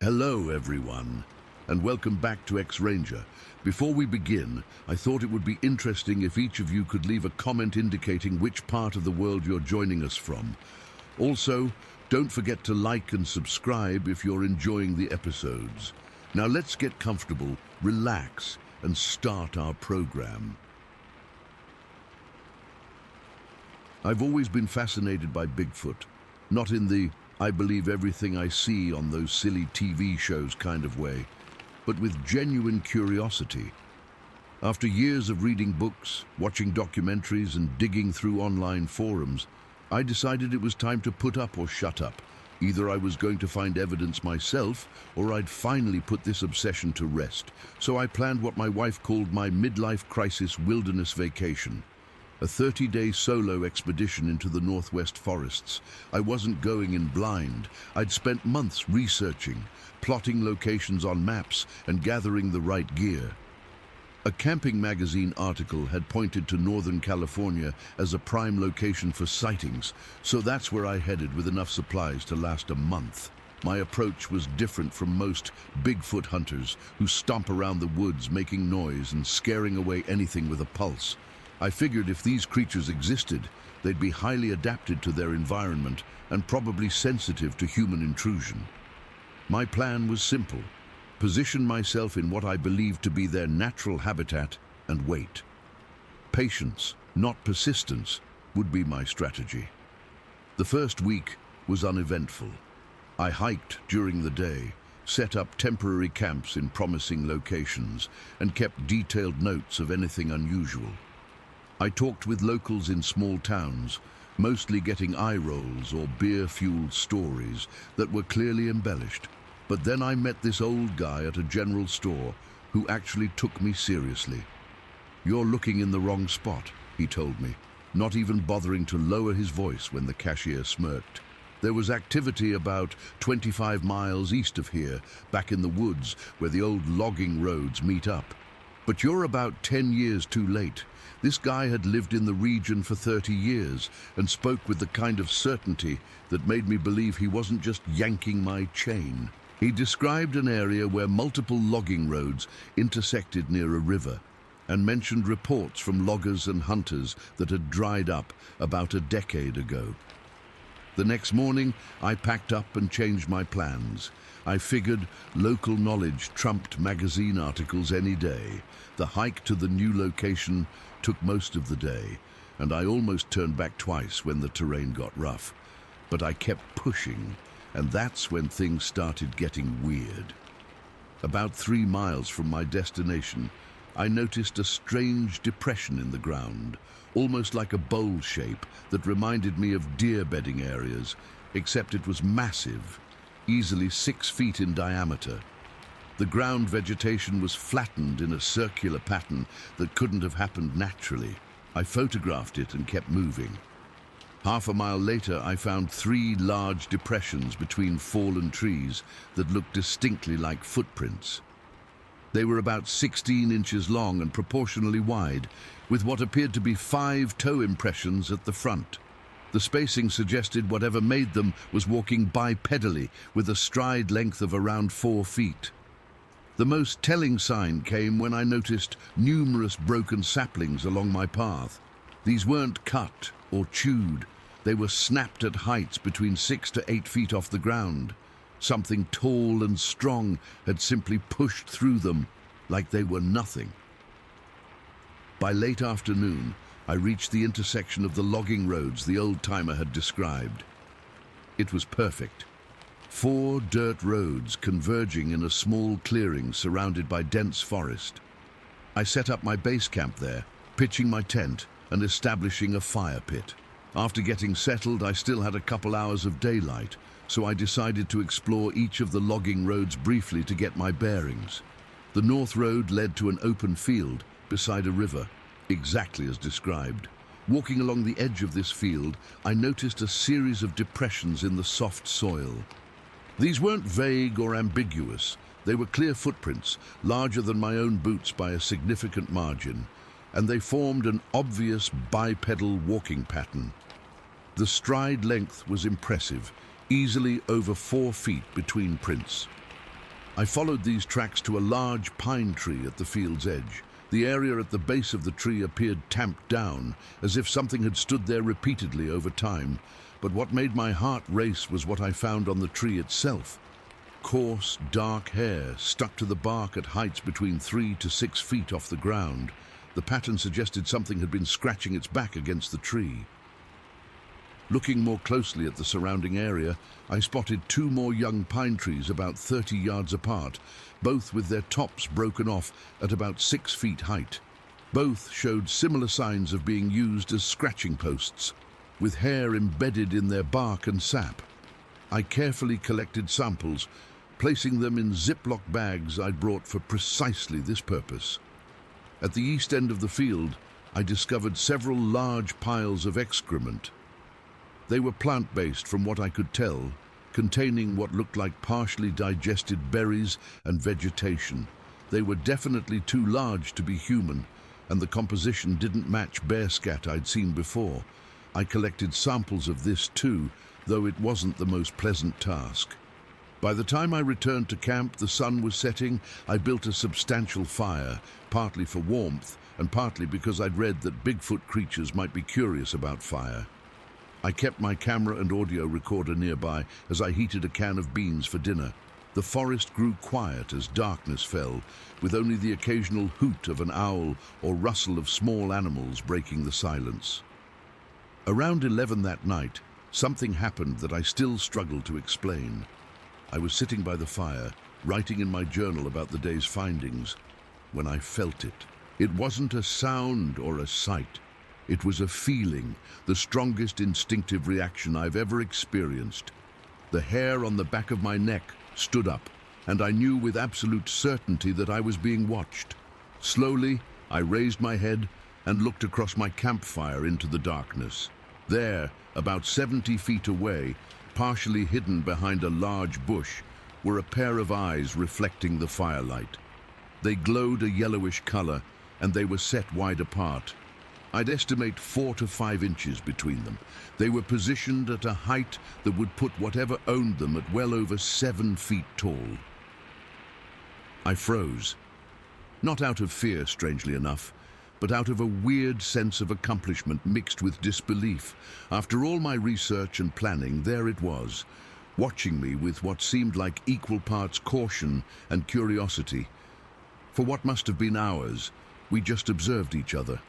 Hello everyone, and welcome back to X-Ranger. Before we begin, I thought it would be interesting if each of you could leave a comment indicating which part of the world you're joining us from. Also, don't forget to like and subscribe if you're enjoying the episodes. Now let's get comfortable, relax, and start our program. I've always been fascinated by Bigfoot, not in the I believe everything I see on those silly TV shows kind of way, but with genuine curiosity. After years of reading books, watching documentaries, and digging through online forums, I decided it was time to put up or shut up. Either I was going to find evidence myself, or I'd finally put this obsession to rest. So I planned what my wife called my midlife crisis wilderness vacation. A 30-day solo expedition into the Northwest forests. I wasn't going in blind. I'd spent months researching, plotting locations on maps, and gathering the right gear. A camping magazine article had pointed to Northern California as a prime location for sightings, so that's where I headed with enough supplies to last a month. My approach was different from most Bigfoot hunters who stomp around the woods making noise and scaring away anything with a pulse. I figured if these creatures existed, they'd be highly adapted to their environment and probably sensitive to human intrusion. My plan was simple: position myself in what I believed to be their natural habitat and wait. Patience, not persistence, would be my strategy. The first week was uneventful. I hiked during the day, set up temporary camps in promising locations, and kept detailed notes of anything unusual. I talked with locals in small towns, mostly getting eye rolls or beer-fueled stories that were clearly embellished. But then I met this old guy at a general store who actually took me seriously. "You're looking in the wrong spot," he told me, not even bothering to lower his voice when the cashier smirked. There was activity about 25 miles east of here, back in the woods where the old logging roads meet up. "But you're about 10 years too late." This guy had lived in the region for 30 years and spoke with the kind of certainty that made me believe he wasn't just yanking my chain. He described an area where multiple logging roads intersected near a river and mentioned reports from loggers and hunters that had dried up about a decade ago. The next morning, I packed up and changed my plans. I figured local knowledge trumped magazine articles any day. The hike to the new location took most of the day, and I almost turned back twice when the terrain got rough. But I kept pushing, and that's when things started getting weird. About 3 miles from my destination, I noticed a strange depression in the ground, almost like a bowl shape that reminded me of deer bedding areas, except it was massive, easily 6 feet in diameter. The ground vegetation was flattened in a circular pattern that couldn't have happened naturally. I photographed it and kept moving. Half a mile later, I found 3 large depressions between fallen trees that looked distinctly like footprints. They were about 16 inches long and proportionally wide, with what appeared to be 5 toe impressions at the front. The spacing suggested whatever made them was walking bipedally with a stride length of around 4 feet. The most telling sign came when I noticed numerous broken saplings along my path. These weren't cut or chewed. They were snapped at heights between 6 to 8 feet off the ground. Something tall and strong had simply pushed through them like they were nothing. By late afternoon, I reached the intersection of the logging roads the old-timer had described. It was perfect. 4 dirt roads converging in a small clearing surrounded by dense forest. I set up my base camp there, pitching my tent and establishing a fire pit. After getting settled, I still had a couple hours of daylight, so I decided to explore each of the logging roads briefly to get my bearings. The north road led to an open field beside a river, exactly as described. Walking along the edge of this field, I noticed a series of depressions in the soft soil. These weren't vague or ambiguous. They were clear footprints, larger than my own boots by a significant margin, and they formed an obvious bipedal walking pattern. The stride length was impressive, easily over 4 feet between prints. I followed these tracks to a large pine tree at the field's edge. The area at the base of the tree appeared tamped down, as if something had stood there repeatedly over time. But what made my heart race was what I found on the tree itself. Coarse, dark hair stuck to the bark at heights between 3 to 6 feet off the ground. The pattern suggested something had been scratching its back against the tree. Looking more closely at the surrounding area, I spotted 2 more young pine trees about 30 yards apart, both with their tops broken off at about 6 feet height. Both showed similar signs of being used as scratching posts, with hair embedded in their bark and sap. I carefully collected samples, placing them in Ziploc bags I'd brought for precisely this purpose. At the east end of the field, I discovered several large piles of excrement. They were plant-based from what I could tell, containing what looked like partially digested berries and vegetation. They were definitely too large to be human, and the composition didn't match bear scat I'd seen before. I collected samples of this too, though it wasn't the most pleasant task. By the time I returned to camp, the sun was setting. I built a substantial fire, partly for warmth and partly because I'd read that Bigfoot creatures might be curious about fire. I kept my camera and audio recorder nearby as I heated a can of beans for dinner. The forest grew quiet as darkness fell, with only the occasional hoot of an owl or rustle of small animals breaking the silence. Around 11 that night, something happened that I still struggle to explain. I was sitting by the fire, writing in my journal about the day's findings, when I felt it. It wasn't a sound or a sight. It was a feeling, the strongest instinctive reaction I've ever experienced. The hair on the back of my neck stood up, and I knew with absolute certainty that I was being watched. Slowly, I raised my head and looked across my campfire into the darkness. There, about 70 feet away, partially hidden behind a large bush, were a pair of eyes reflecting the firelight. They glowed a yellowish color, and they were set wide apart. I'd estimate 4 to 5 inches between them. They were positioned at a height that would put whatever owned them at well over 7 feet tall. I froze. Not out of fear, strangely enough, but out of a weird sense of accomplishment mixed with disbelief. After all my research and planning, there it was, watching me with what seemed like equal parts caution and curiosity. For what must have been hours, we just observed each other.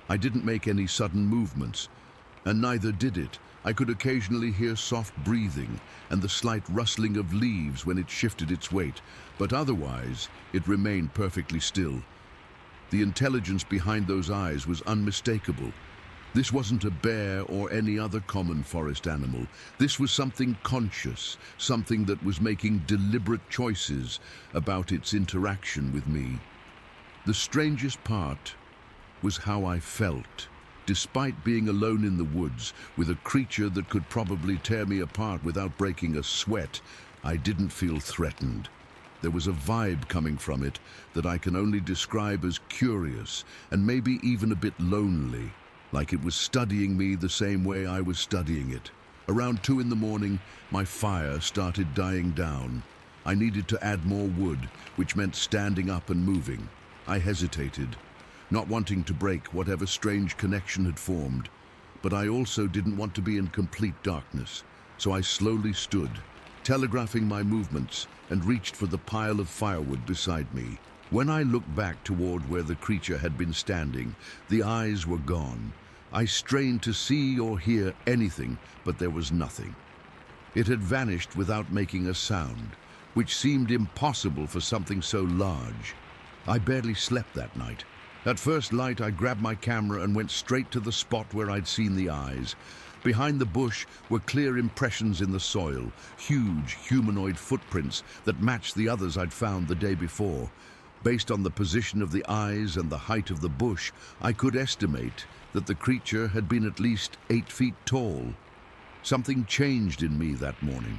I didn't make any sudden movements, and neither did it. I could occasionally hear soft breathing and the slight rustling of leaves when it shifted its weight, but otherwise it remained perfectly still. The intelligence behind those eyes was unmistakable. This wasn't a bear or any other common forest animal. This was something conscious, something that was making deliberate choices about its interaction with me. The strangest part was how I felt. Despite being alone in the woods with a creature that could probably tear me apart without breaking a sweat, I didn't feel threatened. There was a vibe coming from it that I can only describe as curious and maybe even a bit lonely, like it was studying me the same way I was studying it. Around 2 in the morning, my fire started dying down. I needed to add more wood, which meant standing up and moving. I hesitated, not wanting to break whatever strange connection had formed, but I also didn't want to be in complete darkness, so I slowly stood, telegraphing my movements, and reached for the pile of firewood beside me. When I looked back toward where the creature had been standing, the eyes were gone. I strained to see or hear anything, but there was nothing. It had vanished without making a sound, which seemed impossible for something so large. I barely slept that night. At first light, I grabbed my camera and went straight to the spot where I'd seen the eyes. Behind the bush were clear impressions in the soil, huge humanoid footprints that matched the others I'd found the day before. Based on the position of the eyes and the height of the bush, I could estimate that the creature had been at least 8 feet tall. Something changed in me that morning.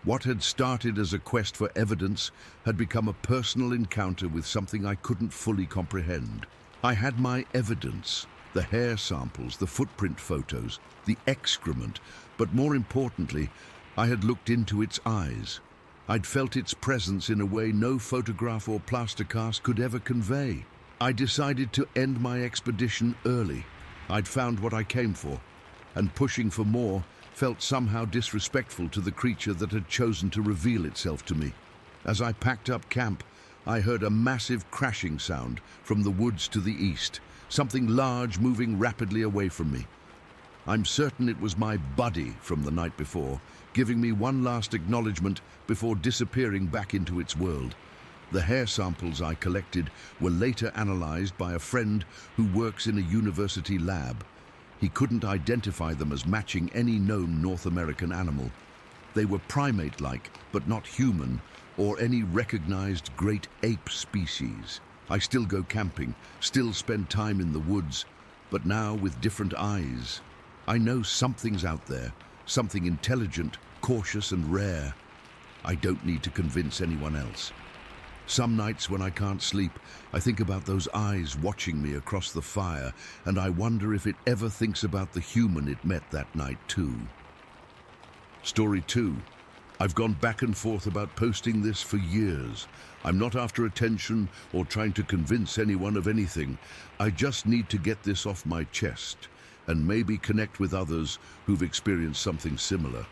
What had started as a quest for evidence had become a personal encounter with something I couldn't fully comprehend. I had my evidence, the hair samples, the footprint photos, the excrement, but more importantly, I had looked into its eyes. I'd felt its presence in a way no photograph or plaster cast could ever convey. I decided to end my expedition early. I'd found what I came for, and pushing for more felt somehow disrespectful to the creature that had chosen to reveal itself to me. As I packed up camp, I heard a massive crashing sound from the woods to the east, something large moving rapidly away from me. I'm certain it was my buddy from the night before, giving me one last acknowledgement before disappearing back into its world. The hair samples I collected were later analyzed by a friend who works in a university lab. He couldn't identify them as matching any known North American animal. They were primate-like, but not human, or any recognized great ape species. I still go camping, still spend time in the woods, but now with different eyes. I know something's out there, something intelligent, cautious and rare. I don't need to convince anyone else. Some nights when I can't sleep, I think about those eyes watching me across the fire, and I wonder if it ever thinks about the human it met that night too. Story 2. I've gone back and forth about posting this for years. I'm not after attention or trying to convince anyone of anything. I just need to get this off my chest and maybe connect with others who've experienced something similar.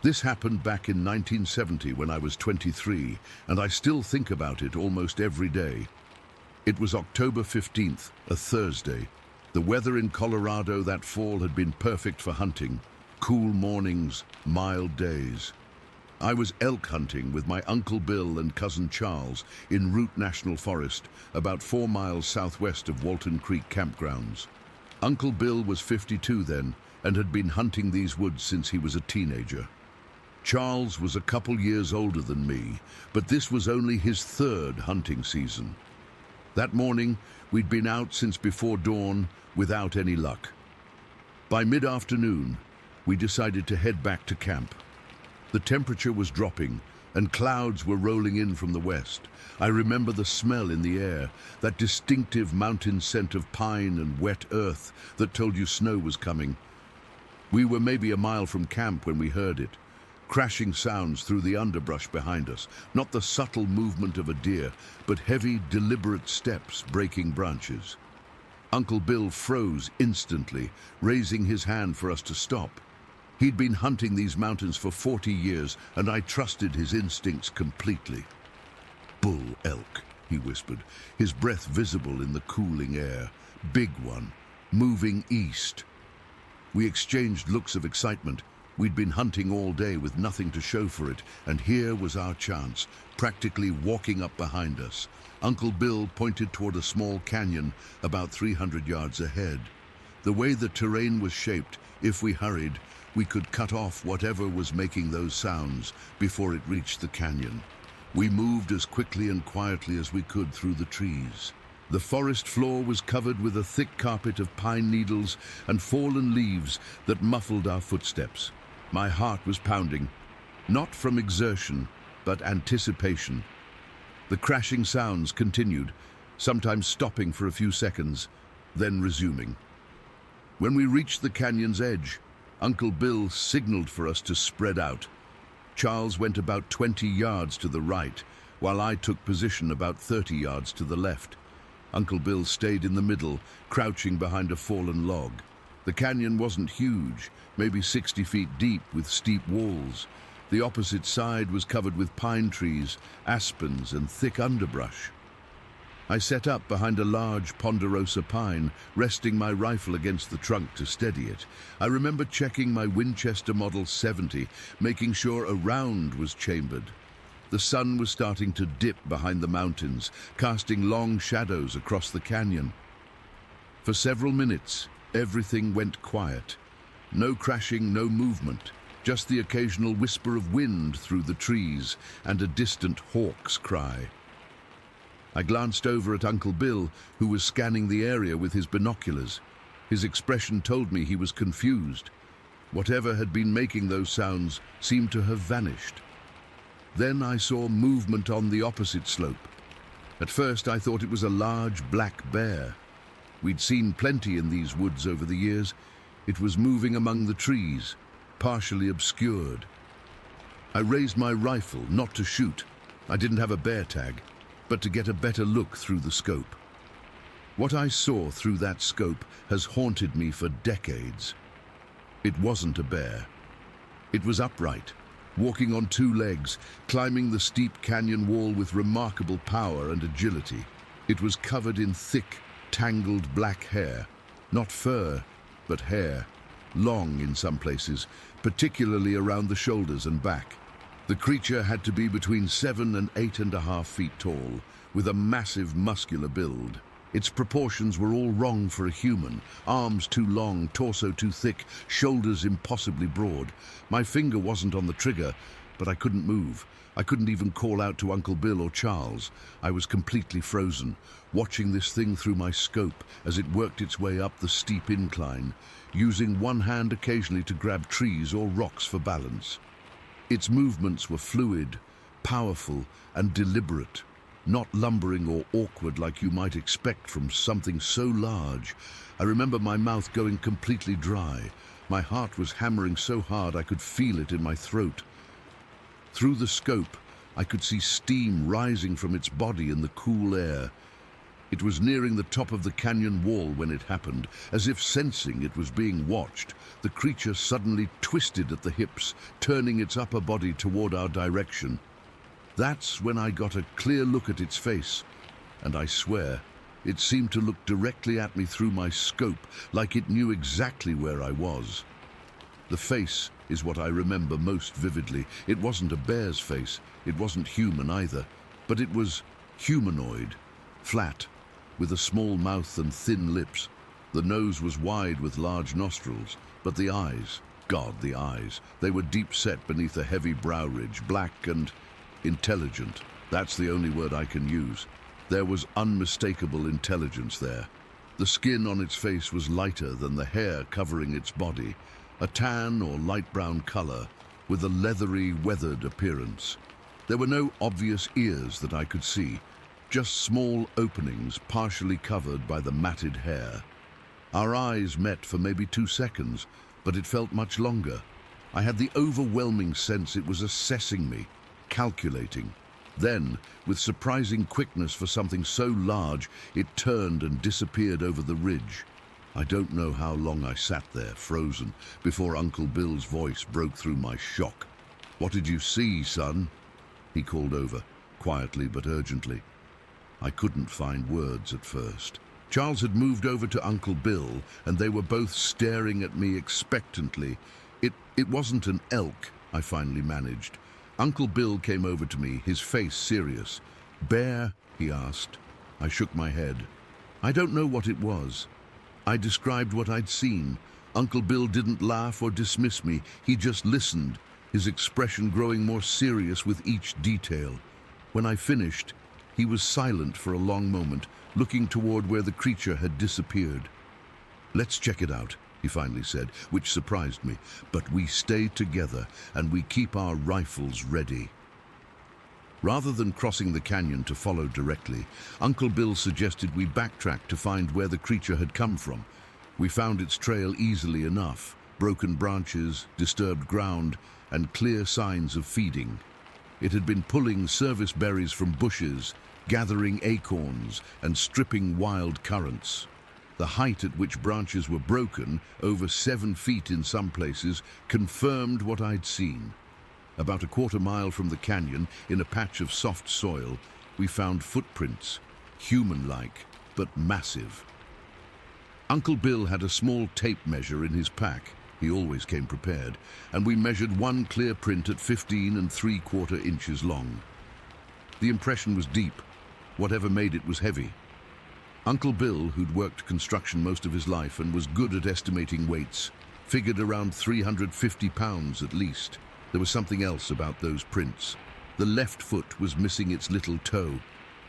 This happened back in 1970 when I was 23, and I still think about it almost every day. It was October 15th, a Thursday. The weather in Colorado that fall had been perfect for hunting. Cool mornings, mild days. I was elk hunting with my Uncle Bill and cousin Charles in Root National Forest, about 4 miles southwest of Walton Creek campgrounds. Uncle Bill was 52 then and had been hunting these woods since he was a teenager. Charles was a couple years older than me, but this was only his 3rd hunting season. That morning, we'd been out since before dawn without any luck. By mid-afternoon, we decided to head back to camp. The temperature was dropping, and clouds were rolling in from the west. I remember the smell in the air, that distinctive mountain scent of pine and wet earth that told you snow was coming. We were maybe a mile from camp when we heard it. Crashing sounds through the underbrush behind us, not the subtle movement of a deer, but heavy, deliberate steps breaking branches. Uncle Bill froze instantly, raising his hand for us to stop. He'd been hunting these mountains for 40 years, and I trusted his instincts completely. "Bull elk," he whispered, his breath visible in the cooling air. "Big one, moving east." We exchanged looks of excitement. We'd been hunting all day with nothing to show for it, and here was our chance, practically walking up behind us. Uncle Bill pointed toward a small canyon about 300 yards ahead. The way the terrain was shaped, if we hurried, we could cut off whatever was making those sounds before it reached the canyon. We moved as quickly and quietly as we could through the trees. The forest floor was covered with a thick carpet of pine needles and fallen leaves that muffled our footsteps. My heart was pounding, not from exertion, but anticipation. The crashing sounds continued, sometimes stopping for a few seconds, then resuming. When we reached the canyon's edge, Uncle Bill signaled for us to spread out. Charles went about 20 yards to the right, while I took position about 30 yards to the left. Uncle Bill stayed in the middle, crouching behind a fallen log. The canyon wasn't huge, maybe 60 feet deep with steep walls. The opposite side was covered with pine trees, aspens, and thick underbrush. I set up behind a large ponderosa pine, resting my rifle against the trunk to steady it. I remember checking my Winchester Model 70, making sure a round was chambered. The sun was starting to dip behind the mountains, casting long shadows across the canyon. For several minutes, everything went quiet. No crashing, no movement, just the occasional whisper of wind through the trees and a distant hawk's cry. I glanced over at Uncle Bill, who was scanning the area with his binoculars. His expression told me he was confused. Whatever had been making those sounds seemed to have vanished. Then I saw movement on the opposite slope. At first I thought it was a large black bear. We'd seen plenty in these woods over the years. It was moving among the trees, partially obscured. I raised my rifle, not to shoot. I didn't have a bear tag, but to get a better look through the scope. What I saw through that scope has haunted me for decades. It wasn't a bear. It was upright, walking on two legs, climbing the steep canyon wall with remarkable power and agility. It was covered in thick, tangled black hair, not fur, but hair, long in some places, particularly around the shoulders and back. The creature had to be between 7 and 8.5 feet tall, with a massive muscular build. Its proportions were all wrong for a human. Arms too long, torso too thick, shoulders impossibly broad. My finger wasn't on the trigger, but I couldn't move. I couldn't even call out to Uncle Bill or Charles. I was completely frozen, watching this thing through my scope as it worked its way up the steep incline, using one hand occasionally to grab trees or rocks for balance. Its movements were fluid, powerful, and deliberate, not lumbering or awkward like you might expect from something so large. I remember my mouth going completely dry. My heart was hammering so hard I could feel it in my throat. Through the scope, I could see steam rising from its body in the cool air. It was nearing the top of the canyon wall when it happened. As if sensing it was being watched, the creature suddenly twisted at the hips, turning its upper body toward our direction. That's when I got a clear look at its face, and I swear, it seemed to look directly at me through my scope, like it knew exactly where I was. The face is what I remember most vividly. It wasn't a bear's face, it wasn't human either, but it was humanoid, flat, with a small mouth and thin lips. The nose was wide with large nostrils, but the eyes, God, the eyes, they were deep set beneath a heavy brow ridge, black and intelligent. That's the only word I can use. There was unmistakable intelligence there. The skin on its face was lighter than the hair covering its body, a tan or light brown color with a leathery, weathered appearance. There were no obvious ears that I could see, just small openings partially covered by the matted hair. Our eyes met for maybe 2 seconds, but it felt much longer. I had the overwhelming sense it was assessing me, calculating. Then, with surprising quickness for something so large, it turned and disappeared over the ridge. I don't know how long I sat there, frozen, before Uncle Bill's voice broke through my shock. "What did you see, son?" he called over, quietly but urgently. I couldn't find words at first. Charles had moved over to Uncle Bill, and they were both staring at me expectantly. It wasn't an elk, I finally managed. Uncle Bill came over to me, his face serious. "Bear?" he asked. I shook my head. I don't know what it was. I described what I'd seen. Uncle Bill didn't laugh or dismiss me. He just listened, his expression growing more serious with each detail. When I finished, he was silent for a long moment, looking toward where the creature had disappeared. "Let's check it out," he finally said, which surprised me. "But we stay together, and we keep our rifles ready." Rather than crossing the canyon to follow directly, Uncle Bill suggested we backtrack to find where the creature had come from. We found its trail easily enough: broken branches, disturbed ground, and clear signs of feeding. It had been pulling service berries from bushes, gathering acorns, and stripping wild currants. The height at which branches were broken, over 7 feet in some places, confirmed what I'd seen. About a quarter-mile from the canyon, in a patch of soft soil, we found footprints, human-like, but massive. Uncle Bill had a small tape measure in his pack. He always came prepared, and we measured one clear print at 15 3/4 inches long. The impression was deep. Whatever made it was heavy. Uncle Bill, who'd worked construction most of his life and was good at estimating weights, figured around 350 pounds at least. There was something else about those prints. The left foot was missing its little toe,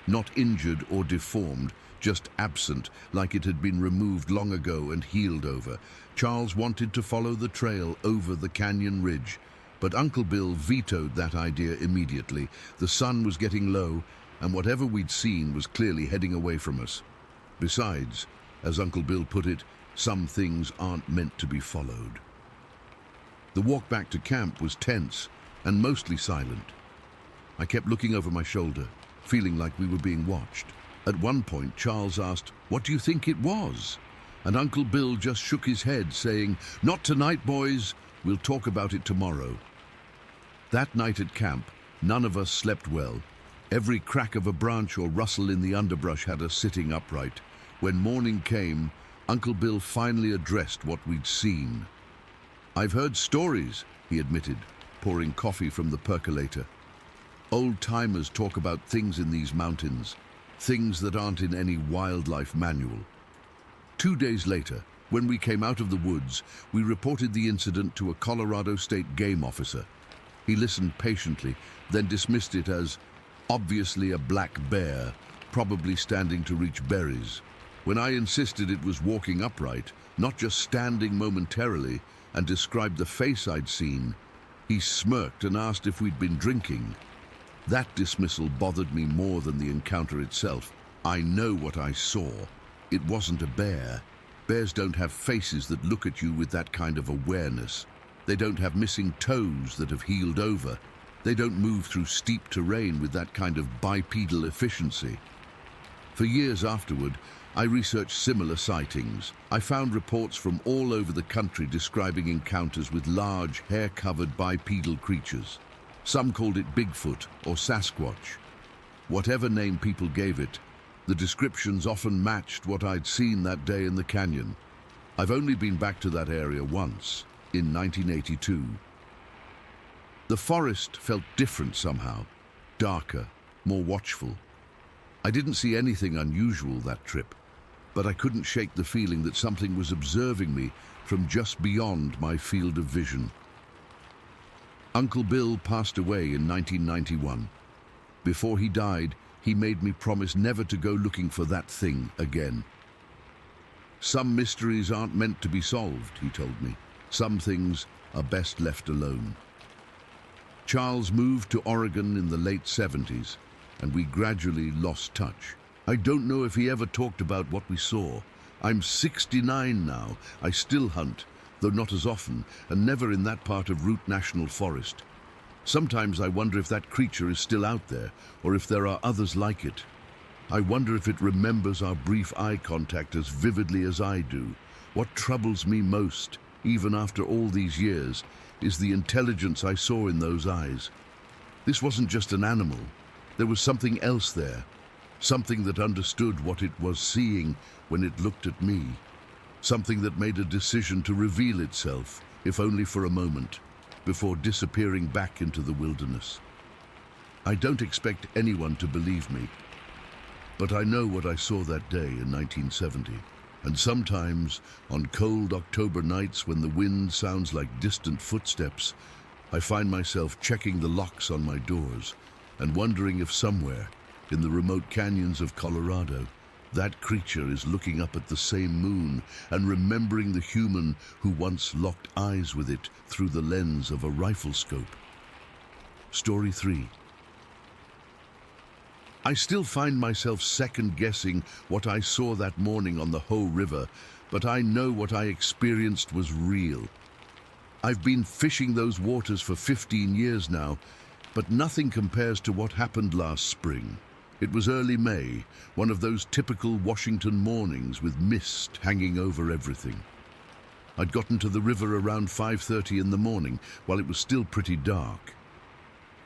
not injured or deformed, just absent, like it had been removed long ago and healed over. Charles wanted to follow the trail over the canyon ridge, but Uncle Bill vetoed that idea immediately. The sun was getting low, and whatever we'd seen was clearly heading away from us. Besides, as Uncle Bill put it, some things aren't meant to be followed. The walk back to camp was tense. and mostly silent. I kept looking over my shoulder, feeling like we were being watched. At one point, Charles asked, "What do you think it was?" And Uncle Bill just shook his head, saying, "Not tonight, boys. We'll talk about it tomorrow." That night at camp, none of us slept well. Every crack of a branch or rustle in the underbrush had us sitting upright. When morning came, Uncle Bill finally addressed what we'd seen. "I've heard stories," he admitted, pouring coffee from the percolator. "Old-timers talk about things in these mountains, things that aren't in any wildlife manual." 2 days later, when we came out of the woods, we reported the incident to a Colorado State game officer. He listened patiently, then dismissed it as obviously a black bear, probably standing to reach berries. When I insisted it was walking upright, not just standing momentarily, and described the face I'd seen, he smirked and asked if we'd been drinking. That dismissal bothered me more than the encounter itself. I know what I saw. It wasn't a bear. Bears don't have faces that look at you with that kind of awareness. They don't have missing toes that have healed over. They don't move through steep terrain with that kind of bipedal efficiency. For years afterward, I researched similar sightings. I found reports from all over the country describing encounters with large, hair-covered bipedal creatures. Some called it Bigfoot or Sasquatch. Whatever name people gave it, the descriptions often matched what I'd seen that day in the canyon. I've only been back to that area once, in 1982. The forest felt different somehow, darker, more watchful. I didn't see anything unusual that trip, but I couldn't shake the feeling that something was observing me from just beyond my field of vision. Uncle Bill passed away in 1991. Before he died, he made me promise never to go looking for that thing again. "Some mysteries aren't meant to be solved," he told me. "Some things are best left alone." Charles moved to Oregon in the late 70s, and we gradually lost touch. I don't know if he ever talked about what we saw. I'm 69 now. I still hunt, though not as often, and never in that part of Root National Forest. Sometimes I wonder if that creature is still out there, or if there are others like it. I wonder if it remembers our brief eye contact as vividly as I do. What troubles me most, even after all these years, is the intelligence I saw in those eyes. This wasn't just an animal. There was something else there. Something that understood what it was seeing when it looked at me. Something that made a decision to reveal itself, if only for a moment, before disappearing back into the wilderness. I don't expect anyone to believe me, but I know what I saw that day in 1970. And sometimes, on cold October nights when the wind sounds like distant footsteps, I find myself checking the locks on my doors and wondering if somewhere, in the remote canyons of Colorado, that creature is looking up at the same moon and remembering the human who once locked eyes with it through the lens of a rifle scope. Story 3. I still find myself second-guessing what I saw that morning on the Hoh River, but I know what I experienced was real. I've been fishing those waters for 15 years now, but nothing compares to what happened last spring. It was early May, one of those typical Washington mornings with mist hanging over everything. I'd gotten to the river around 5:30 in the morning, while it was still pretty dark.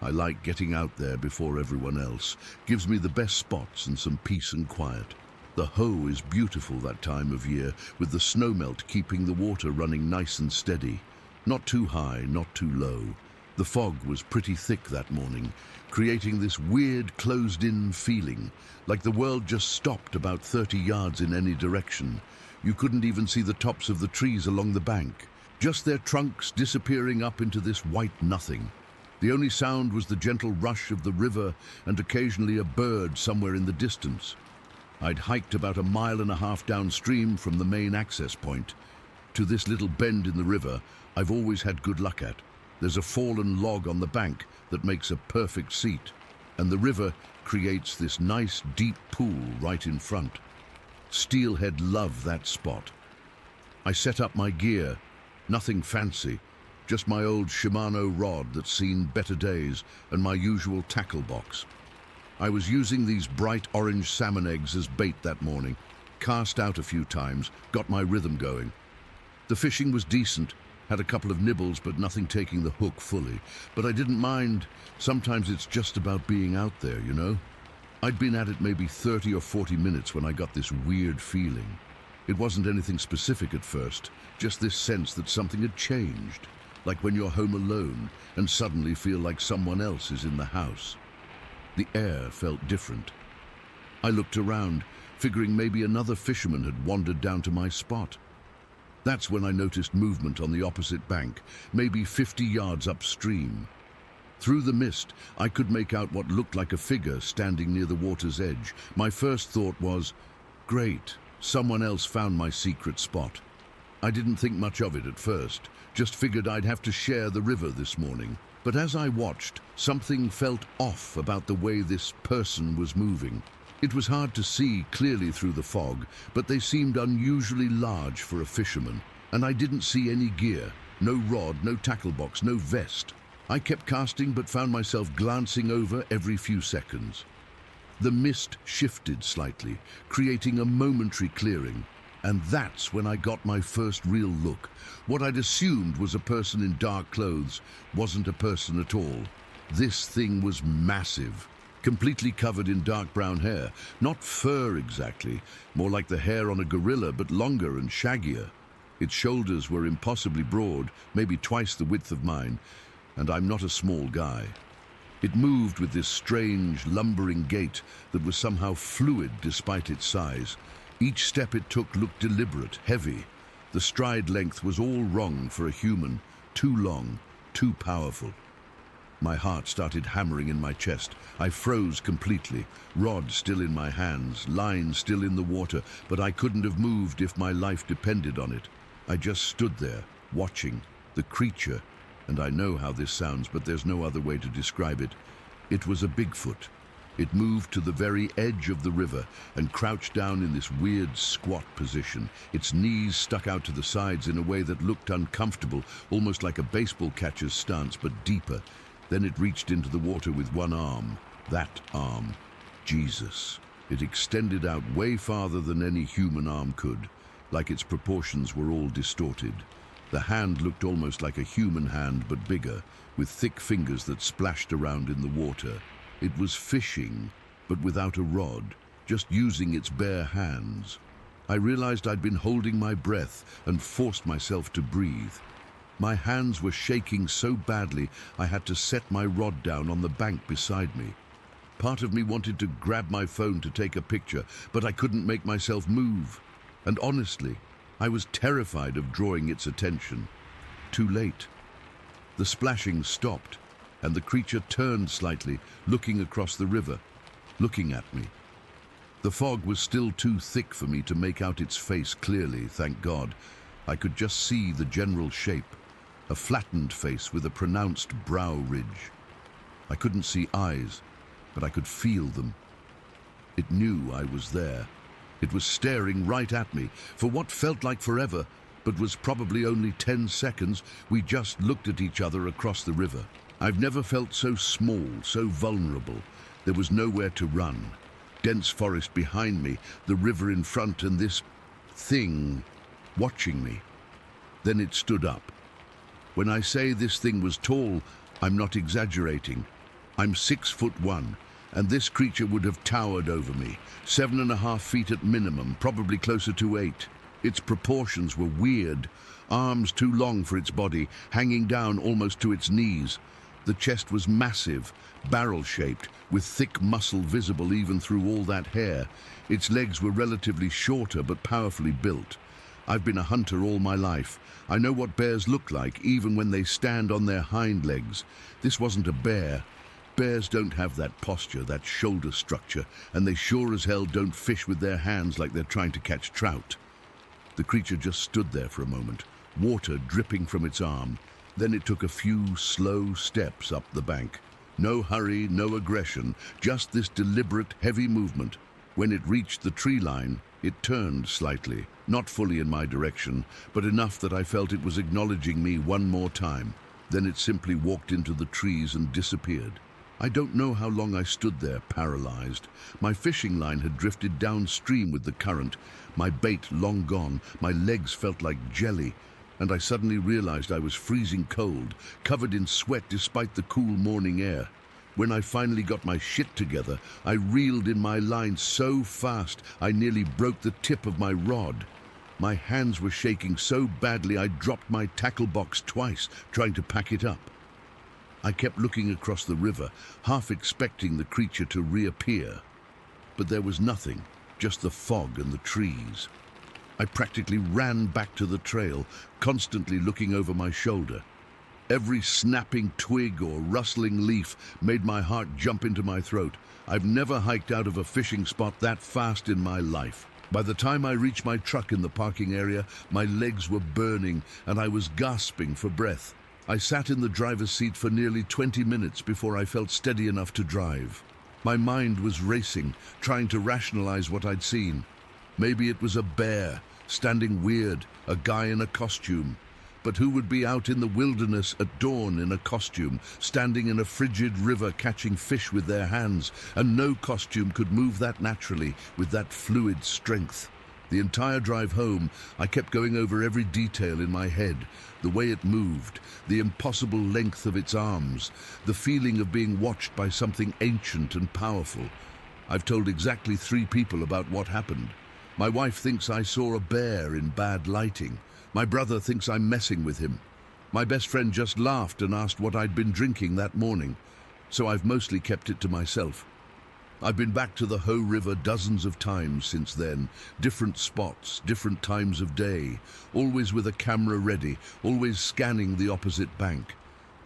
I like getting out there before everyone else. Gives me the best spots and some peace and quiet. The Hoh is beautiful that time of year, with the snowmelt keeping the water running nice and steady. Not too high, not too low. The fog was pretty thick that morning, creating this weird closed-in feeling, like the world just stopped about 30 yards in any direction. You couldn't even see the tops of the trees along the bank, just their trunks disappearing up into this white nothing. The only sound was the gentle rush of the river and occasionally a bird somewhere in the distance. I'd hiked about 1.5 miles downstream from the main access point. To this little bend in the river, I've always had good luck at. There's a fallen log on the bank that makes a perfect seat, and the river creates this nice deep pool right in front. Steelhead love that spot. I set up my gear, nothing fancy, just my old Shimano rod that's seen better days and my usual tackle box. I was using these bright orange salmon eggs as bait that morning, cast out a few times, got my rhythm going. The fishing was decent, had a couple of nibbles but nothing taking the hook fully. But I didn't mind. Sometimes it's just about being out there, you know? I'd been at it maybe 30 or 40 minutes when I got this weird feeling. It wasn't anything specific at first, just this sense that something had changed. Like when you're home alone and suddenly feel like someone else is in the house. The air felt different. I looked around, figuring maybe another fisherman had wandered down to my spot. That's when I noticed movement on the opposite bank, maybe 50 yards upstream. Through the mist, I could make out what looked like a figure standing near the water's edge. My first thought was, great, someone else found my secret spot. I didn't think much of it at first, just figured I'd have to share the river this morning. But as I watched, something felt off about the way this person was moving. It was hard to see clearly through the fog, but they seemed unusually large for a fisherman. And I didn't see any gear, no rod, no tackle box, no vest. I kept casting but found myself glancing over every few seconds. The mist shifted slightly, creating a momentary clearing. And that's when I got my first real look. What I'd assumed was a person in dark clothes wasn't a person at all. This thing was massive, completely covered in dark brown hair. Not fur exactly, more like the hair on a gorilla, but longer and shaggier. Its shoulders were impossibly broad, maybe twice the width of mine, and I'm not a small guy. It moved with this strange, lumbering gait that was somehow fluid despite its size. Each step it took looked deliberate, heavy. The stride length was all wrong for a human, too long, too powerful. My heart started hammering in my chest. I froze completely, rod still in my hands, line still in the water, but I couldn't have moved if my life depended on it. I just stood there, watching. The creature, and I know how this sounds, but there's no other way to describe it. It was a Bigfoot. It moved to the very edge of the river and crouched down in this weird squat position. Its knees stuck out to the sides in a way that looked uncomfortable, almost like a baseball catcher's stance, but deeper. Then it reached into the water with one arm. That arm. Jesus. It extended out way farther than any human arm could, like its proportions were all distorted. The hand looked almost like a human hand, but bigger, with thick fingers that splashed around in the water. It was fishing, but without a rod, just using its bare hands. I realized I'd been holding my breath and forced myself to breathe. My hands were shaking so badly I had to set my rod down on the bank beside me. Part of me wanted to grab my phone to take a picture, but I couldn't make myself move. And honestly, I was terrified of drawing its attention. Too late. The splashing stopped, and the creature turned slightly, looking across the river, looking at me. The fog was still too thick for me to make out its face clearly, thank God. I could just see the general shape, a flattened face with a pronounced brow ridge. I couldn't see eyes, but I could feel them. It knew I was there. It was staring right at me for what felt like forever, but was probably only 10 seconds. We just looked at each other across the river. I've never felt so small, so vulnerable. There was nowhere to run. Dense forest behind me, the river in front, and this thing watching me. Then it stood up. When I say this thing was tall, I'm not exaggerating. I'm 6'1", and this creature would have towered over me, 7.5 feet at minimum, probably closer to 8. Its proportions were weird, arms too long for its body, hanging down almost to its knees. The chest was massive, barrel-shaped, with thick muscle visible even through all that hair. Its legs were relatively shorter but powerfully built. I've been a hunter all my life. I know what bears look like, even when they stand on their hind legs. This wasn't a bear. Bears don't have that posture, that shoulder structure, and they sure as hell don't fish with their hands like they're trying to catch trout. The creature just stood there for a moment, water dripping from its arm. Then it took a few slow steps up the bank. No hurry, no aggression, just this deliberate, heavy movement. When it reached the tree line, It turned slightly, not fully in my direction, but enough that I felt it was acknowledging me one more time. Then it simply walked into the trees and disappeared. I don't know how long I stood there, paralyzed. My fishing line had drifted downstream with the current, my bait long gone, my legs felt like jelly, and I suddenly realized I was freezing cold, covered in sweat despite the cool morning air. When I finally got my shit together, I reeled in my line so fast I nearly broke the tip of my rod. My hands were shaking so badly I dropped my tackle box twice, trying to pack it up. I kept looking across the river, half expecting the creature to reappear. But there was nothing, just the fog and the trees. I practically ran back to the trail, constantly looking over my shoulder. Every snapping twig or rustling leaf made my heart jump into my throat. I've never hiked out of a fishing spot that fast in my life. By the time I reached my truck in the parking area, my legs were burning and I was gasping for breath. I sat in the driver's seat for nearly 20 minutes before I felt steady enough to drive. My mind was racing, trying to rationalize what I'd seen. Maybe it was a bear, standing weird, a guy in a costume. But who would be out in the wilderness at dawn in a costume, standing in a frigid river catching fish with their hands, and no costume could move that naturally, with that fluid strength. The entire drive home, I kept going over every detail in my head, the way it moved, the impossible length of its arms, the feeling of being watched by something ancient and powerful. I've told exactly 3 people about what happened. My wife thinks I saw a bear in bad lighting. My brother thinks I'm messing with him. My best friend just laughed and asked what I'd been drinking that morning, so I've mostly kept it to myself. I've been back to the Ho River dozens of times since then, different spots, different times of day, always with a camera ready, always scanning the opposite bank.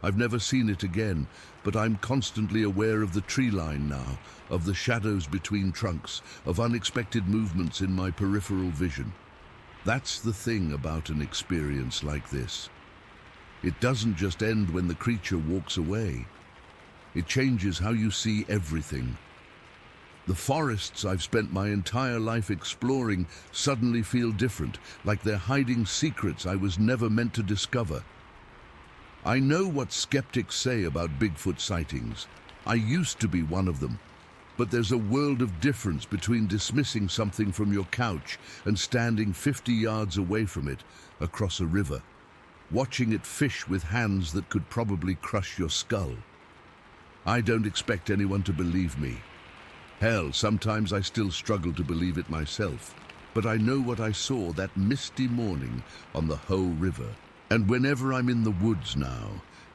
I've never seen it again, but I'm constantly aware of the tree line now, of the shadows between trunks, of unexpected movements in my peripheral vision. That's the thing about an experience like this. It doesn't just end when the creature walks away. It changes how you see everything. The forests I've spent my entire life exploring suddenly feel different, like they're hiding secrets I was never meant to discover. I know what skeptics say about Bigfoot sightings. I used to be one of them. But there's a world of difference between dismissing something from your couch and standing 50 yards away from it across a river, watching it fish with hands that could probably crush your skull. I don't expect anyone to believe me. Hell, sometimes I still struggle to believe it myself. But I know what I saw that misty morning on the Ho River. And whenever I'm in the woods now,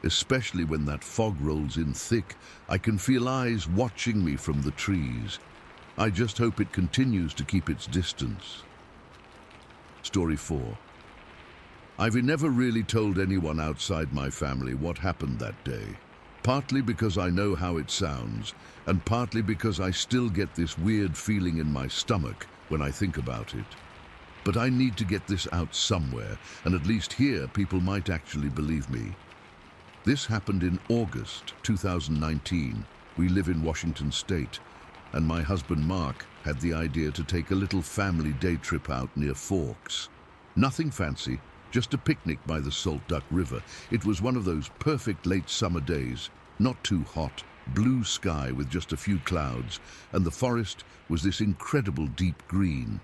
especially when that fog rolls in thick, I can feel eyes watching me from the trees. I just hope it continues to keep its distance. Story 4. I've never really told anyone outside my family what happened that day, partly because I know how it sounds, and partly because I still get this weird feeling in my stomach when I think about it. But I need to get this out somewhere, and at least here people might actually believe me. This happened in August 2019. We live in Washington State, and my husband Mark had the idea to take a little family day trip out near Forks. Nothing fancy, just a picnic by the Salt Duck River. It was one of those perfect late summer days, not too hot, blue sky with just a few clouds, and the forest was this incredible deep green.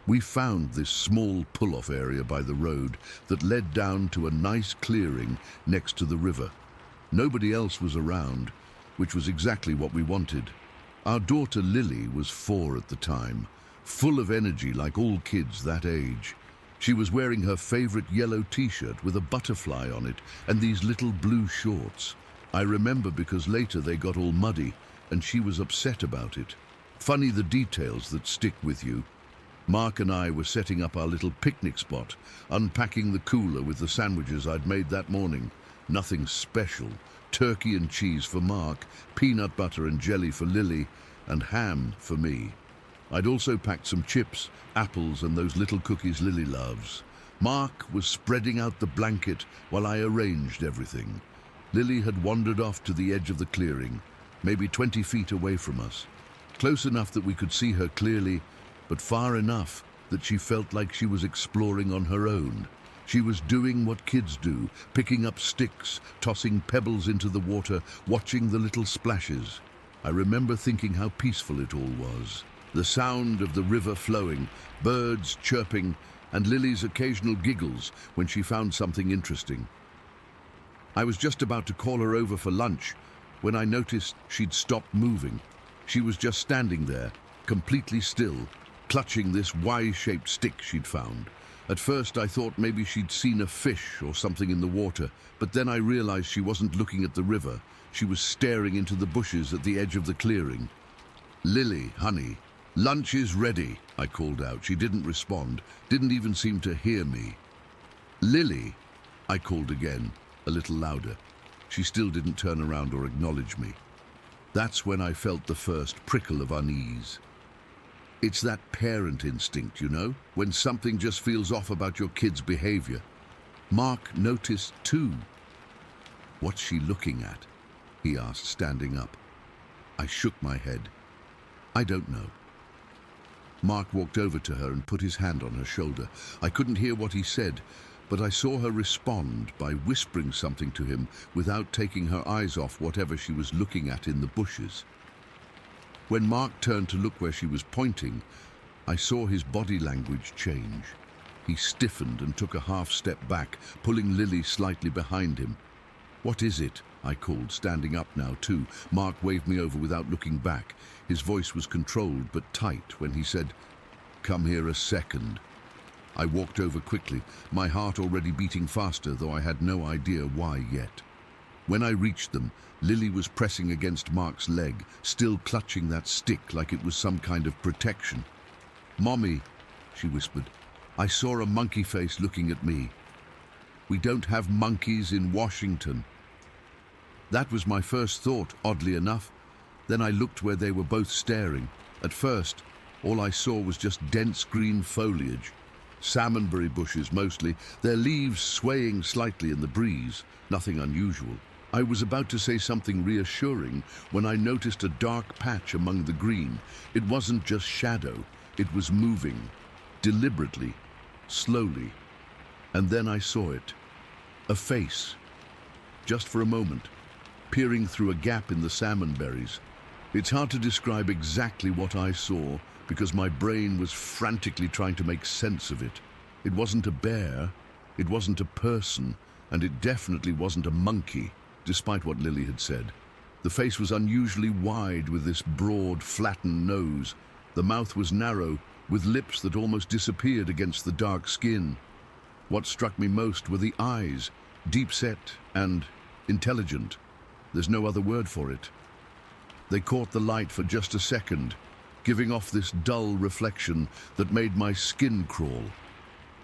We found this small pull-off area by the road that led down to a nice clearing next to the river. Nobody else was around, which was exactly what we wanted. Our daughter Lily was 4 at the time, full of energy like all kids that age. She was wearing her favorite yellow t-shirt with a butterfly on it and these little blue shorts. I remember because later they got all muddy and she was upset about it. Funny the details that stick with you. Mark and I were setting up our little picnic spot, unpacking the cooler with the sandwiches I'd made that morning. Nothing special. Turkey and cheese for Mark, peanut butter and jelly for Lily, and ham for me. I'd also packed some chips, apples, and those little cookies Lily loves. Mark was spreading out the blanket while I arranged everything. Lily had wandered off to the edge of the clearing, maybe 20 feet away from us, close enough that we could see her clearly, but far enough that she felt like she was exploring on her own. She was doing what kids do, picking up sticks, tossing pebbles into the water, watching the little splashes. I remember thinking how peaceful it all was. The sound of the river flowing, birds chirping, and Lily's occasional giggles when she found something interesting. I was just about to call her over for lunch when I noticed she'd stopped moving. She was just standing there, completely still, clutching this Y-shaped stick she'd found. At first I thought maybe she'd seen a fish or something in the water, but then I realized she wasn't looking at the river. She was staring into the bushes at the edge of the clearing. "Lily, honey, lunch is ready," I called out. She didn't respond, didn't even seem to hear me. "Lily," I called again, a little louder. She still didn't turn around or acknowledge me. That's when I felt the first prickle of unease. It's that parent instinct, you know, when something just feels off about your kid's behavior. Mark noticed too. "What's she looking at?" he asked, standing up. I shook my head. "I don't know." Mark walked over to her and put his hand on her shoulder. I couldn't hear what he said, but I saw her respond by whispering something to him without taking her eyes off whatever she was looking at in the bushes. When Mark turned to look where she was pointing, I saw his body language change. He stiffened and took a half step back, pulling Lily slightly behind him. "What is it?" I called, standing up now too. Mark waved me over without looking back. His voice was controlled but tight when he said, "Come here a second." I walked over quickly, my heart already beating faster, though I had no idea why yet. When I reached them, Lily was pressing against Mark's leg, still clutching that stick like it was some kind of protection. "Mommy," she whispered, "I saw a monkey face looking at me. We don't have monkeys in Washington." That was my first thought, oddly enough. Then I looked where they were both staring. At first, all I saw was just dense green foliage. Salmonberry bushes mostly, their leaves swaying slightly in the breeze, nothing unusual. I was about to say something reassuring when I noticed a dark patch among the green. It wasn't just shadow, it was moving, deliberately, slowly. And then I saw it. A face. Just for a moment, peering through a gap in the salmonberries. It's hard to describe exactly what I saw because my brain was frantically trying to make sense of it. It wasn't a bear, it wasn't a person, and it definitely wasn't a monkey, despite what Lily had said. The face was unusually wide with this broad, flattened nose. The mouth was narrow, with lips that almost disappeared against the dark skin. What struck me most were the eyes, deep-set and intelligent. There's no other word for it. They caught the light for just a second, giving off this dull reflection that made my skin crawl.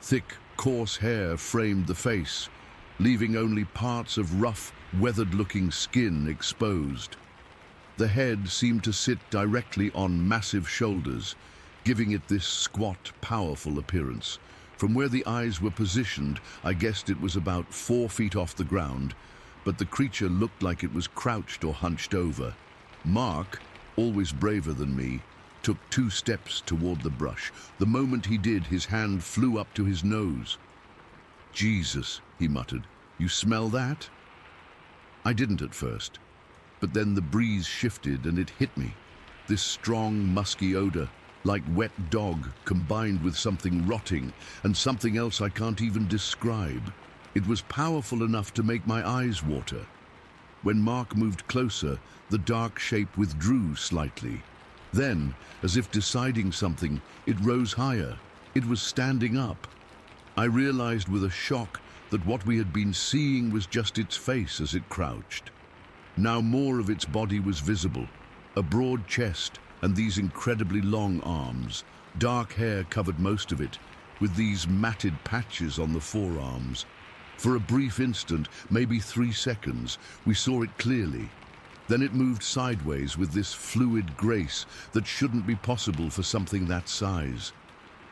Thick, coarse hair framed the face, leaving only parts of rough, weathered-looking skin exposed. The head seemed to sit directly on massive shoulders, giving it this squat, powerful appearance. From where the eyes were positioned, I guessed it was about 4 feet off the ground, but the creature looked like it was crouched or hunched over. Mark, always braver than me, took 2 steps toward the brush. The moment he did, his hand flew up to his nose. "Jesus," he muttered, "you smell that?" I didn't at first, but then the breeze shifted and it hit me. This strong, musky odor, like wet dog, combined with something rotting and something else I can't even describe. It was powerful enough to make my eyes water. When Mark moved closer, the dark shape withdrew slightly. Then, as if deciding something, it rose higher. It was standing up. I realized with a shock that what we had been seeing was just its face as it crouched. Now more of its body was visible, a broad chest and these incredibly long arms. Dark hair covered most of it, with these matted patches on the forearms. For a brief instant, maybe 3 seconds, we saw it clearly. Then it moved sideways with this fluid grace that shouldn't be possible for something that size.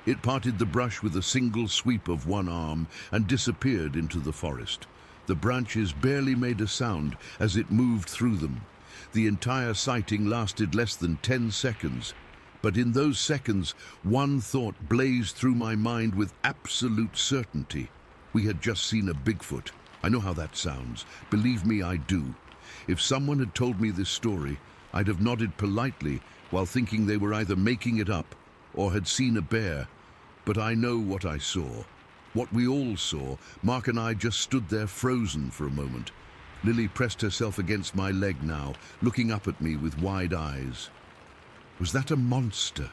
It parted the brush with a single sweep of one arm and disappeared into the forest. The branches barely made a sound as it moved through them. The entire sighting lasted less than 10 seconds, But in those seconds, one thought blazed through my mind with absolute certainty. We had just seen a Bigfoot. I know how that sounds. Believe me, I do. If someone had told me this story, I'd have nodded politely while thinking they were either making it up or had seen a bear. But I know what I saw. What we all saw. Mark and I just stood there frozen for a moment. Lily pressed herself against my leg now, looking up at me with wide eyes. "Was that a monster?"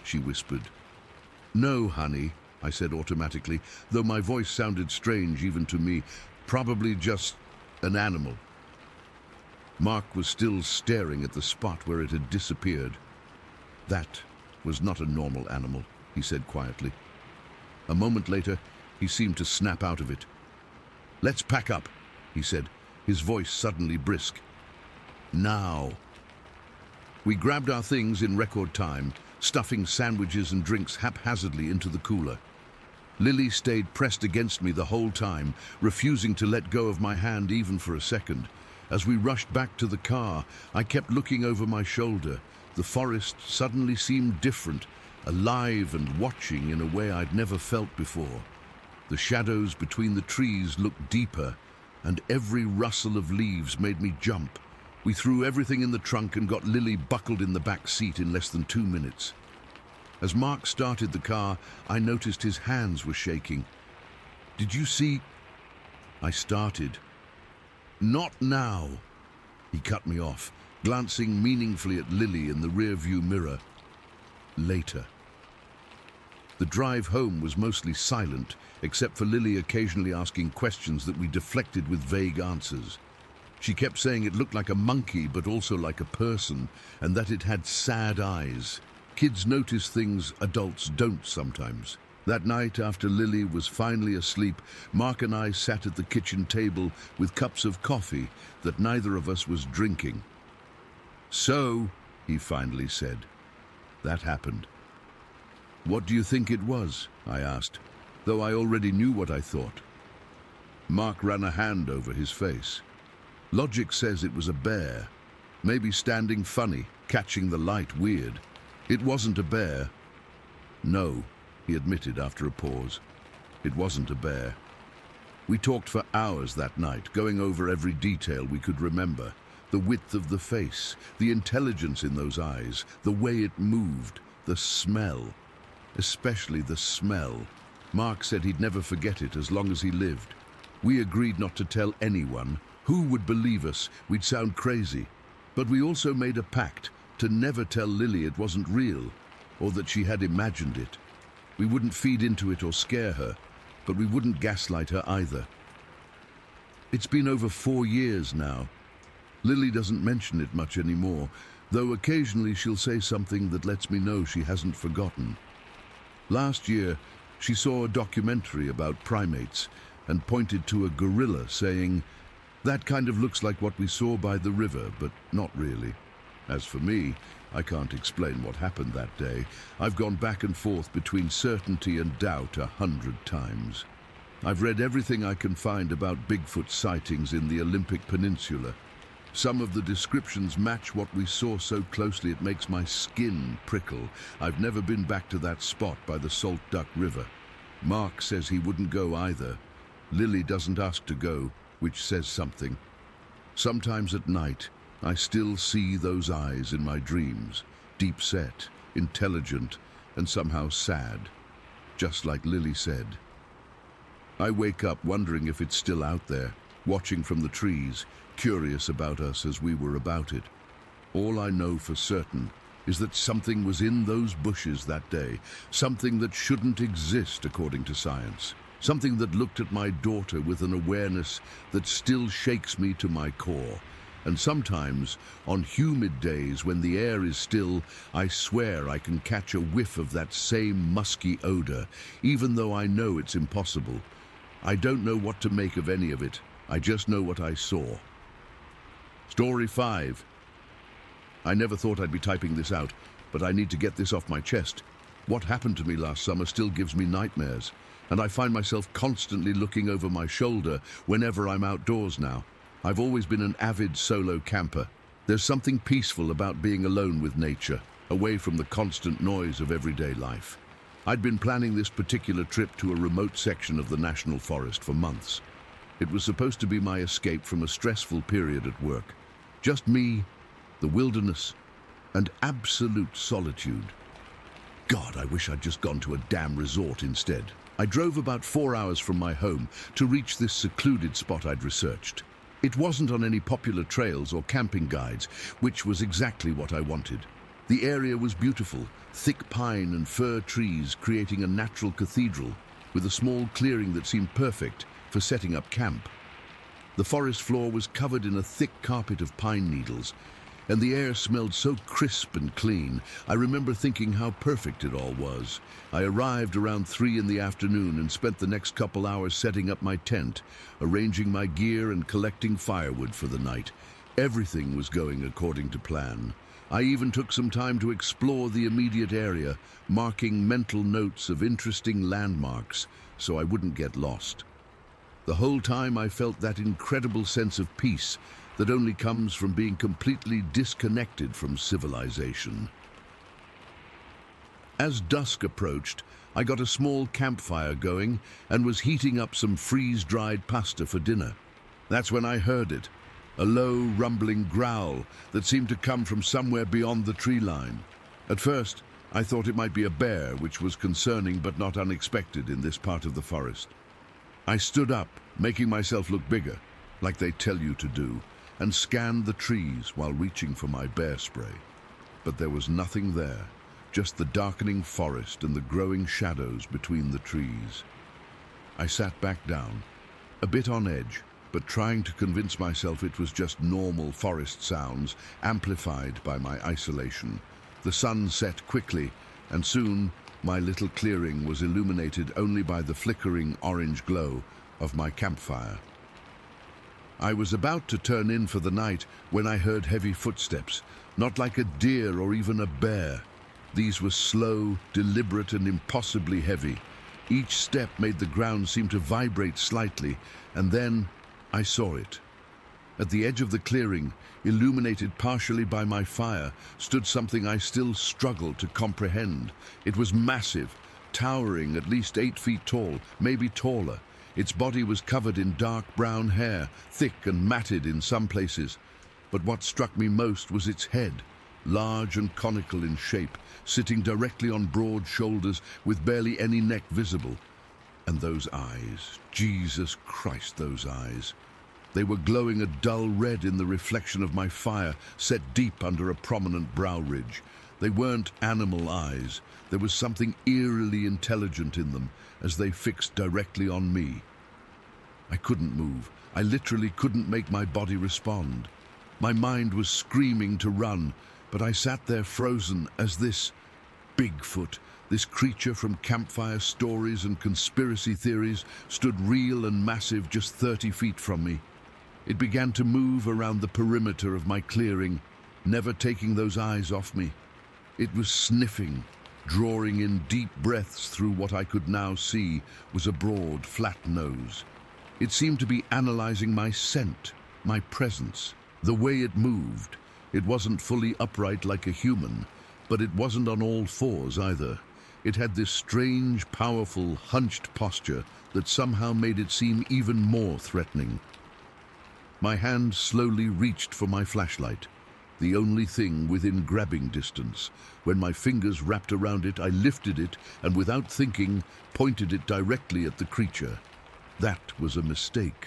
she whispered. "No, honey," I said automatically, though my voice sounded strange even to me. "Probably just an animal." Mark was still staring at the spot where it had disappeared. "That was not a normal animal," he said quietly. A moment later, he seemed to snap out of it. "Let's pack up," he said, his voice suddenly brisk. "Now." We grabbed our things in record time, stuffing sandwiches and drinks haphazardly into the cooler. Lily stayed pressed against me the whole time, refusing to let go of my hand even for a second. As we rushed back to the car, I kept looking over my shoulder. The forest suddenly seemed different, alive and watching in a way I'd never felt before. The shadows between the trees looked deeper, and every rustle of leaves made me jump. We threw everything in the trunk and got Lily buckled in the back seat in less than 2 minutes. As Mark started the car, I noticed his hands were shaking. "Did you see?" I started. "Not now." He cut me off, glancing meaningfully at Lily in the rearview mirror. "Later." The drive home was mostly silent, except for Lily occasionally asking questions that we deflected with vague answers. She kept saying it looked like a monkey, but also like a person, and that it had sad eyes. Kids notice things adults don't sometimes. That night, after Lily was finally asleep, Mark and I sat at the kitchen table with cups of coffee that neither of us was drinking. "So," he finally said, "that happened." "What do you think it was?" I asked, though I already knew what I thought. Mark ran a hand over his face. "Logic says it was a bear, maybe standing funny, catching the light weird. It wasn't a bear." "No," he admitted after a pause. "It wasn't a bear." We talked for hours that night, going over every detail we could remember. The width of the face, the intelligence in those eyes, the way it moved, the smell. Especially the smell. Mark said he'd never forget it as long as he lived. We agreed not to tell anyone. Who would believe us? We'd sound crazy. But we also made a pact to never tell Lily it wasn't real, or that she had imagined it. We wouldn't feed into it or scare her, but we wouldn't gaslight her either. It's been over 4 years now. Lily doesn't mention it much anymore, though occasionally she'll say something that lets me know she hasn't forgotten. Last year, she saw a documentary about primates and pointed to a gorilla, saying, "That kind of looks like what we saw by the river, but not really." As for me, I can't explain what happened that day. I've gone back and forth between certainty and doubt 100 times. I've read everything I can find about Bigfoot sightings in the Olympic Peninsula. Some of the descriptions match what we saw so closely it makes my skin prickle. I've never been back to that spot by the Salt Duck River. Mark says he wouldn't go either. Lily doesn't ask to go, which says something. Sometimes at night, I still see those eyes in my dreams, deep set, intelligent, and somehow sad, just like Lily said. I wake up wondering if it's still out there, watching from the trees, curious about us as we were about it. All I know for certain is that something was in those bushes that day, something that shouldn't exist according to science, something that looked at my daughter with an awareness that still shakes me to my core. And sometimes, on humid days when the air is still, I swear I can catch a whiff of that same musky odor, even though I know it's impossible. I don't know what to make of any of it. I just know what I saw. Story 5. I never thought I'd be typing this out, but I need to get this off my chest. What happened to me last summer still gives me nightmares, and I find myself constantly looking over my shoulder whenever I'm outdoors now. I've always been an avid solo camper. There's something peaceful about being alone with nature. away from the constant noise of everyday life. I'd been planning this particular trip to a remote section of the national forest for months. It was supposed to be my escape from a stressful period at work. Just me, the wilderness, and absolute solitude. God, I wish I'd just gone to a damn resort instead. I drove about 4 hours from my home to reach this secluded spot I'd researched. It wasn't on any popular trails or camping guides, which was exactly what I wanted. The area was beautiful, thick pine and fir trees creating a natural cathedral, with a small clearing that seemed perfect for setting up camp. The forest floor was covered in a thick carpet of pine needles, and the air smelled so crisp and clean. I remember thinking how perfect it all was. I arrived around 3 in the afternoon and spent the next couple hours setting up my tent, arranging my gear and collecting firewood for the night. Everything was going according to plan. I even took some time to explore the immediate area, marking mental notes of interesting landmarks so I wouldn't get lost. The whole time I felt that incredible sense of peace that only comes from being completely disconnected from civilization. As dusk approached, I got a small campfire going and was heating up some freeze-dried pasta for dinner. That's when I heard it, a low, rumbling growl that seemed to come from somewhere beyond the tree line. At first, I thought it might be a bear, which was concerning but not unexpected in this part of the forest. I stood up, making myself look bigger, like they tell you to do, and scanned the trees while reaching for my bear spray. But there was nothing there, just the darkening forest and the growing shadows between the trees. I sat back down, a bit on edge, but trying to convince myself it was just normal forest sounds, amplified by my isolation. The sun set quickly, and soon my little clearing was illuminated only by the flickering orange glow of my campfire. I was about to turn in for the night when I heard heavy footsteps, not like a deer or even a bear. These were slow, deliberate, and impossibly heavy. Each step made the ground seem to vibrate slightly, and then I saw it. At the edge of the clearing, illuminated partially by my fire, stood something I still struggled to comprehend. It was massive, towering at least 8 feet tall, maybe taller. Its body was covered in dark brown hair, thick and matted in some places. But what struck me most was its head, large and conical in shape, sitting directly on broad shoulders with barely any neck visible. And those eyes, Jesus Christ, those eyes. They were glowing a dull red in the reflection of my fire, set deep under a prominent brow ridge. They weren't animal eyes. There was something eerily intelligent in them as they fixed directly on me. I couldn't move. I literally couldn't make my body respond. My mind was screaming to run, but I sat there frozen as this Bigfoot, this creature from campfire stories and conspiracy theories, stood real and massive just 30 feet from me. It began to move around the perimeter of my clearing, never taking those eyes off me. It was sniffing, drawing in deep breaths through what I could now see was a broad, flat nose. It seemed to be analyzing my scent, my presence, the way it moved. It wasn't fully upright like a human, but it wasn't on all fours either. It had this strange, powerful, hunched posture that somehow made it seem even more threatening. My hand slowly reached for my flashlight, the only thing within grabbing distance. When my fingers wrapped around it, I lifted it and, without thinking, pointed it directly at the creature. That was a mistake.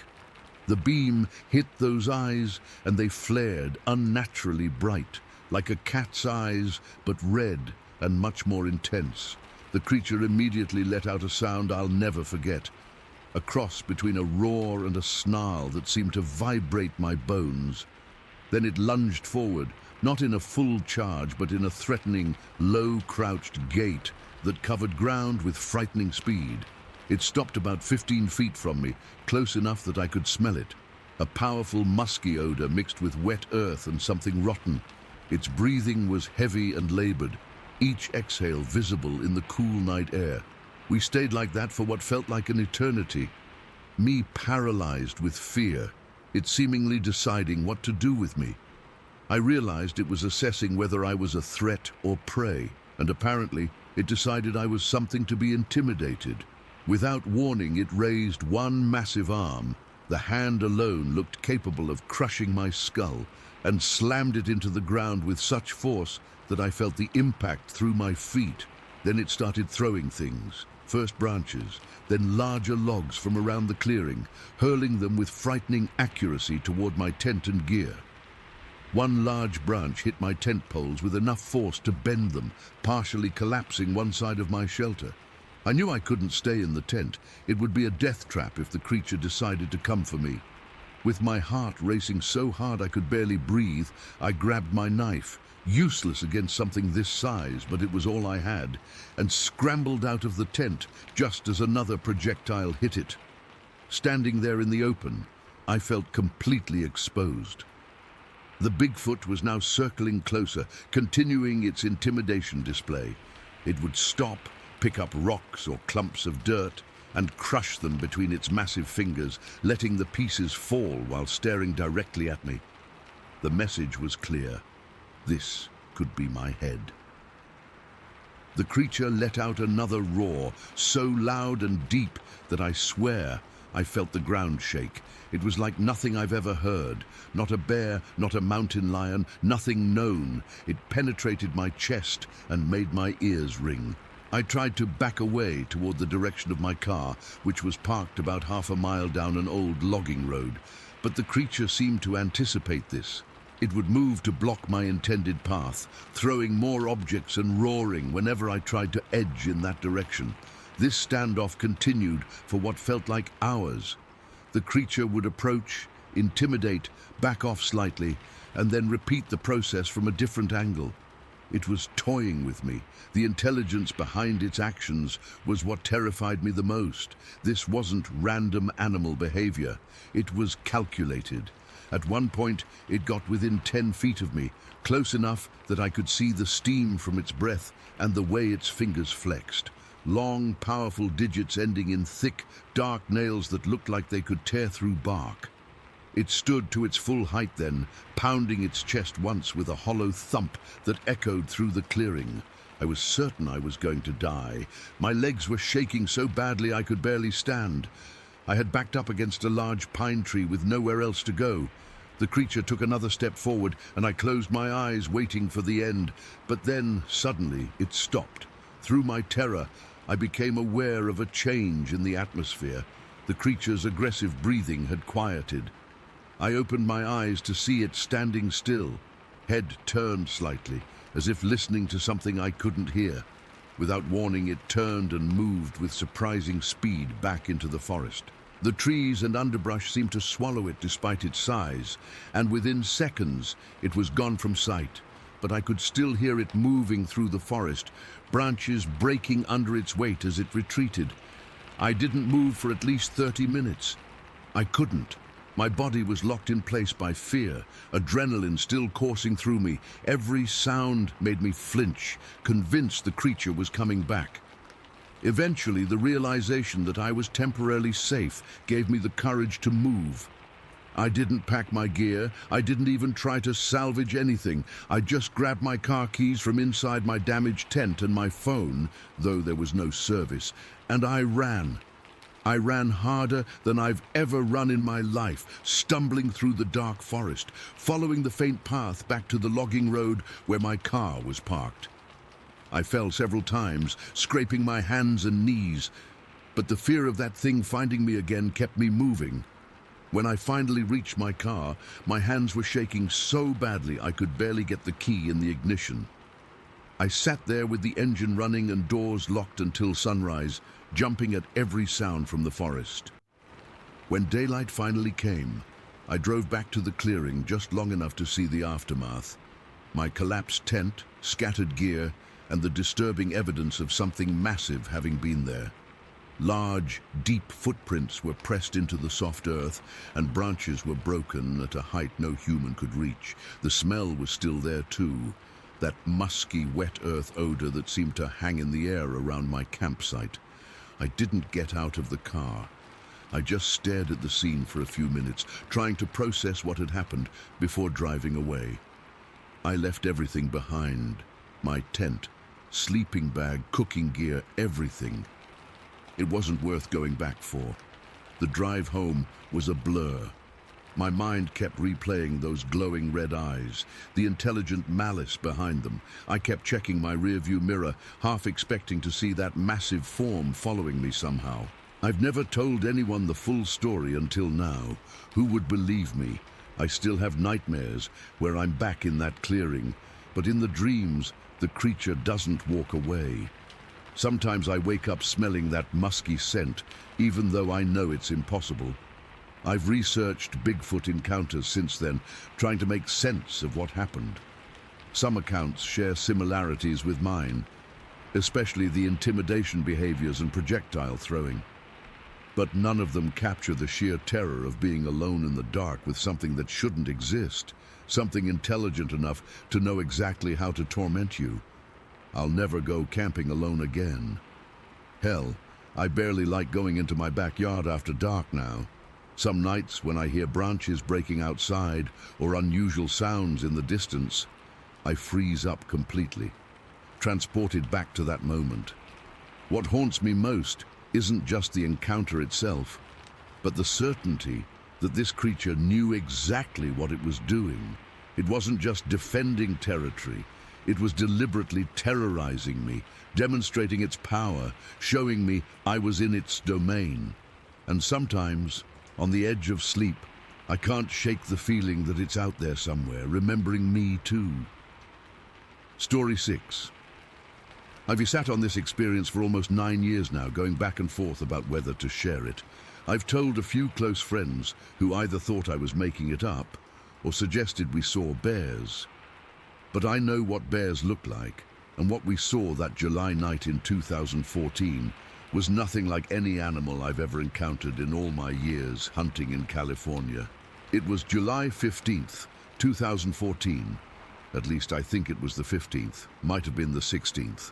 The beam hit those eyes, and they flared unnaturally bright, like a cat's eyes, but red and much more intense. The creature immediately let out a sound I'll never forget, a cross between a roar and a snarl that seemed to vibrate my bones. Then it lunged forward, not in a full charge, but in a threatening, low-crouched gait that covered ground with frightening speed. It stopped about 15 feet from me, close enough that I could smell it, a powerful musky odor mixed with wet earth and something rotten. Its breathing was heavy and labored, each exhale visible in the cool night air. We stayed like that for what felt like an eternity, me paralyzed with fear, it seemingly deciding what to do with me. I realized it was assessing whether I was a threat or prey, and apparently it decided I was something to be intimidated. Without warning, it raised one massive arm. The hand alone looked capable of crushing my skull, and slammed it into the ground with such force that I felt the impact through my feet. Then it started throwing things, first branches, then larger logs from around the clearing, hurling them with frightening accuracy toward my tent and gear. One large branch hit my tent poles with enough force to bend them, partially collapsing one side of my shelter. I knew I couldn't stay in the tent. It would be a death trap if the creature decided to come for me. With my heart racing so hard I could barely breathe, I grabbed my knife, useless against something this size, but it was all I had, and scrambled out of the tent just as another projectile hit it. Standing there in the open, I felt completely exposed. The Bigfoot was now circling closer, continuing its intimidation display. It would stop, pick up rocks or clumps of dirt, and crush them between its massive fingers, letting the pieces fall while staring directly at me. The message was clear. This could be my head. The creature let out another roar, so loud and deep that I swear I felt the ground shake. It was like nothing I've ever heard. Not a bear, not a mountain lion, nothing known. It penetrated my chest and made my ears ring. I tried to back away toward the direction of my car, which was parked about half a mile down an old logging road, but the creature seemed to anticipate this. It would move to block my intended path, throwing more objects and roaring whenever I tried to edge in that direction. This standoff continued for what felt like hours. The creature would approach, intimidate, back off slightly, and then repeat the process from a different angle. It was toying with me. The intelligence behind its actions was what terrified me the most. This wasn't random animal behavior. It was calculated. At one point, it got within 10 feet of me, close enough that I could see the steam from its breath and the way its fingers flexed. Long, powerful digits ending in thick, dark nails that looked like they could tear through bark. It stood to its full height then, pounding its chest once with a hollow thump that echoed through the clearing. I was certain I was going to die. My legs were shaking so badly I could barely stand. I had backed up against a large pine tree with nowhere else to go. The creature took another step forward, and I closed my eyes, waiting for the end. But then, suddenly, it stopped. Through my terror, I became aware of a change in the atmosphere. The creature's aggressive breathing had quieted. I opened my eyes to see it standing still, head turned slightly, as if listening to something I couldn't hear. Without warning, it turned and moved with surprising speed back into the forest. The trees and underbrush seemed to swallow it despite its size, and within seconds it was gone from sight. But I could still hear it moving through the forest, branches breaking under its weight as it retreated. I didn't move for at least 30 minutes. I couldn't. My body was locked in place by fear, adrenaline still coursing through me. Every sound made me flinch, convinced the creature was coming back. Eventually, the realization that I was temporarily safe gave me the courage to move. I didn't pack my gear. I didn't even try to salvage anything. I just grabbed my car keys from inside my damaged tent and my phone, though there was no service, and I ran. I ran harder than I've ever run in my life, stumbling through the dark forest, following the faint path back to the logging road where my car was parked. I fell several times, scraping my hands and knees, but the fear of that thing finding me again kept me moving. When I finally reached my car, my hands were shaking so badly I could barely get the key in the ignition. I sat there with the engine running and doors locked until sunrise, jumping at every sound from the forest. When daylight finally came, I drove back to the clearing just long enough to see the aftermath. My collapsed tent, scattered gear, and the disturbing evidence of something massive having been there. Large, deep footprints were pressed into the soft earth, and branches were broken at a height no human could reach. The smell was still there too, that musky, wet earth odor that seemed to hang in the air around my campsite. I didn't get out of the car. I just stared at the scene for a few minutes, trying to process what had happened before driving away. I left everything behind. My tent, sleeping bag, cooking gear, everything. It wasn't worth going back for. The drive home was a blur. My mind kept replaying those glowing red eyes, the intelligent malice behind them. I kept checking my rearview mirror, half expecting to see that massive form following me somehow. I've never told anyone the full story until now. Who would believe me? I still have nightmares where I'm back in that clearing, but in the dreams, the creature doesn't walk away. Sometimes I wake up smelling that musky scent, even though I know it's impossible. I've researched Bigfoot encounters since then, trying to make sense of what happened. Some accounts share similarities with mine, especially the intimidation behaviors and projectile throwing. But none of them capture the sheer terror of being alone in the dark with something that shouldn't exist, something intelligent enough to know exactly how to torment you. I'll never go camping alone again. Hell, I barely like going into my backyard after dark now. Some nights when I hear branches breaking outside or unusual sounds in the distance, I freeze up completely, transported back to that moment. What haunts me most isn't just the encounter itself, but the certainty that this creature knew exactly what it was doing. It wasn't just defending territory, it was deliberately terrorizing me, demonstrating its power, showing me I was in its domain. And sometimes, on the edge of sleep, I can't shake the feeling that it's out there somewhere, remembering me too. Story 6. I've sat on this experience for almost 9 years now, going back and forth about whether to share it. I've told a few close friends who either thought I was making it up or suggested we saw bears. But I know what bears look like, and what we saw that July night in 2014 was nothing like any animal I've ever encountered in all my years hunting in California. It was July 15th, 2014. At least I think it was the 15th, might have been the 16th.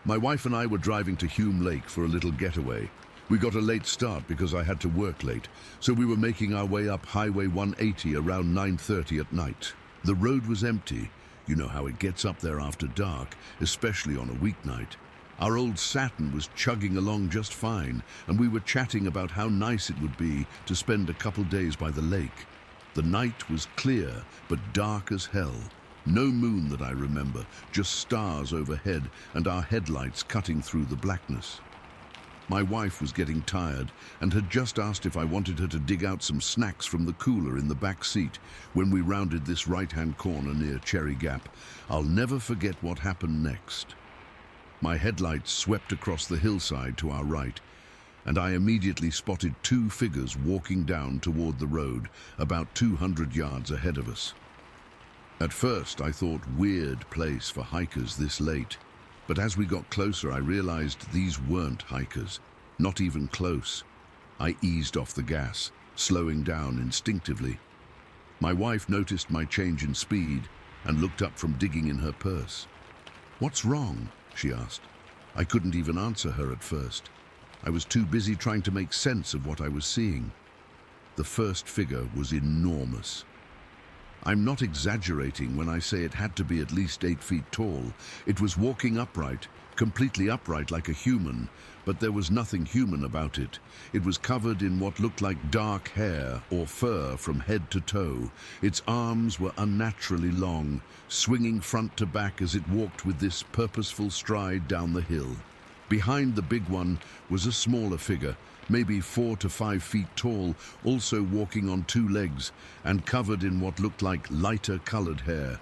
My wife and I were driving to Hume Lake for a little getaway. We got a late start because I had to work late, so we were making our way up Highway 180 around 9:30 at night. The road was empty. You know how it gets up there after dark, especially on a weeknight. Our old Saturn was chugging along just fine, and we were chatting about how nice it would be to spend a couple days by the lake. The night was clear, but dark as hell. No moon that I remember, just stars overhead and our headlights cutting through the blackness. My wife was getting tired and had just asked if I wanted her to dig out some snacks from the cooler in the back seat when we rounded this right-hand corner near Cherry Gap. I'll never forget what happened next. My headlights swept across the hillside to our right, and I immediately spotted two figures walking down toward the road about 200 yards ahead of us. At first, I thought weird place for hikers this late. But as we got closer, I realized these weren't hikers, not even close. I eased off the gas, slowing down instinctively. My wife noticed my change in speed and looked up from digging in her purse. "What's wrong?" she asked. I couldn't even answer her at first. I was too busy trying to make sense of what I was seeing. The first figure was enormous. I'm not exaggerating when I say it had to be at least 8 feet tall. It was walking upright, completely upright like a human, but there was nothing human about it. It was covered in what looked like dark hair or fur from head to toe. Its arms were unnaturally long, swinging front to back as it walked with this purposeful stride down the hill. Behind the big one was a smaller figure, maybe 4 to 5 feet tall, also walking on 2 legs and covered in what looked like lighter colored hair.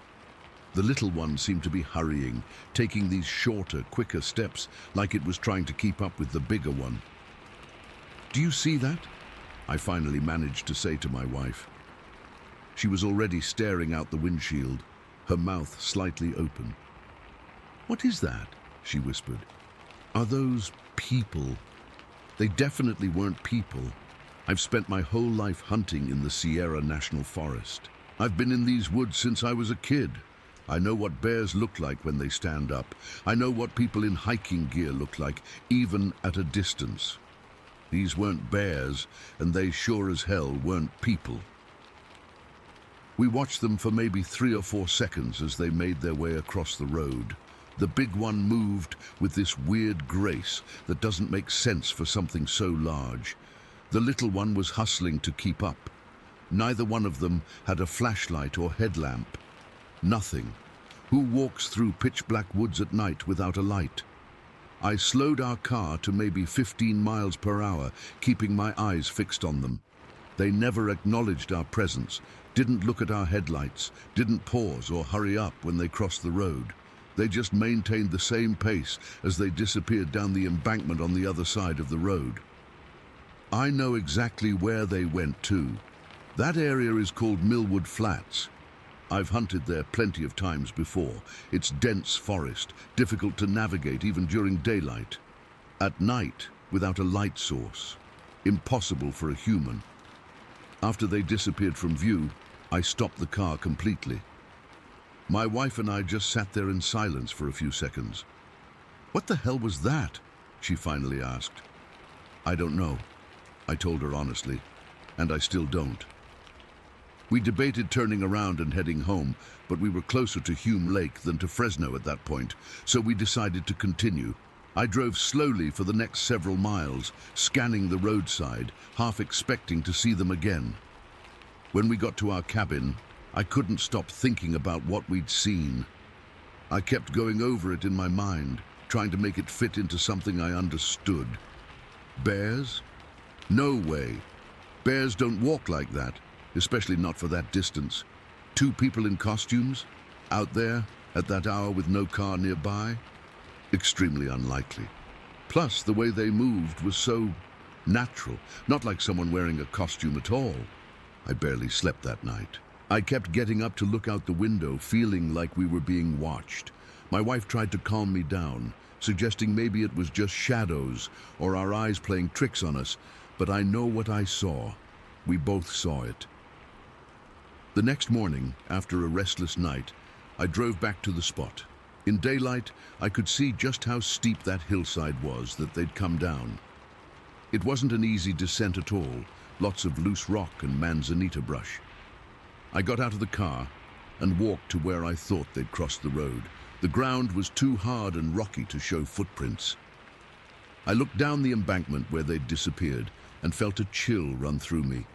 The little one seemed to be hurrying, taking these shorter, quicker steps like it was trying to keep up with the bigger one. "Do you see that?" I finally managed to say to my wife. She was already staring out the windshield, her mouth slightly open. "What is that?" she whispered. "Are those people?" They definitely weren't people. I've spent my whole life hunting in the Sierra National Forest. I've been in these woods since I was a kid. I know what bears look like when they stand up. I know what people in hiking gear look like, even at a distance. These weren't bears, and they sure as hell weren't people. We watched them for maybe 3 or 4 seconds as they made their way across the road. The big one moved with this weird grace that doesn't make sense for something so large. The little one was hustling to keep up. Neither one of them had a flashlight or headlamp. Nothing. Who walks through pitch-black woods at night without a light? I slowed our car to maybe 15 miles per hour, keeping my eyes fixed on them. They never acknowledged our presence, didn't look at our headlights, didn't pause or hurry up when they crossed the road. They just maintained the same pace as they disappeared down the embankment on the other side of the road. I know exactly where they went to. That area is called Millwood Flats. I've hunted there plenty of times before. It's dense forest, difficult to navigate even during daylight. At night, without a light source, impossible for a human. After they disappeared from view, I stopped the car completely. My wife and I just sat there in silence for a few seconds. "What the hell was that?" she finally asked. "I don't know," I told her honestly, and I still don't. We debated turning around and heading home, but we were closer to Hume Lake than to Fresno at that point, so we decided to continue. I drove slowly for the next several miles, scanning the roadside, half expecting to see them again. When we got to our cabin, I couldn't stop thinking about what we'd seen. I kept going over it in my mind, trying to make it fit into something I understood. Bears? No way. Bears don't walk like that, especially not for that distance. 2 people in costumes? Out there, at that hour with no car nearby? Extremely unlikely. Plus, the way they moved was so natural, not like someone wearing a costume at all. I barely slept that night. I kept getting up to look out the window, feeling like we were being watched. My wife tried to calm me down, suggesting maybe it was just shadows or our eyes playing tricks on us, but I know what I saw. We both saw it. The next morning, after a restless night, I drove back to the spot. In daylight, I could see just how steep that hillside was that they'd come down. It wasn't an easy descent at all, lots of loose rock and manzanita brush. I got out of the car and walked to where I thought they'd crossed the road. The ground was too hard and rocky to show footprints. I looked down the embankment where they'd disappeared and felt a chill run through me.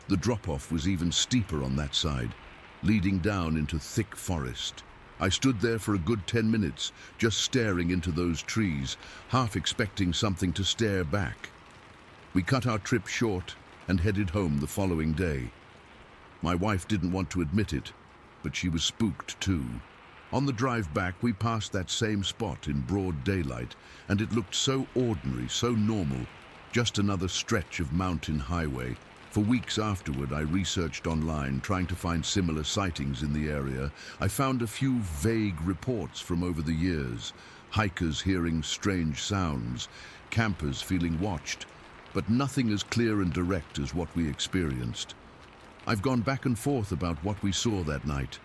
The drop-off was even steeper on that side, leading down into thick forest. I stood there for a good 10 minutes, just staring into those trees, half expecting something to stare back. We cut our trip short and headed home the following day. My wife didn't want to admit it, but she was spooked too. On the drive back, we passed that same spot in broad daylight, and it looked so ordinary, so normal, just another stretch of mountain highway. For weeks afterward, I researched online, trying to find similar sightings in the area. I found a few vague reports from over the years, hikers hearing strange sounds, campers feeling watched, but nothing as clear and direct as what we experienced. I've gone back and forth about what we saw that night.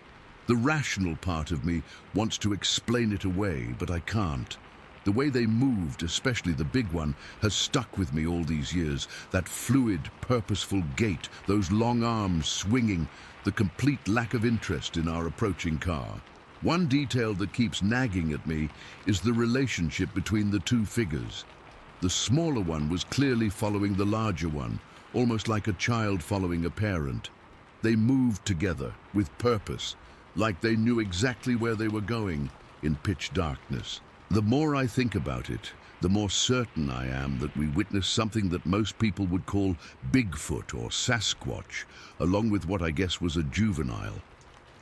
The rational part of me wants to explain it away, but I can't. The way they moved, especially the big one, has stuck with me all these years. That fluid, purposeful gait, those long arms swinging, the complete lack of interest in our approaching car. One detail that keeps nagging at me is the relationship between the 2 figures. The smaller one was clearly following the larger one, almost like a child following a parent. They moved together, with purpose, like they knew exactly where they were going in pitch darkness. The more I think about it, the more certain I am that we witnessed something that most people would call Bigfoot or Sasquatch, along with what I guess was a juvenile.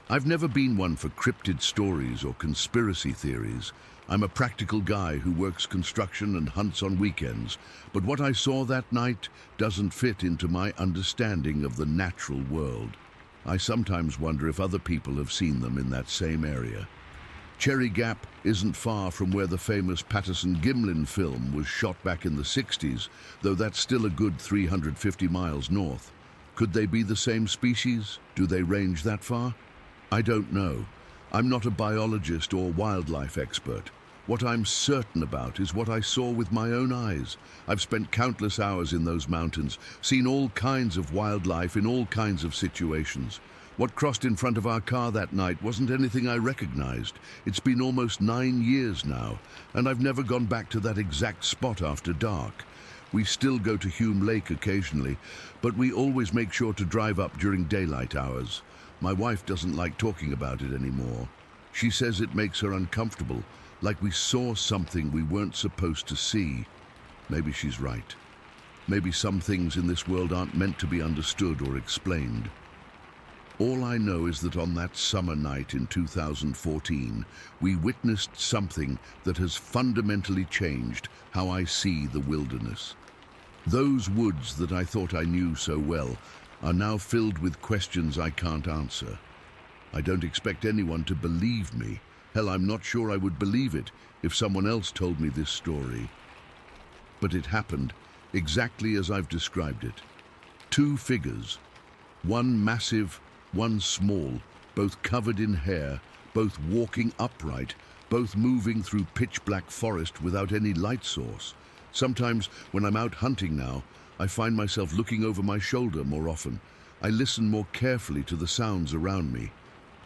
I've never been one for cryptid stories or conspiracy theories. I'm a practical guy who works construction and hunts on weekends, but what I saw that night doesn't fit into my understanding of the natural world. I sometimes wonder if other people have seen them in that same area. Cherry Gap isn't far from where the famous Patterson-Gimlin film was shot back in the 60s, though that's still a good 350 miles north. Could they be the same species? Do they range that far? I don't know. I'm not a biologist or wildlife expert. What I'm certain about is what I saw with my own eyes. I've spent countless hours in those mountains, seen all kinds of wildlife in all kinds of situations. What crossed in front of our car that night wasn't anything I recognized. It's been almost 9 years now, and I've never gone back to that exact spot after dark. We still go to Hume Lake occasionally, but we always make sure to drive up during daylight hours. My wife doesn't like talking about it anymore. She says it makes her uncomfortable, like we saw something we weren't supposed to see. Maybe she's right. Maybe some things in this world aren't meant to be understood or explained. All I know is that on that summer night in 2014, we witnessed something that has fundamentally changed how I see the wilderness. Those woods that I thought I knew so well are now filled with questions I can't answer. I don't expect anyone to believe me. Hell, I'm not sure I would believe it if someone else told me this story. But it happened exactly as I've described it. Two figures, one massive, one small, both covered in hair, both walking upright, both moving through pitch-black forest without any light source. Sometimes, when I'm out hunting now, I find myself looking over my shoulder more often. I listen more carefully to the sounds around me.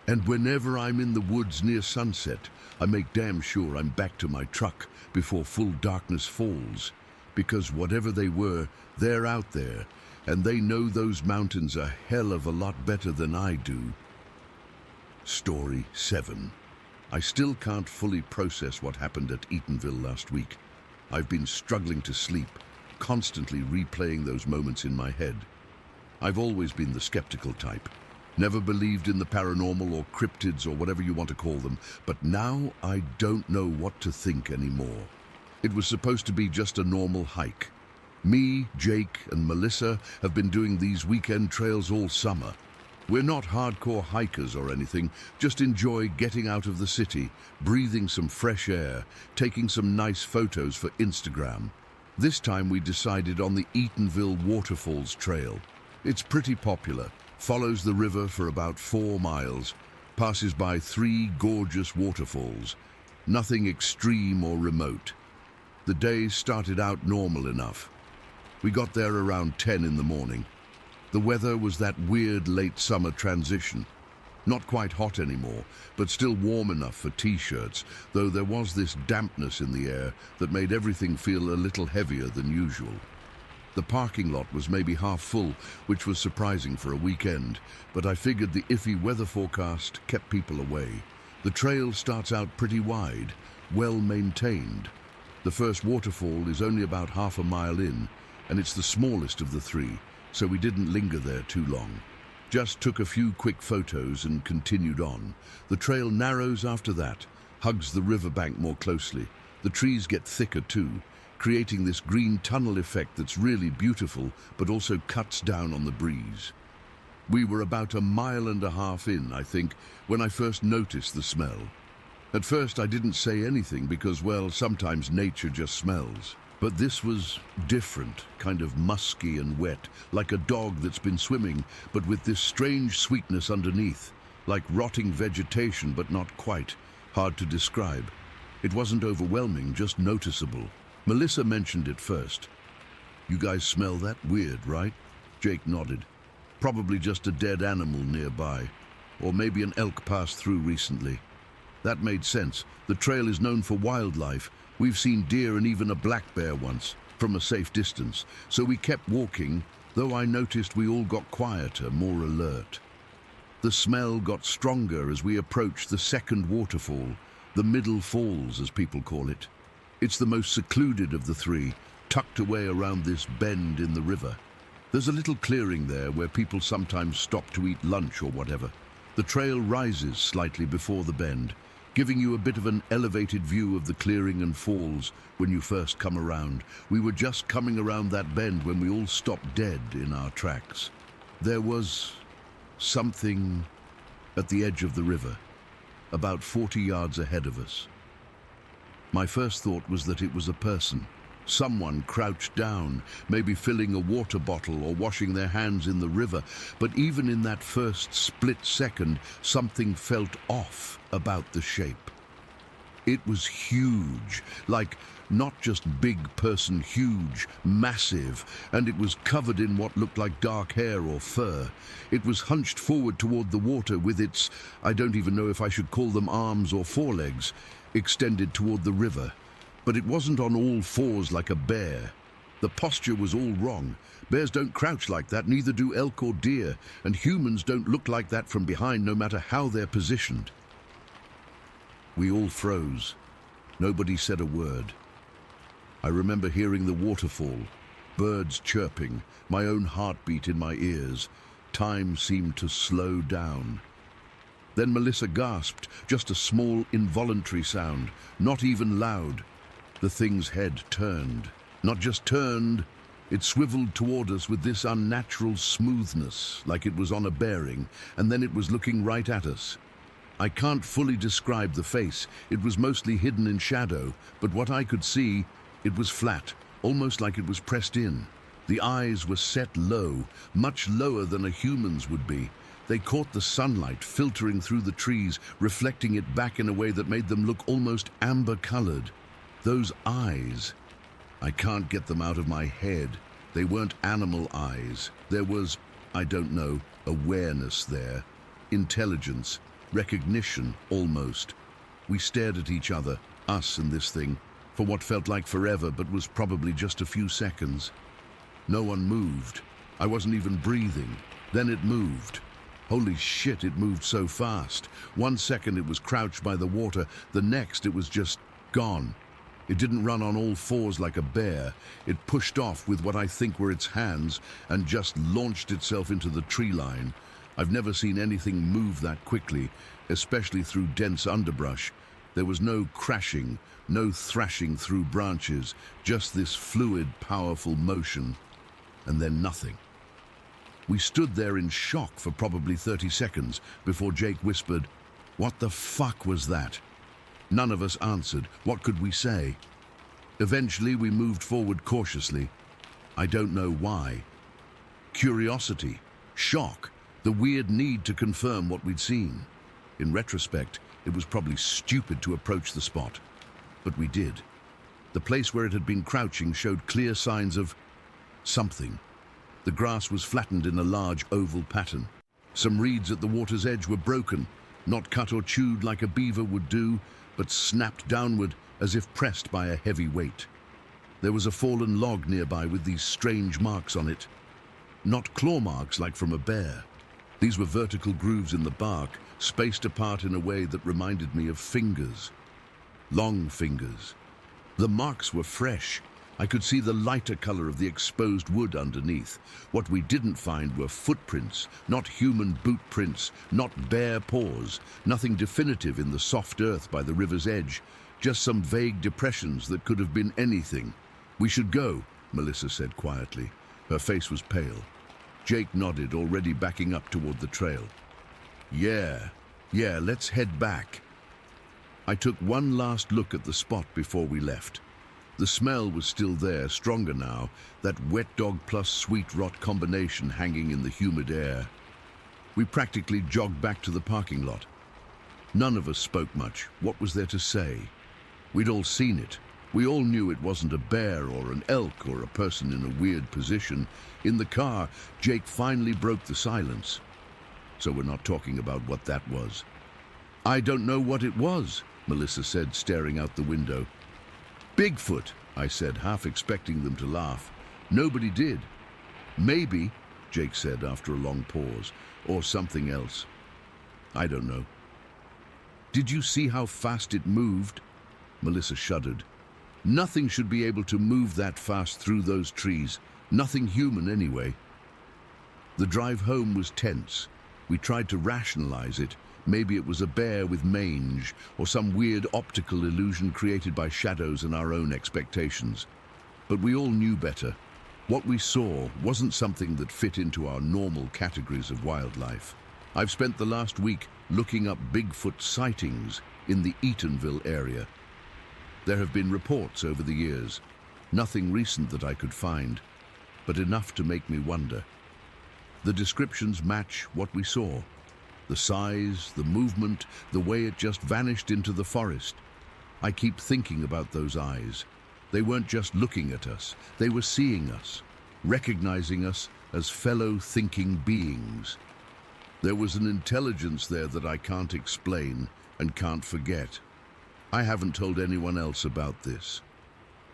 And whenever I'm in the woods near sunset, I make damn sure I'm back to my truck before full darkness falls. Because whatever they were, they're out there, and they know those mountains a hell of a lot better than I do. Story 7. I still can't fully process what happened at Eatonville last week. I've been struggling to sleep, constantly replaying those moments in my head. I've always been the skeptical type. Never believed in the paranormal or cryptids or whatever you want to call them, but now I don't know what to think anymore. It was supposed to be just a normal hike. Me, Jake, and Melissa have been doing these weekend trails all summer. We're not hardcore hikers or anything, just enjoy getting out of the city, breathing some fresh air, taking some nice photos for Instagram. This time we decided on the Eatonville Waterfalls Trail. It's pretty popular, follows the river for about 4 miles, passes by 3 gorgeous waterfalls, nothing extreme or remote. The day started out normal enough. We got there around 10 in the morning. The weather was that weird late summer transition. Not quite hot anymore, but still warm enough for t-shirts, though there was this dampness in the air that made everything feel a little heavier than usual. The parking lot was maybe half full, which was surprising for a weekend, but I figured the iffy weather forecast kept people away. The trail starts out pretty wide, well maintained. The first waterfall is only about half a mile in, and it's the smallest of the 3, so we didn't linger there too long. Just took a few quick photos and continued on. The trail narrows after that, hugs the riverbank more closely. The trees get thicker too, creating this green tunnel effect that's really beautiful, but also cuts down on the breeze. We were about 1.5 miles in, I think, when I first noticed the smell. At first I didn't say anything because, well, sometimes nature just smells. But this was different, kind of musky and wet, like a dog that's been swimming, but with this strange sweetness underneath, like rotting vegetation, but not quite. Hard to describe. It wasn't overwhelming, just noticeable. Melissa mentioned it first. "You guys smell that? Weird, right?" Jake nodded. "Probably just a dead animal nearby, or maybe an elk passed through recently." That made sense. The trail is known for wildlife. We've seen deer and even a black bear once, from a safe distance. So we kept walking, though I noticed we all got quieter, more alert. The smell got stronger as we approached the second waterfall, the Middle Falls, as people call it. It's the most secluded of the 3, tucked away around this bend in the river. There's a little clearing there where people sometimes stop to eat lunch or whatever. The trail rises slightly before the bend, giving you a bit of an elevated view of the clearing and falls when you first come around. We were just coming around that bend when we all stopped dead in our tracks. There was something at the edge of the river, about 40 yards ahead of us. My first thought was that it was a person. Someone crouched down, maybe filling a water bottle or washing their hands in the river. But even in that first split second, something felt off about the shape. It was huge, like not just big person, huge, massive, and it was covered in what looked like dark hair or fur. It was hunched forward toward the water with its, I don't even know if I should call them arms or forelegs, extended toward the river. But it wasn't on all fours like a bear. The posture was all wrong. Bears don't crouch like that, neither do elk or deer, and humans don't look like that from behind no matter how they're positioned. We all froze. Nobody said a word. I remember hearing the waterfall, birds chirping, my own heartbeat in my ears. Time seemed to slow down. Then Melissa gasped, just a small, involuntary sound, not even loud. The thing's head turned. Not just turned, it swiveled toward us with this unnatural smoothness, like it was on a bearing, and then it was looking right at us. I can't fully describe the face. It was mostly hidden in shadow, but what I could see, it was flat, almost like it was pressed in. The eyes were set low, much lower than a human's would be. They caught the sunlight filtering through the trees, reflecting it back in a way that made them look almost amber-colored. Those eyes, I can't get them out of my head. They weren't animal eyes. There was, I don't know, awareness there, intelligence, recognition, almost. We stared at each other, us and this thing, for what felt like forever but was probably just a few seconds. No one moved. I wasn't even breathing. Then it moved. Holy shit, it moved so fast. 1 second it was crouched by the water, the next it was just gone. It didn't run on all fours like a bear. It pushed off with what I think were its hands and just launched itself into the tree line. I've never seen anything move that quickly, especially through dense underbrush. There was no crashing, no thrashing through branches, just this fluid, powerful motion, and then nothing. We stood there in shock for probably 30 seconds before Jake whispered, "What the fuck was that?" None of us answered. What could we say? Eventually, we moved forward cautiously. I don't know why. Curiosity, shock, the weird need to confirm what we'd seen. In retrospect, it was probably stupid to approach the spot. But we did. The place where it had been crouching showed clear signs of something. The grass was flattened in a large oval pattern. Some reeds at the water's edge were broken, not cut or chewed like a beaver would do, but snapped downward as if pressed by a heavy weight. There was a fallen log nearby with these strange marks on it. Not claw marks like from a bear. These were vertical grooves in the bark, spaced apart in a way that reminded me of fingers. Long fingers. The marks were fresh. I could see the lighter color of the exposed wood underneath. What we didn't find were footprints, not human boot prints, not bare paws, nothing definitive in the soft earth by the river's edge, just some vague depressions that could have been anything. "We should go," Melissa said quietly. Her face was pale. Jake nodded, already backing up toward the trail. Yeah, let's head back." I took one last look at the spot before we left. The smell was still there, stronger now, that wet dog plus sweet rot combination hanging in the humid air. We practically jogged back to the parking lot. None of us spoke much. What was there to say? We'd all seen it. We all knew it wasn't a bear or an elk or a person in a weird position. In the car, Jake finally broke the silence. So we're not talking about what that was. "I don't know what it was," Melissa said, staring out the window. "Bigfoot," I said, half expecting them to laugh. Nobody did. "Maybe," Jake said after a long pause, "or something else. I don't know." "Did you see how fast it moved?" Melissa shuddered. "Nothing should be able to move that fast through those trees. Nothing human, anyway." The drive home was tense. We tried to rationalize it. Maybe it was a bear with mange, or some weird optical illusion created by shadows and our own expectations. But we all knew better. What we saw wasn't something that fit into our normal categories of wildlife. I've spent the last week looking up Bigfoot sightings in the Eatonville area. There have been reports over the years, nothing recent that I could find, but enough to make me wonder. The descriptions match what we saw. The size, the movement, the way it just vanished into the forest. I keep thinking about those eyes. They weren't just looking at us, they were seeing us, recognizing us as fellow thinking beings. There was an intelligence there that I can't explain and can't forget. I haven't told anyone else about this.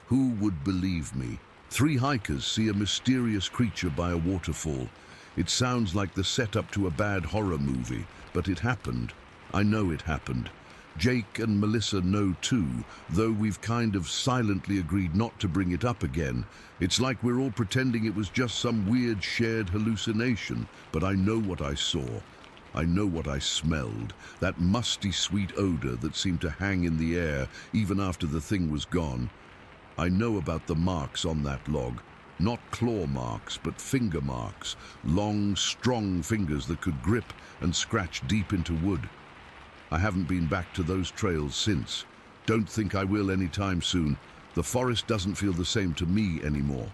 Who would believe me? 3 hikers see a mysterious creature by a waterfall. It sounds like the setup to a bad horror movie, but it happened. I know it happened. Jake and Melissa know too, though we've kind of silently agreed not to bring it up again. It's like we're all pretending it was just some weird shared hallucination, but I know what I saw. I know what I smelled, that musty sweet odor that seemed to hang in the air even after the thing was gone. I know about the marks on that log. Not claw marks, but finger marks. Long, strong fingers that could grip and scratch deep into wood. I haven't been back to those trails since. Don't think I will anytime soon. The forest doesn't feel the same to me anymore.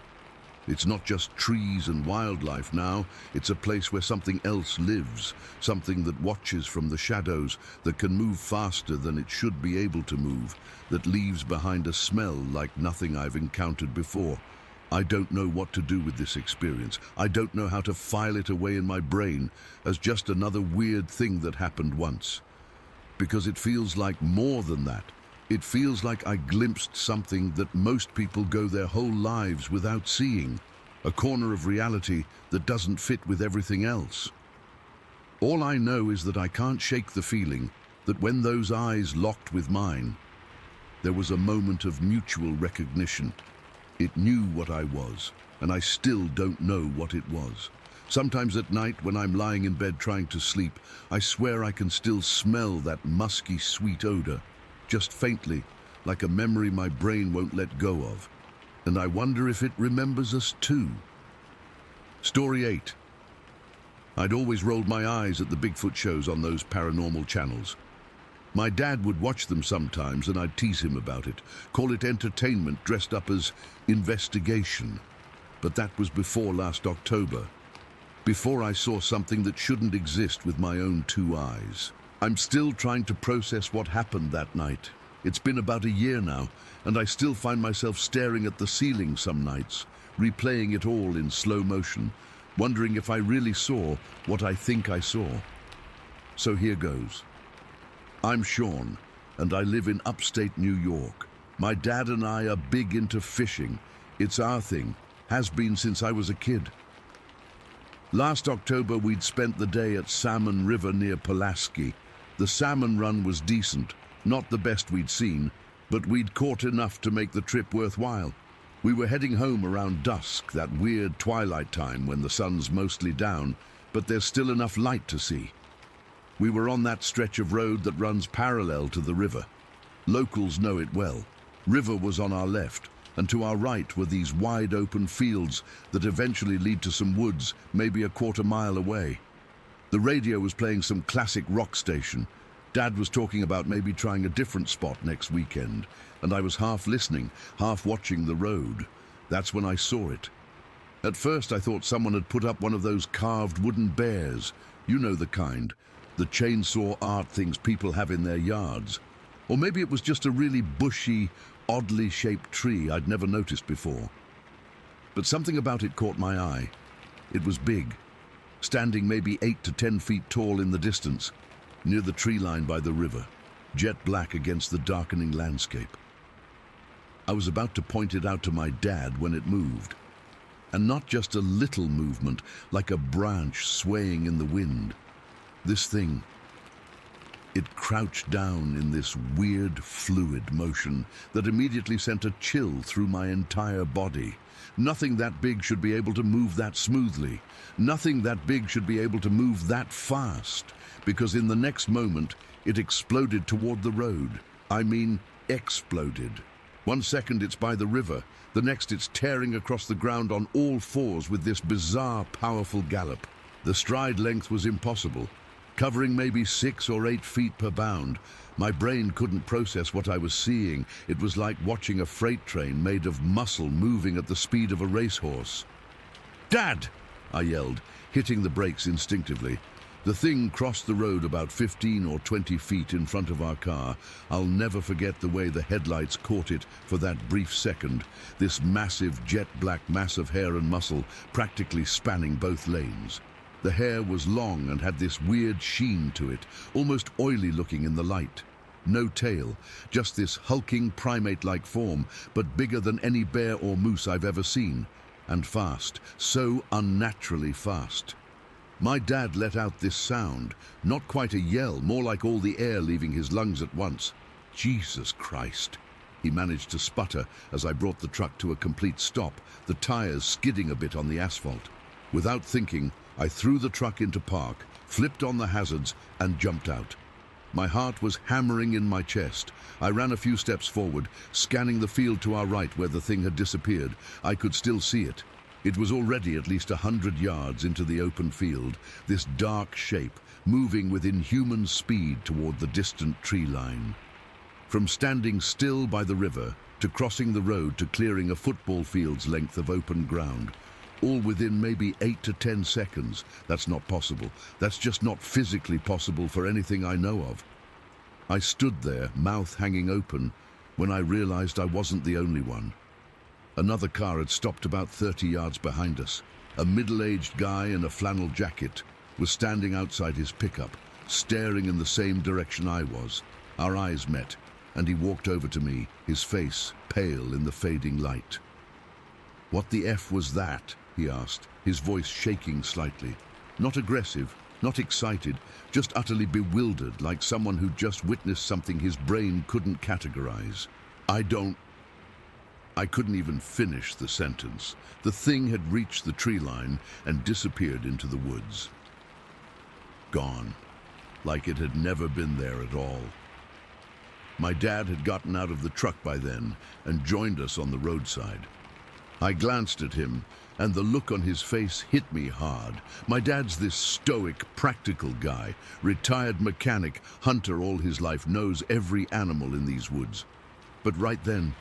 It's not just trees and wildlife now. It's a place where something else lives. Something that watches from the shadows, that can move faster than it should be able to move, that leaves behind a smell like nothing I've encountered before. I don't know what to do with this experience. I don't know how to file it away in my brain as just another weird thing that happened once. Because it feels like more than that. It feels like I glimpsed something that most people go their whole lives without seeing. A corner of reality that doesn't fit with everything else. All I know is that I can't shake the feeling that when those eyes locked with mine, there was a moment of mutual recognition. It knew what I was, and I still don't know what it was. Sometimes at night when I'm lying in bed trying to sleep, I swear I can still smell that musky sweet odor, just faintly, like a memory my brain won't let go of. And I wonder if it remembers us too. Story 8. I'd always rolled my eyes at the Bigfoot shows on those paranormal channels. My dad would watch them sometimes and I'd tease him about it, call it entertainment dressed up as investigation. But that was before last October. Before I saw something that shouldn't exist with my own 2 eyes. I'm still trying to process what happened that night. It's been about a year now, and I still find myself staring at the ceiling some nights, replaying it all in slow motion, wondering if I really saw what I think I saw. So here goes. I'm Sean, and I live in upstate New York. My dad and I are big into fishing. It's our thing, has been since I was a kid. Last October, we'd spent the day at Salmon River near Pulaski. The salmon run was decent, not the best we'd seen, but we'd caught enough to make the trip worthwhile. We were heading home around dusk, that weird twilight time when the sun's mostly down, but there's still enough light to see. We were on that stretch of road that runs parallel to the river. Locals know it well. River was on our left, and to our right were these wide open fields that eventually lead to some woods, maybe a quarter mile away. The radio was playing some classic rock station. Dad was talking about maybe trying a different spot next weekend, and I was half listening, half watching the road. That's when I saw it. At first I thought someone had put up one of those carved wooden bears. You know the kind, the chainsaw art things people have in their yards. Or maybe it was just a really bushy, oddly shaped tree I'd never noticed before. But something about it caught my eye. It was big, standing maybe 8 to 10 feet tall in the distance, near the tree line by the river, jet black against the darkening landscape. I was about to point it out to my dad when it moved. And not just a little movement, like a branch swaying in the wind. This thing, it crouched down in this weird, fluid motion that immediately sent a chill through my entire body. Nothing that big should be able to move that smoothly. Nothing that big should be able to move that fast, because in the next moment, it exploded toward the road. I mean, exploded. 1 second it's by the river, the next it's tearing across the ground on all fours with this bizarre, powerful gallop. The stride length was impossible, covering maybe 6 or 8 feet per bound. My brain couldn't process what I was seeing. It was like watching a freight train made of muscle moving at the speed of a racehorse. "Dad!" I yelled, hitting the brakes instinctively. The thing crossed the road about 15 or 20 feet in front of our car. I'll never forget the way the headlights caught it for that brief second, this massive jet black mass of hair and muscle practically spanning both lanes. The hair was long and had this weird sheen to it, almost oily looking in the light. No tail, just this hulking primate-like form, but bigger than any bear or moose I've ever seen. And fast, so unnaturally fast. My dad let out this sound, not quite a yell, more like all the air leaving his lungs at once. Jesus Christ! He managed to sputter as I brought the truck to a complete stop, the tires skidding a bit on the asphalt. Without thinking, I threw the truck into park, flipped on the hazards, and jumped out. My heart was hammering in my chest. I ran a few steps forward, scanning the field to our right where the thing had disappeared. I could still see it. It was already at least 100 yards into the open field, this dark shape, moving with inhuman speed toward the distant tree line. From standing still by the river, to crossing the road to clearing a football field's length of open ground, all within maybe 8 to 10 seconds. That's not possible. That's just not physically possible for anything I know of. I stood there, mouth hanging open, when I realized I wasn't the only one. Another car had stopped about 30 yards behind us. A middle-aged guy in a flannel jacket was standing outside his pickup, staring in the same direction I was. Our eyes met, and he walked over to me, his face pale in the fading light. "What the F was that?" he asked, his voice shaking slightly. Not aggressive, not excited, just utterly bewildered, like someone who'd just witnessed something his brain couldn't categorize. I couldn't even finish the sentence. The thing had reached the tree line and disappeared into the woods. Gone, like it had never been there at all. My dad had gotten out of the truck by then and joined us on the roadside. I glanced at him, and the look on his face hit me hard. My dad's this stoic, practical guy, retired mechanic, hunter all his life, knows every animal in these woods. But right then,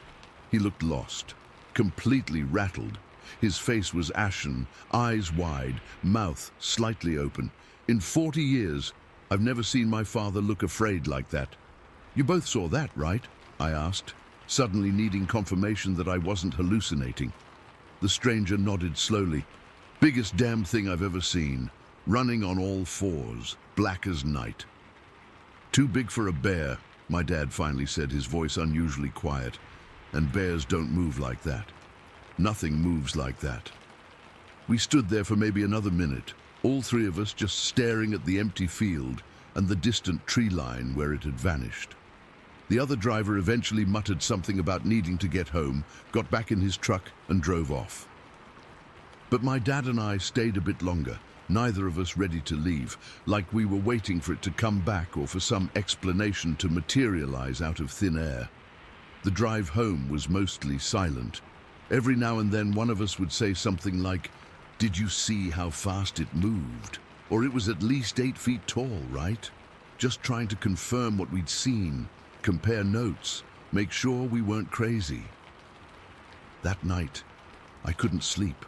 he looked lost, completely rattled. His face was ashen, eyes wide, mouth slightly open. In 40 years, I've never seen my father look afraid like that. "You both saw that, right?" I asked, suddenly needing confirmation that I wasn't hallucinating. The stranger nodded slowly. "Biggest damn thing I've ever seen, running on all fours, black as night." "Too big for a bear," my dad finally said, his voice unusually quiet. "And bears don't move like that. Nothing moves like that." We stood there for maybe another minute, all three of us just staring at the empty field and the distant tree line where it had vanished. The other driver eventually muttered something about needing to get home, got back in his truck and drove off. But my dad and I stayed a bit longer, neither of us ready to leave, like we were waiting for it to come back or for some explanation to materialize out of thin air. The drive home was mostly silent. Every now and then one of us would say something like, "Did you see how fast it moved? Or it was at least 8 feet tall, right?" Just trying to confirm what we'd seen, compare notes, make sure we weren't crazy. That night, I couldn't sleep.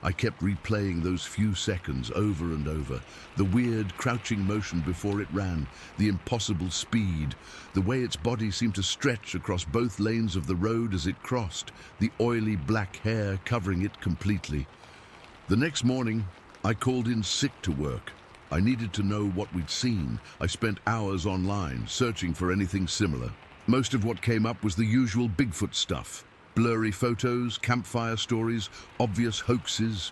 I kept replaying those few seconds over and over, the weird crouching motion before it ran, the impossible speed, the way its body seemed to stretch across both lanes of the road as it crossed, the oily black hair covering it completely. The next morning, I called in sick to work. I needed to know what we'd seen. I spent hours online, searching for anything similar. Most of what came up was the usual Bigfoot stuff. Blurry photos, campfire stories, obvious hoaxes.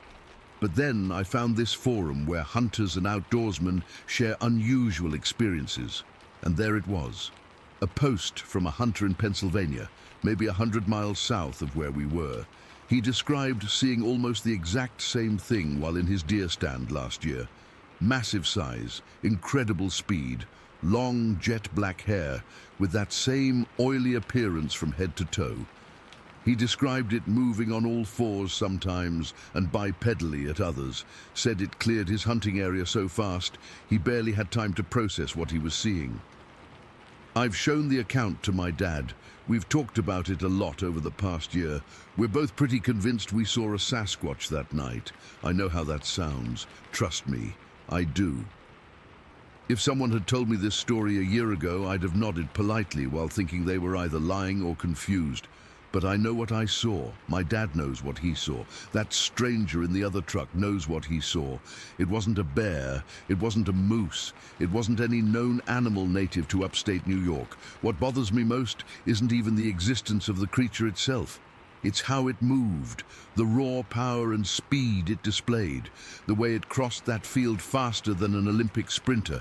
But then I found this forum where hunters and outdoorsmen share unusual experiences. And there it was. A post from a hunter in Pennsylvania, maybe 100 miles south of where we were. He described seeing almost the exact same thing while in his deer stand last year. Massive size, incredible speed, long jet black hair, with that same oily appearance from head to toe. He described it moving on all fours sometimes and bipedally at others, said it cleared his hunting area so fast he barely had time to process what he was seeing. I've shown the account to my dad. We've talked about it a lot over the past year. We're both pretty convinced we saw a Sasquatch that night. I know how that sounds. Trust me, I do. If someone had told me this story a year ago, I'd have nodded politely while thinking they were either lying or confused. But I know what I saw. My dad knows what he saw. That stranger in the other truck knows what he saw. It wasn't a bear. It wasn't a moose. It wasn't any known animal native to upstate New York. What bothers me most isn't even the existence of the creature itself. It's how it moved, the raw power and speed it displayed, the way it crossed that field faster than an Olympic sprinter,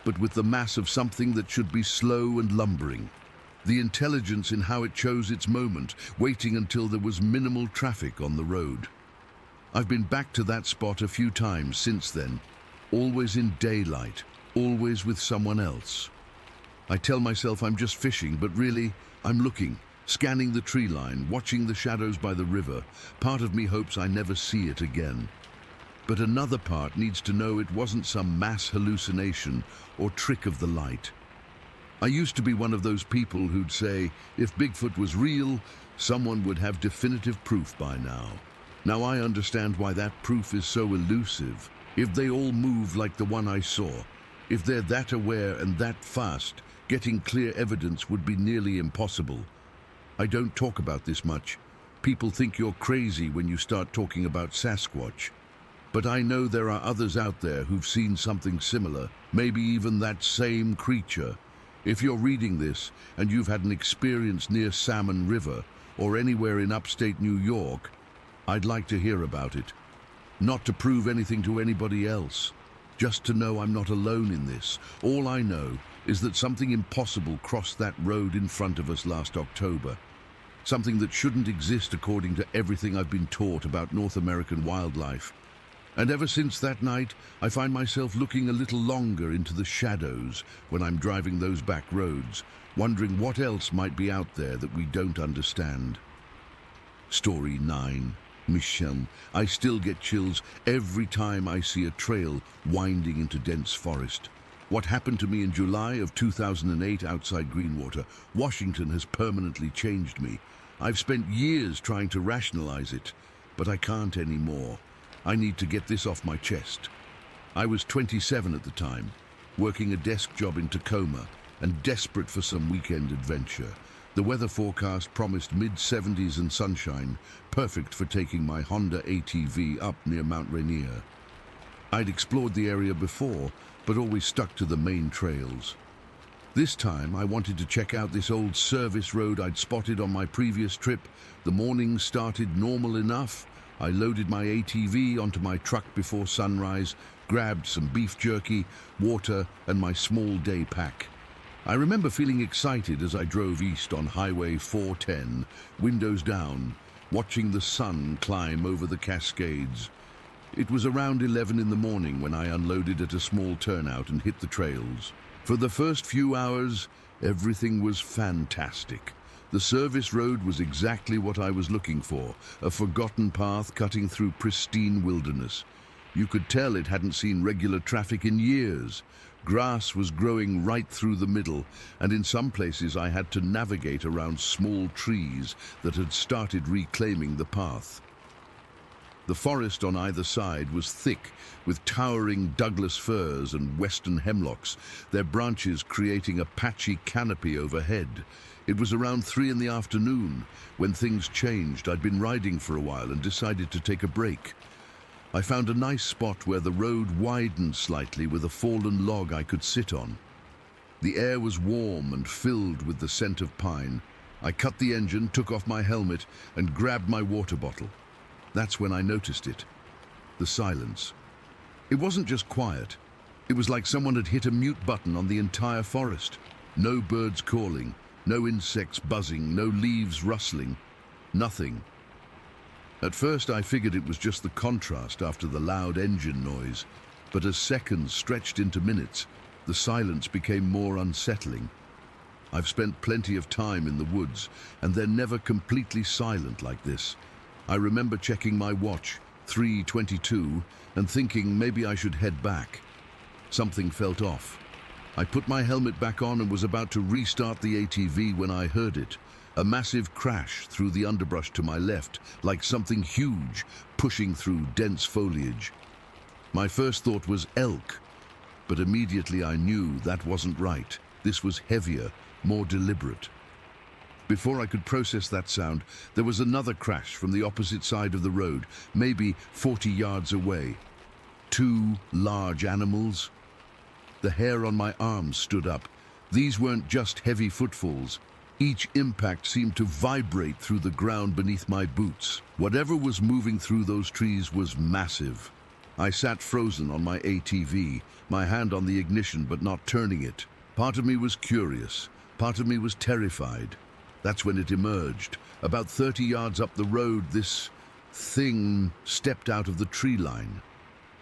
but with the mass of something that should be slow and lumbering. The intelligence in how it chose its moment, waiting until there was minimal traffic on the road. I've been back to that spot a few times since then, always in daylight, always with someone else. I tell myself I'm just fishing, but really, I'm looking. Scanning the tree line, watching the shadows by the river. Part of me hopes I never see it again. But another part needs to know it wasn't some mass hallucination or trick of the light. I used to be one of those people who'd say, if Bigfoot was real, someone would have definitive proof by now. Now I understand why that proof is so elusive. If they all move like the one I saw, if they're that aware and that fast, getting clear evidence would be nearly impossible. I don't talk about this much. People think you're crazy when you start talking about Sasquatch. But I know there are others out there who've seen something similar, maybe even that same creature. If you're reading this and you've had an experience near Salmon River or anywhere in upstate New York, I'd like to hear about it. Not to prove anything to anybody else, just to know I'm not alone in this. All I know is that something impossible crossed that road in front of us last October. Something that shouldn't exist according to everything I've been taught about North American wildlife. And ever since that night, I find myself looking a little longer into the shadows when I'm driving those back roads, wondering what else might be out there that we don't understand. Story 9. Michelle. I still get chills every time I see a trail winding into dense forest. What happened to me in July of 2008 outside Greenwater, Washington, has permanently changed me. I've spent years trying to rationalize it, but I can't anymore. I need to get this off my chest. I was 27 at the time, working a desk job in Tacoma and desperate for some weekend adventure. The weather forecast promised mid-70s and sunshine, perfect for taking my Honda ATV up near Mount Rainier. I'd explored the area before, but always stuck to the main trails. This time, I wanted to check out this old service road I'd spotted on my previous trip. The morning started normal enough. I loaded my ATV onto my truck before sunrise, grabbed some beef jerky, water, and my small day pack. I remember feeling excited as I drove east on Highway 410, windows down, watching the sun climb over the Cascades. It was around 11 in the morning when I unloaded at a small turnout and hit the trails. For the first few hours, everything was fantastic. The service road was exactly what I was looking for, a forgotten path cutting through pristine wilderness. You could tell it hadn't seen regular traffic in years. Grass was growing right through the middle, and in some places I had to navigate around small trees that had started reclaiming the path. The forest on either side was thick, with towering Douglas firs and western hemlocks, their branches creating a patchy canopy overhead. It was around 3 in the afternoon when things changed. I'd been riding for a while and decided to take a break. I found a nice spot where the road widened slightly with a fallen log I could sit on. The air was warm and filled with the scent of pine. I cut the engine, took off my helmet, and grabbed my water bottle. That's when I noticed it. The silence. It wasn't just quiet. It was like someone had hit a mute button on the entire forest. No birds calling, no insects buzzing, no leaves rustling. Nothing. At first I figured it was just the contrast after the loud engine noise, but as seconds stretched into minutes, the silence became more unsettling. I've spent plenty of time in the woods, and they're never completely silent like this. I remember checking my watch, 3:22, and thinking maybe I should head back. Something felt off. I put my helmet back on and was about to restart the ATV when I heard it. A massive crash through the underbrush to my left, like something huge pushing through dense foliage. My first thought was elk, but immediately I knew that wasn't right. This was heavier, more deliberate. Before I could process that sound, there was another crash from the opposite side of the road, maybe 40 yards away. Two large animals. The hair on my arms stood up. These weren't just heavy footfalls. Each impact seemed to vibrate through the ground beneath my boots. Whatever was moving through those trees was massive. I sat frozen on my ATV, my hand on the ignition but not turning it. Part of me was curious. Part of me was terrified. That's when it emerged. About 30 yards up the road, this thing stepped out of the tree line.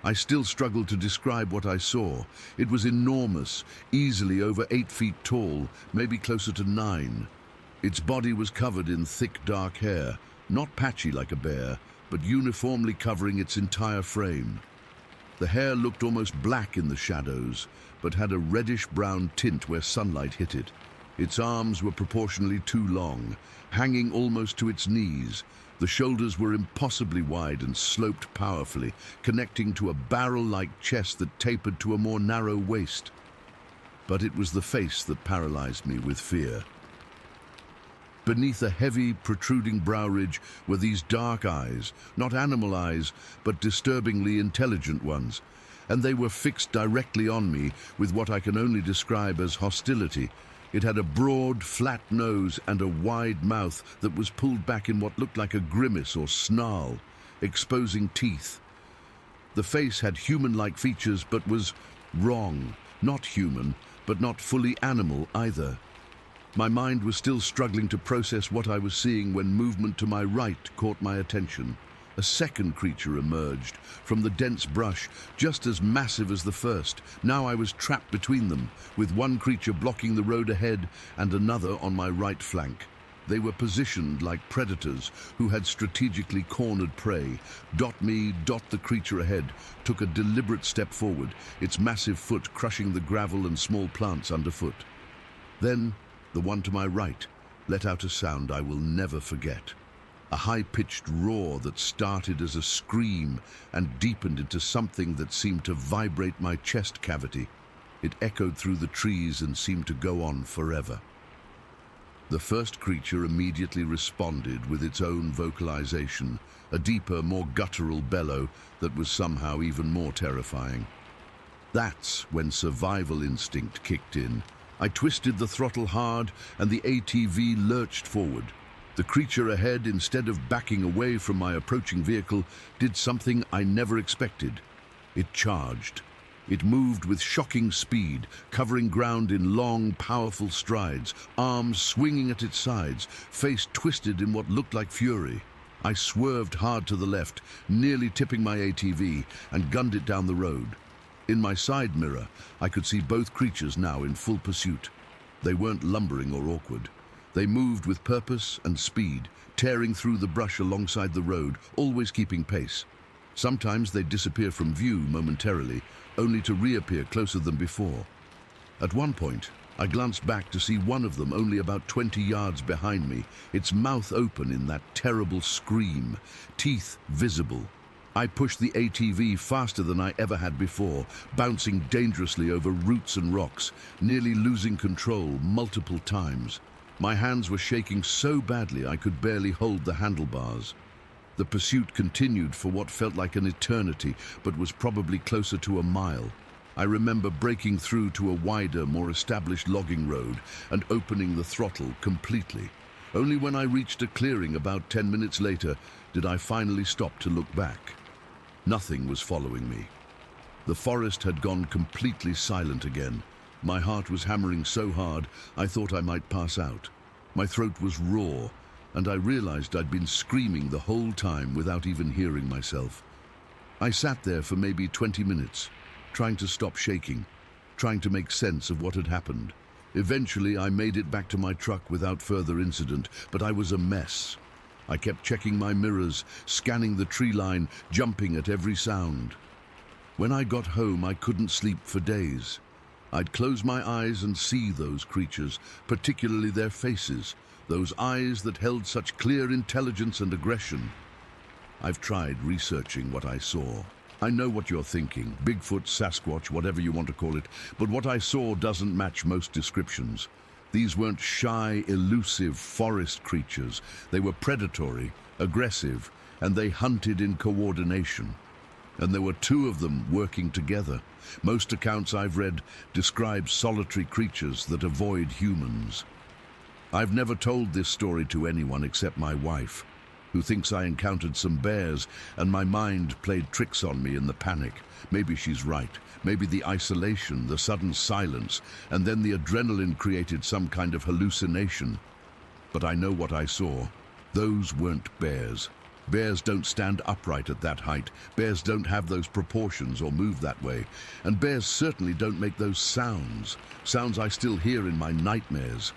I still struggled to describe what I saw. It was enormous, easily over 8 feet tall, maybe closer to 9. Its body was covered in thick, dark hair, not patchy like a bear, but uniformly covering its entire frame. The hair looked almost black in the shadows, but had a reddish-brown tint where sunlight hit it. Its arms were proportionally too long, hanging almost to its knees. The shoulders were impossibly wide and sloped powerfully, connecting to a barrel-like chest that tapered to a more narrow waist. But it was the face that paralyzed me with fear. Beneath a heavy, protruding brow ridge were these dark eyes, not animal eyes, but disturbingly intelligent ones, and they were fixed directly on me with what I can only describe as hostility. It had a broad, flat nose and a wide mouth that was pulled back in what looked like a grimace or snarl, exposing teeth. The face had human-like features but was wrong, not human, but not fully animal either. My mind was still struggling to process what I was seeing when movement to my right caught my attention. A second creature emerged from the dense brush, just as massive as the first. Now I was trapped between them, with one creature blocking the road ahead and another on my right flank. They were positioned like predators who had strategically cornered prey. Dot me, Dot the creature ahead, took a deliberate step forward, its massive foot crushing the gravel and small plants underfoot. Then, the one to my right let out a sound I will never forget. A high-pitched roar that started as a scream and deepened into something that seemed to vibrate my chest cavity. It echoed through the trees and seemed to go on forever. The first creature immediately responded with its own vocalization, a deeper, more guttural bellow that was somehow even more terrifying. That's when survival instinct kicked in. I twisted the throttle hard and the ATV lurched forward. The creature ahead, instead of backing away from my approaching vehicle, did something I never expected. It charged. It moved with shocking speed, covering ground in long, powerful strides, arms swinging at its sides, face twisted in what looked like fury. I swerved hard to the left, nearly tipping my ATV, and gunned it down the road. In my side mirror, I could see both creatures now in full pursuit. They weren't lumbering or awkward. They moved with purpose and speed, tearing through the brush alongside the road, always keeping pace. Sometimes they'd disappear from view momentarily, only to reappear closer than before. At one point, I glanced back to see one of them only about 20 yards behind me, its mouth open in that terrible scream, teeth visible. I pushed the ATV faster than I ever had before, bouncing dangerously over roots and rocks, nearly losing control multiple times. My hands were shaking so badly I could barely hold the handlebars. The pursuit continued for what felt like an eternity, but was probably closer to a mile. I remember breaking through to a wider, more established logging road and opening the throttle completely. Only when I reached a clearing about 10 minutes later did I finally stop to look back. Nothing was following me. The forest had gone completely silent again. My heart was hammering so hard I thought I might pass out. My throat was raw, and I realized I'd been screaming the whole time without even hearing myself. I sat there for maybe 20 minutes, trying to stop shaking, trying to make sense of what had happened. Eventually, I made it back to my truck without further incident, but I was a mess. I kept checking my mirrors, scanning the tree line, jumping at every sound. When I got home, I couldn't sleep for days. I'd close my eyes and see those creatures, particularly their faces, those eyes that held such clear intelligence and aggression. I've tried researching what I saw. I know what you're thinking. Bigfoot, Sasquatch, whatever you want to call it. But what I saw doesn't match most descriptions. These weren't shy, elusive forest creatures. They were predatory, aggressive, and they hunted in coordination. And there were two of them working together. Most accounts I've read describe solitary creatures that avoid humans. I've never told this story to anyone except my wife, who thinks I encountered some bears and my mind played tricks on me in the panic. Maybe she's right. Maybe the isolation, the sudden silence, and then the adrenaline created some kind of hallucination. But I know what I saw. Those weren't bears. Bears don't stand upright at that height. Bears don't have those proportions or move that way. And bears certainly don't make those sounds. Sounds I still hear in my nightmares.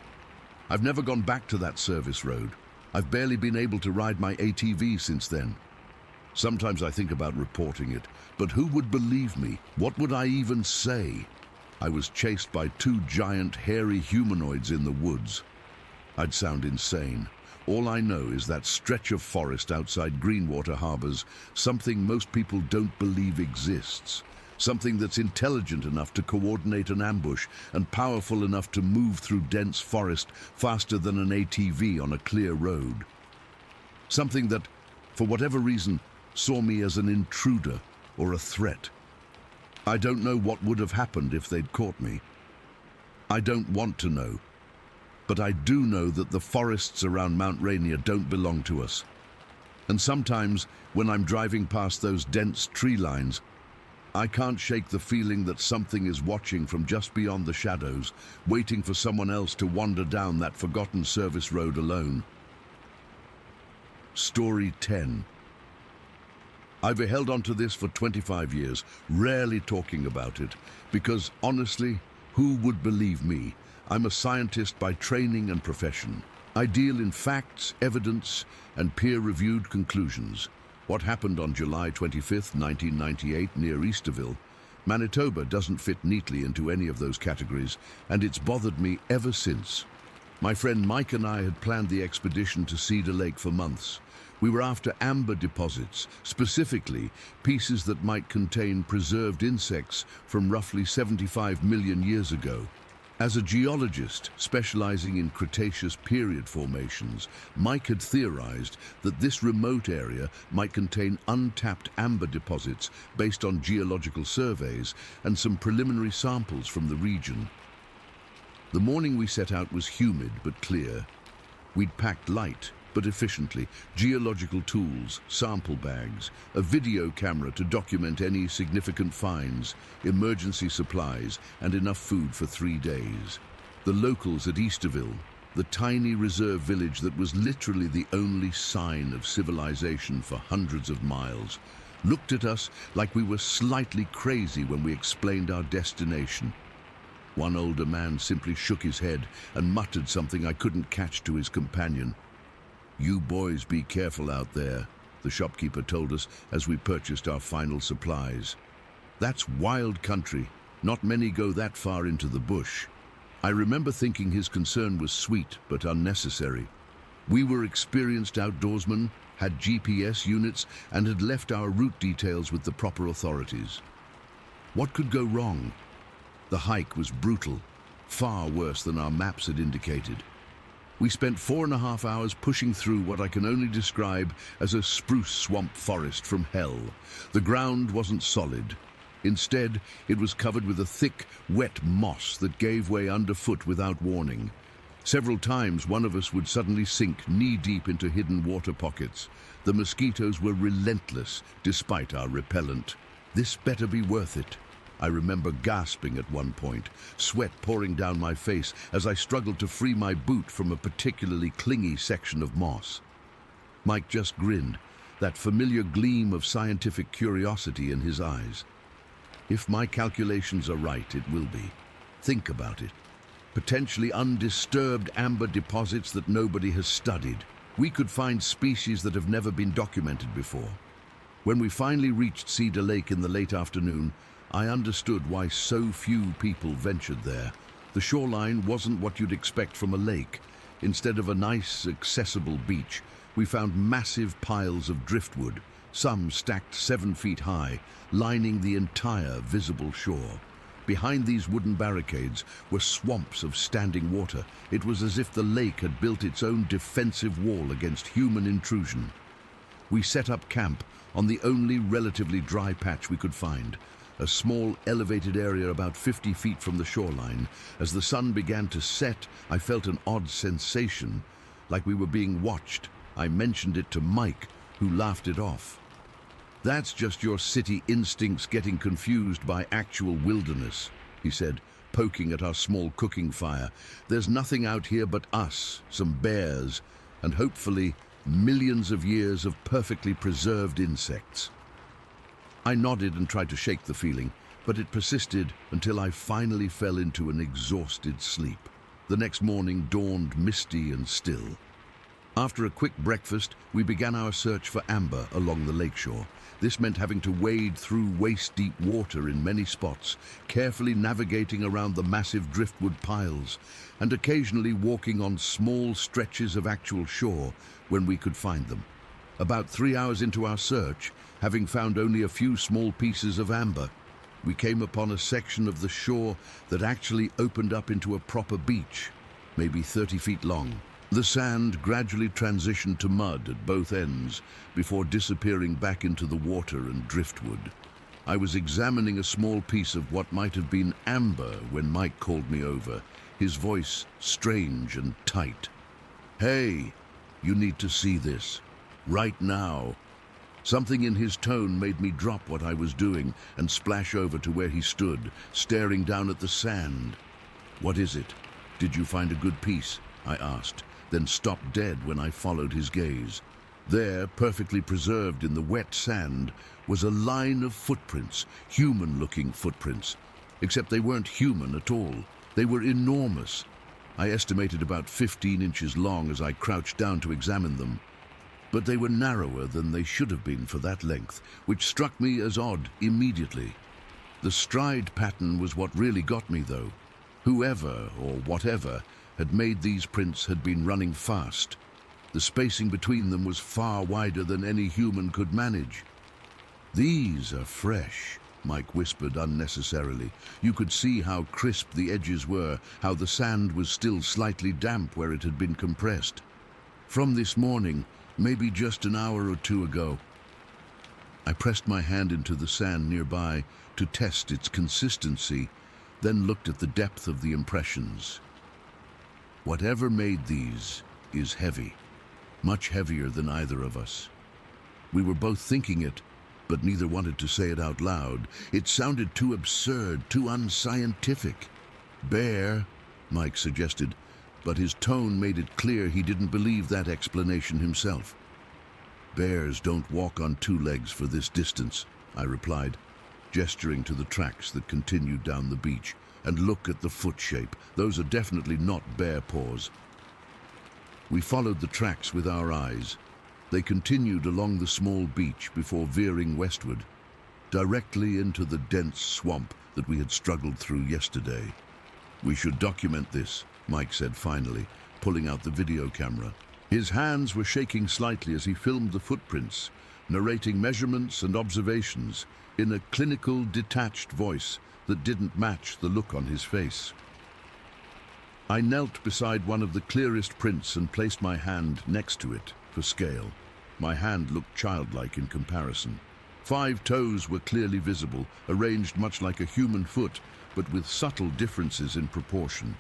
I've never gone back to that service road. I've barely been able to ride my ATV since then. Sometimes I think about reporting it, but who would believe me? What would I even say? I was chased by two giant, hairy humanoids in the woods. I'd sound insane. All I know is that stretch of forest outside Greenwater harbors something most people don't believe exists. Something that's intelligent enough to coordinate an ambush and powerful enough to move through dense forest faster than an ATV on a clear road. Something that, for whatever reason, saw me as an intruder or a threat. I don't know what would have happened if they'd caught me. I don't want to know. But I do know that the forests around Mount Rainier don't belong to us. And sometimes, when I'm driving past those dense tree lines, I can't shake the feeling that something is watching from just beyond the shadows, waiting for someone else to wander down that forgotten service road alone. Story 10. I've held on to this for 25 years, rarely talking about it, because honestly, who would believe me? I'm a scientist by training and profession. I deal in facts, evidence, and peer-reviewed conclusions. What happened on July 25, 1998, near Easterville, Manitoba doesn't fit neatly into any of those categories, and it's bothered me ever since. My friend Mike and I had planned the expedition to Cedar Lake for months. We were after amber deposits, specifically pieces that might contain preserved insects from roughly 75 million years ago. As a geologist specializing in Cretaceous period formations, Mike had theorized that this remote area might contain untapped amber deposits based on geological surveys and some preliminary samples from the region. The morning we set out was humid but clear. We'd packed light but efficiently, geological tools, sample bags, a video camera to document any significant finds, emergency supplies, and enough food for 3 days. The locals at Easterville, the tiny reserve village that was literally the only sign of civilization for hundreds of miles, looked at us like we were slightly crazy when we explained our destination. One older man simply shook his head and muttered something I couldn't catch to his companion. "You boys be careful out there," the shopkeeper told us as we purchased our final supplies. That's wild country. Not many go that far into the bush. I remember thinking his concern was sweet but unnecessary. We were experienced outdoorsmen, had GPS units, and had left our route details with the proper authorities. What could go wrong? The hike was brutal, far worse than our maps had indicated. We spent 4.5 hours pushing through what I can only describe as a spruce swamp forest from hell. The ground wasn't solid. Instead, it was covered with a thick, wet moss that gave way underfoot without warning. Several times, one of us would suddenly sink knee-deep into hidden water pockets. The mosquitoes were relentless, despite our repellent. This better be worth it. I remember gasping at one point, sweat pouring down my face as I struggled to free my boot from a particularly clingy section of moss. Mike just grinned, that familiar gleam of scientific curiosity in his eyes. If my calculations are right, it will be. Think about it. Potentially undisturbed amber deposits that nobody has studied. We could find species that have never been documented before. When we finally reached Cedar Lake in the late afternoon, I understood why so few people ventured there. The shoreline wasn't what you'd expect from a lake. Instead of a nice, accessible beach, we found massive piles of driftwood, some stacked 7 feet high, lining the entire visible shore. Behind these wooden barricades were swamps of standing water. It was as if the lake had built its own defensive wall against human intrusion. We set up camp on the only relatively dry patch we could find, a small elevated area about 50 feet from the shoreline. As the sun began to set, I felt an odd sensation, like we were being watched. I mentioned it to Mike, who laughed it off. "That's just your city instincts getting confused by actual wilderness," he said, poking at our small cooking fire. "There's nothing out here but us, some bears, and hopefully millions of years of perfectly preserved insects." I nodded and tried to shake the feeling, but it persisted until I finally fell into an exhausted sleep. The next morning dawned misty and still. After a quick breakfast, we began our search for amber along the lakeshore. This meant having to wade through waist-deep water in many spots, carefully navigating around the massive driftwood piles, and occasionally walking on small stretches of actual shore when we could find them. About 3 hours into our search, having found only a few small pieces of amber, we came upon a section of the shore that actually opened up into a proper beach, maybe 30 feet long. The sand gradually transitioned to mud at both ends before disappearing back into the water and driftwood. I was examining a small piece of what might have been amber when Mike called me over, his voice strange and tight. "Hey, you need to see this. Right now." Something in his tone made me drop what I was doing and splash over to where he stood, staring down at the sand. "What is it? Did you find a good piece?" I asked, then stopped dead when I followed his gaze. There, perfectly preserved in the wet sand, was a line of footprints, human-looking footprints. Except they weren't human at all. They were enormous. I estimated about 15 inches long as I crouched down to examine them. But they were narrower than they should have been for that length, which struck me as odd immediately. The stride pattern was what really got me, though. Whoever, or whatever, had made these prints had been running fast. The spacing between them was far wider than any human could manage. "These are fresh," Mike whispered unnecessarily. You could see how crisp the edges were, how the sand was still slightly damp where it had been compressed. "From this morning, maybe just an hour or two ago." I pressed my hand into the sand nearby to test its consistency, then looked at the depth of the impressions. Whatever made these is heavy, much heavier than either of us. We were both thinking it, but neither wanted to say it out loud. It sounded too absurd, too unscientific. "Bear," Mike suggested, but his tone made it clear he didn't believe that explanation himself. "Bears don't walk on 2 legs for this distance," I replied, gesturing to the tracks that continued down the beach. "And look at the foot shape. Those are definitely not bear paws." We followed the tracks with our eyes. They continued along the small beach before veering westward, directly into the dense swamp that we had struggled through yesterday. "We should document this," Mike said finally, pulling out the video camera. His hands were shaking slightly as he filmed the footprints, narrating measurements and observations in a clinical, detached voice that didn't match the look on his face. I knelt beside one of the clearest prints and placed my hand next to it for scale. My hand looked childlike in comparison. 5 toes were clearly visible, arranged much like a human foot, but with subtle differences in proportion.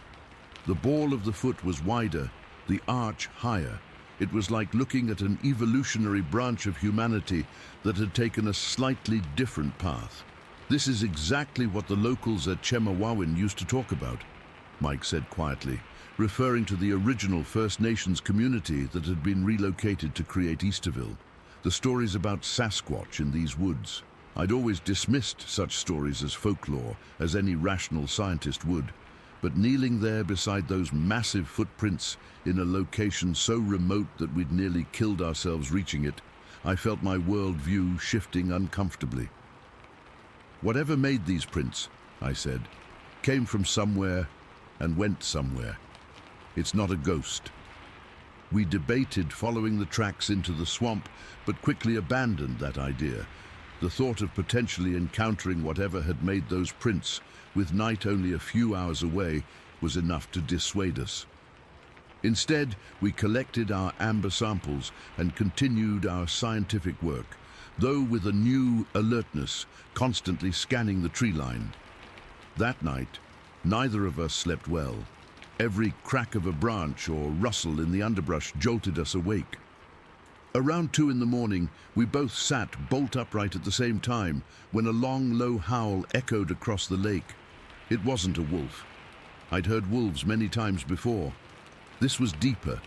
The ball of the foot was wider, the arch higher. It was like looking at an evolutionary branch of humanity that had taken a slightly different path. "This is exactly what the locals at Chemawawin used to talk about," Mike said quietly, referring to the original First Nations community that had been relocated to create Easterville. The stories about Sasquatch in these woods. I'd always dismissed such stories as folklore, as any rational scientist would. But kneeling there beside those massive footprints in a location so remote that we'd nearly killed ourselves reaching it, I felt my worldview shifting uncomfortably. "Whatever made these prints," I said, "came from somewhere and went somewhere. It's not a ghost." We debated following the tracks into the swamp, but quickly abandoned that idea. The thought of potentially encountering whatever had made those prints, with night only a few hours away, was enough to dissuade us. Instead, we collected our amber samples and continued our scientific work, though with a new alertness, constantly scanning the tree line. That night, neither of us slept well. Every crack of a branch or rustle in the underbrush jolted us awake. Around 2 in the morning, we both sat bolt upright at the same time when a long, low howl echoed across the lake. It wasn't a wolf. I'd heard wolves many times before. This was deeper,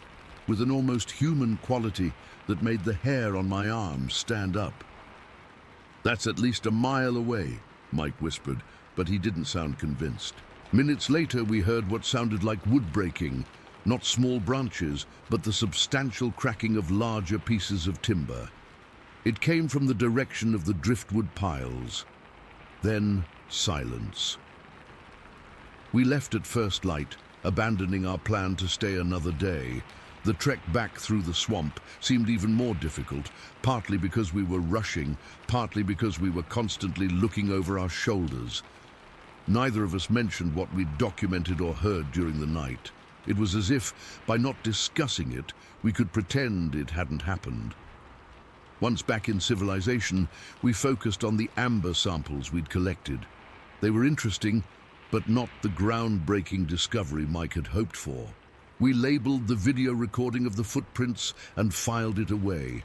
with an almost human quality that made the hair on my arms stand up. "That's at least a mile away," Mike whispered, but he didn't sound convinced. Minutes later, we heard what sounded like wood breaking, not small branches, but the substantial cracking of larger pieces of timber. It came from the direction of the driftwood piles. Then silence. We left at first light, abandoning our plan to stay another day. The trek back through the swamp seemed even more difficult, partly because we were rushing, partly because we were constantly looking over our shoulders. Neither of us mentioned what we'd documented or heard during the night. It was as if, by not discussing it, we could pretend it hadn't happened. Once back in civilization, we focused on the amber samples we'd collected. They were interesting, but not the groundbreaking discovery Mike had hoped for. We labeled the video recording of the footprints and filed it away.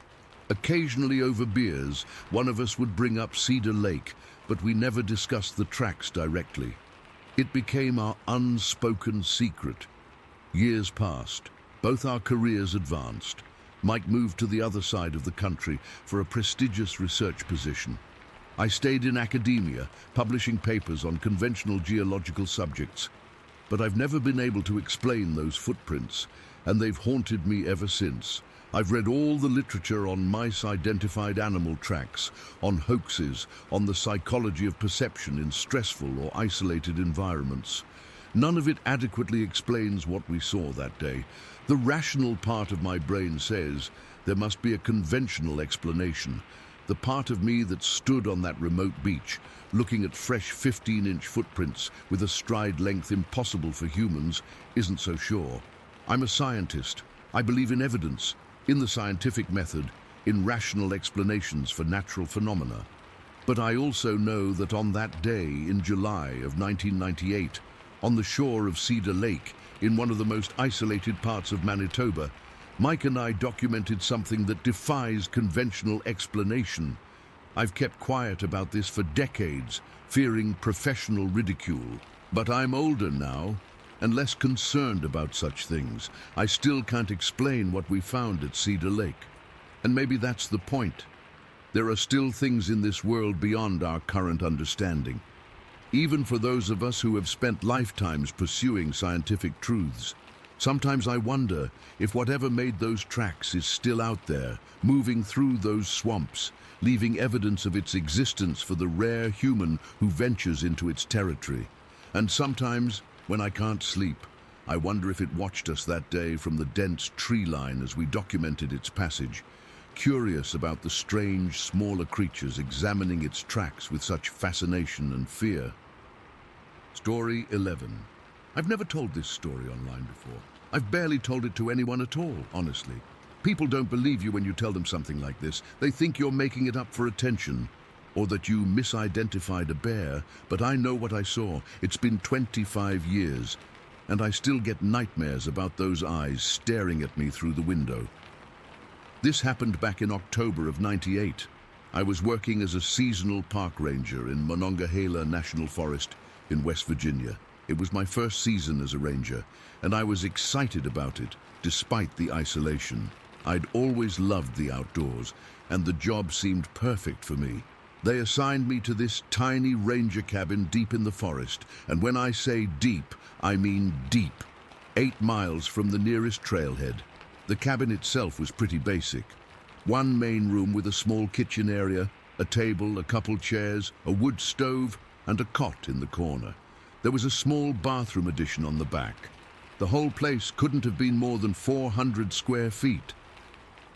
Occasionally over beers, one of us would bring up Cedar Lake, but we never discussed the tracks directly. It became our unspoken secret. Years passed. Both our careers advanced. Mike moved to the other side of the country for a prestigious research position. I stayed in academia, publishing papers on conventional geological subjects. But I've never been able to explain those footprints, and they've haunted me ever since. I've read all the literature on mice-identified animal tracks, on hoaxes, on the psychology of perception in stressful or isolated environments. None of it adequately explains what we saw that day. The rational part of my brain says there must be a conventional explanation. The part of me that stood on that remote beach, looking at fresh 15-inch footprints with a stride length impossible for humans, isn't so sure. I'm a scientist. I believe in evidence, in the scientific method, in rational explanations for natural phenomena. But I also know that on that day in July of 1998, on the shore of Cedar Lake, in one of the most isolated parts of Manitoba, Mike and I documented something that defies conventional explanation. I've kept quiet about this for decades, fearing professional ridicule. But I'm older now, and less concerned about such things. I still can't explain what we found at Cedar Lake. And maybe that's the point. There are still things in this world beyond our current understanding. Even for those of us who have spent lifetimes pursuing scientific truths. Sometimes I wonder if whatever made those tracks is still out there, moving through those swamps, leaving evidence of its existence for the rare human who ventures into its territory. And sometimes, when I can't sleep, I wonder if it watched us that day from the dense tree line as we documented its passage, curious about the strange, smaller creatures examining its tracks with such fascination and fear. Story 11. I've never told this story online before. I've barely told it to anyone at all, honestly. People don't believe you when you tell them something like this. They think you're making it up for attention, or that you misidentified a bear, but I know what I saw. It's been 25 years, and I still get nightmares about those eyes staring at me through the window. This happened back in October of '98. I was working as a seasonal park ranger in Monongahela National Forest in West Virginia. It was my first season as a ranger, and I was excited about it, despite the isolation. I'd always loved the outdoors, and the job seemed perfect for me. They assigned me to this tiny ranger cabin deep in the forest, and when I say deep, I mean deep. 8 miles from the nearest trailhead. The cabin itself was pretty basic. One main room with a small kitchen area, a table, a couple chairs, a wood stove, and a cot in the corner. There was a small bathroom addition on the back. The whole place couldn't have been more than 400 square feet.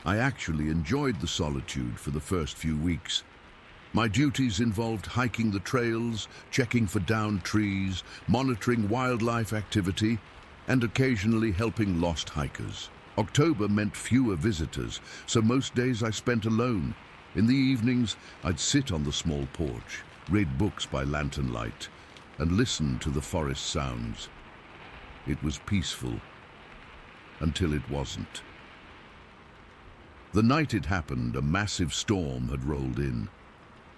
I actually enjoyed the solitude for the first few weeks. My duties involved hiking the trails, checking for downed trees, monitoring wildlife activity, and occasionally helping lost hikers. October meant fewer visitors, so most days I spent alone. In the evenings, I'd sit on the small porch, read books by lantern light, and listen to the forest sounds. It was peaceful, until it wasn't. The night it happened, a massive storm had rolled in.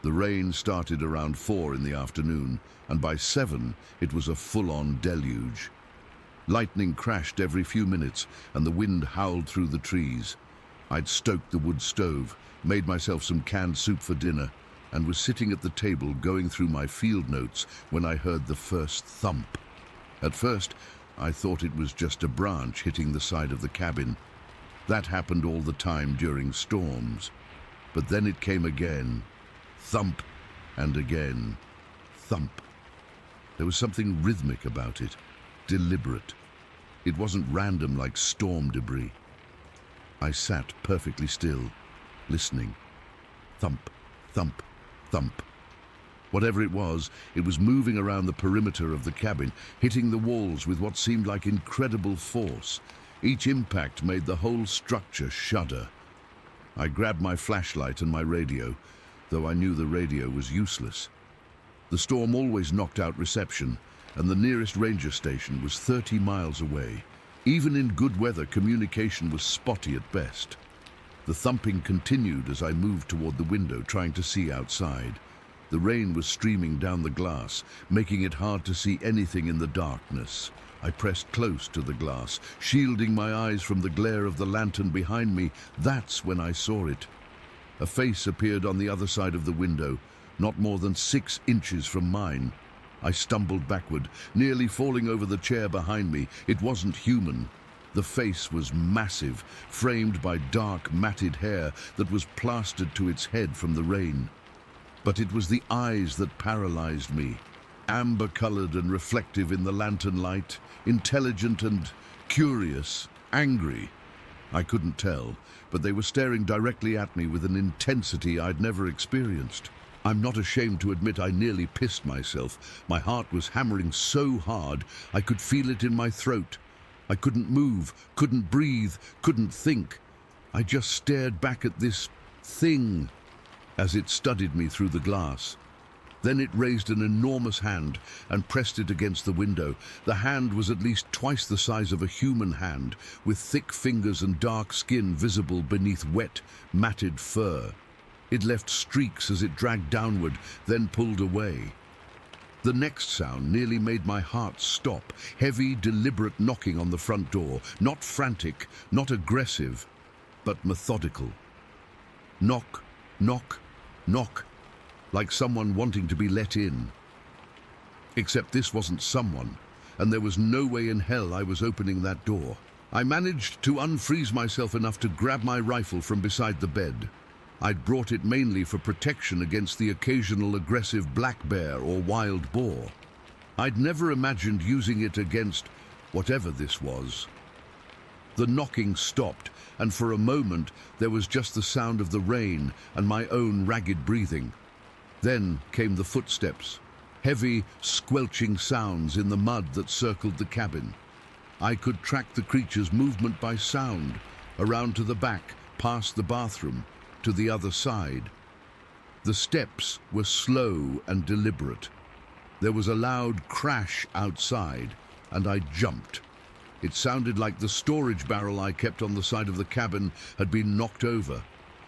The rain started around 4 in the afternoon, and by 7 it was a full-on deluge. Lightning crashed every few minutes, and the wind howled through the trees. I'd stoked the wood stove, made myself some canned soup for dinner, and was sitting at the table going through my field notes when I heard the first thump. At first, I thought it was just a branch hitting the side of the cabin. That happened all the time during storms. But then it came again. Thump, and again. Thump. There was something rhythmic about it, deliberate. It wasn't random like storm debris. I sat perfectly still, listening. Thump, thump, thump. Whatever it was moving around the perimeter of the cabin, hitting the walls with what seemed like incredible force. Each impact made the whole structure shudder. I grabbed my flashlight and my radio, though I knew the radio was useless. The storm always knocked out reception, and the nearest ranger station was 30 miles away. Even in good weather, communication was spotty at best. The thumping continued as I moved toward the window, trying to see outside. The rain was streaming down the glass, making it hard to see anything in the darkness. I pressed close to the glass, shielding my eyes from the glare of the lantern behind me. That's when I saw it. A face appeared on the other side of the window, not more than 6 inches from mine. I stumbled backward, nearly falling over the chair behind me. It wasn't human. The face was massive, framed by dark, matted hair that was plastered to its head from the rain. But it was the eyes that paralyzed me. Amber-colored and reflective in the lantern light, intelligent and curious, angry. I couldn't tell, but they were staring directly at me with an intensity I'd never experienced. I'm not ashamed to admit I nearly pissed myself. My heart was hammering so hard, I could feel it in my throat. I couldn't move, couldn't breathe, couldn't think. I just stared back at this thing as it studied me through the glass. Then it raised an enormous hand and pressed it against the window. The hand was at least twice the size of a human hand, with thick fingers and dark skin visible beneath wet, matted fur. It left streaks as it dragged downward, then pulled away. The next sound nearly made my heart stop. Heavy, deliberate knocking on the front door. Not frantic, not aggressive, but methodical. Knock, knock, knock, like someone wanting to be let in. Except this wasn't someone, and there was no way in hell I was opening that door. I managed to unfreeze myself enough to grab my rifle from beside the bed. I'd brought it mainly for protection against the occasional aggressive black bear or wild boar. I'd never imagined using it against whatever this was. The knocking stopped, and for a moment there was just the sound of the rain and my own ragged breathing. Then came the footsteps, heavy, squelching sounds in the mud that circled the cabin. I could track the creature's movement by sound, around to the back, past the bathroom, to the other side. The steps were slow and deliberate. There was a loud crash outside, and I jumped. It sounded like the storage barrel I kept on the side of the cabin had been knocked over.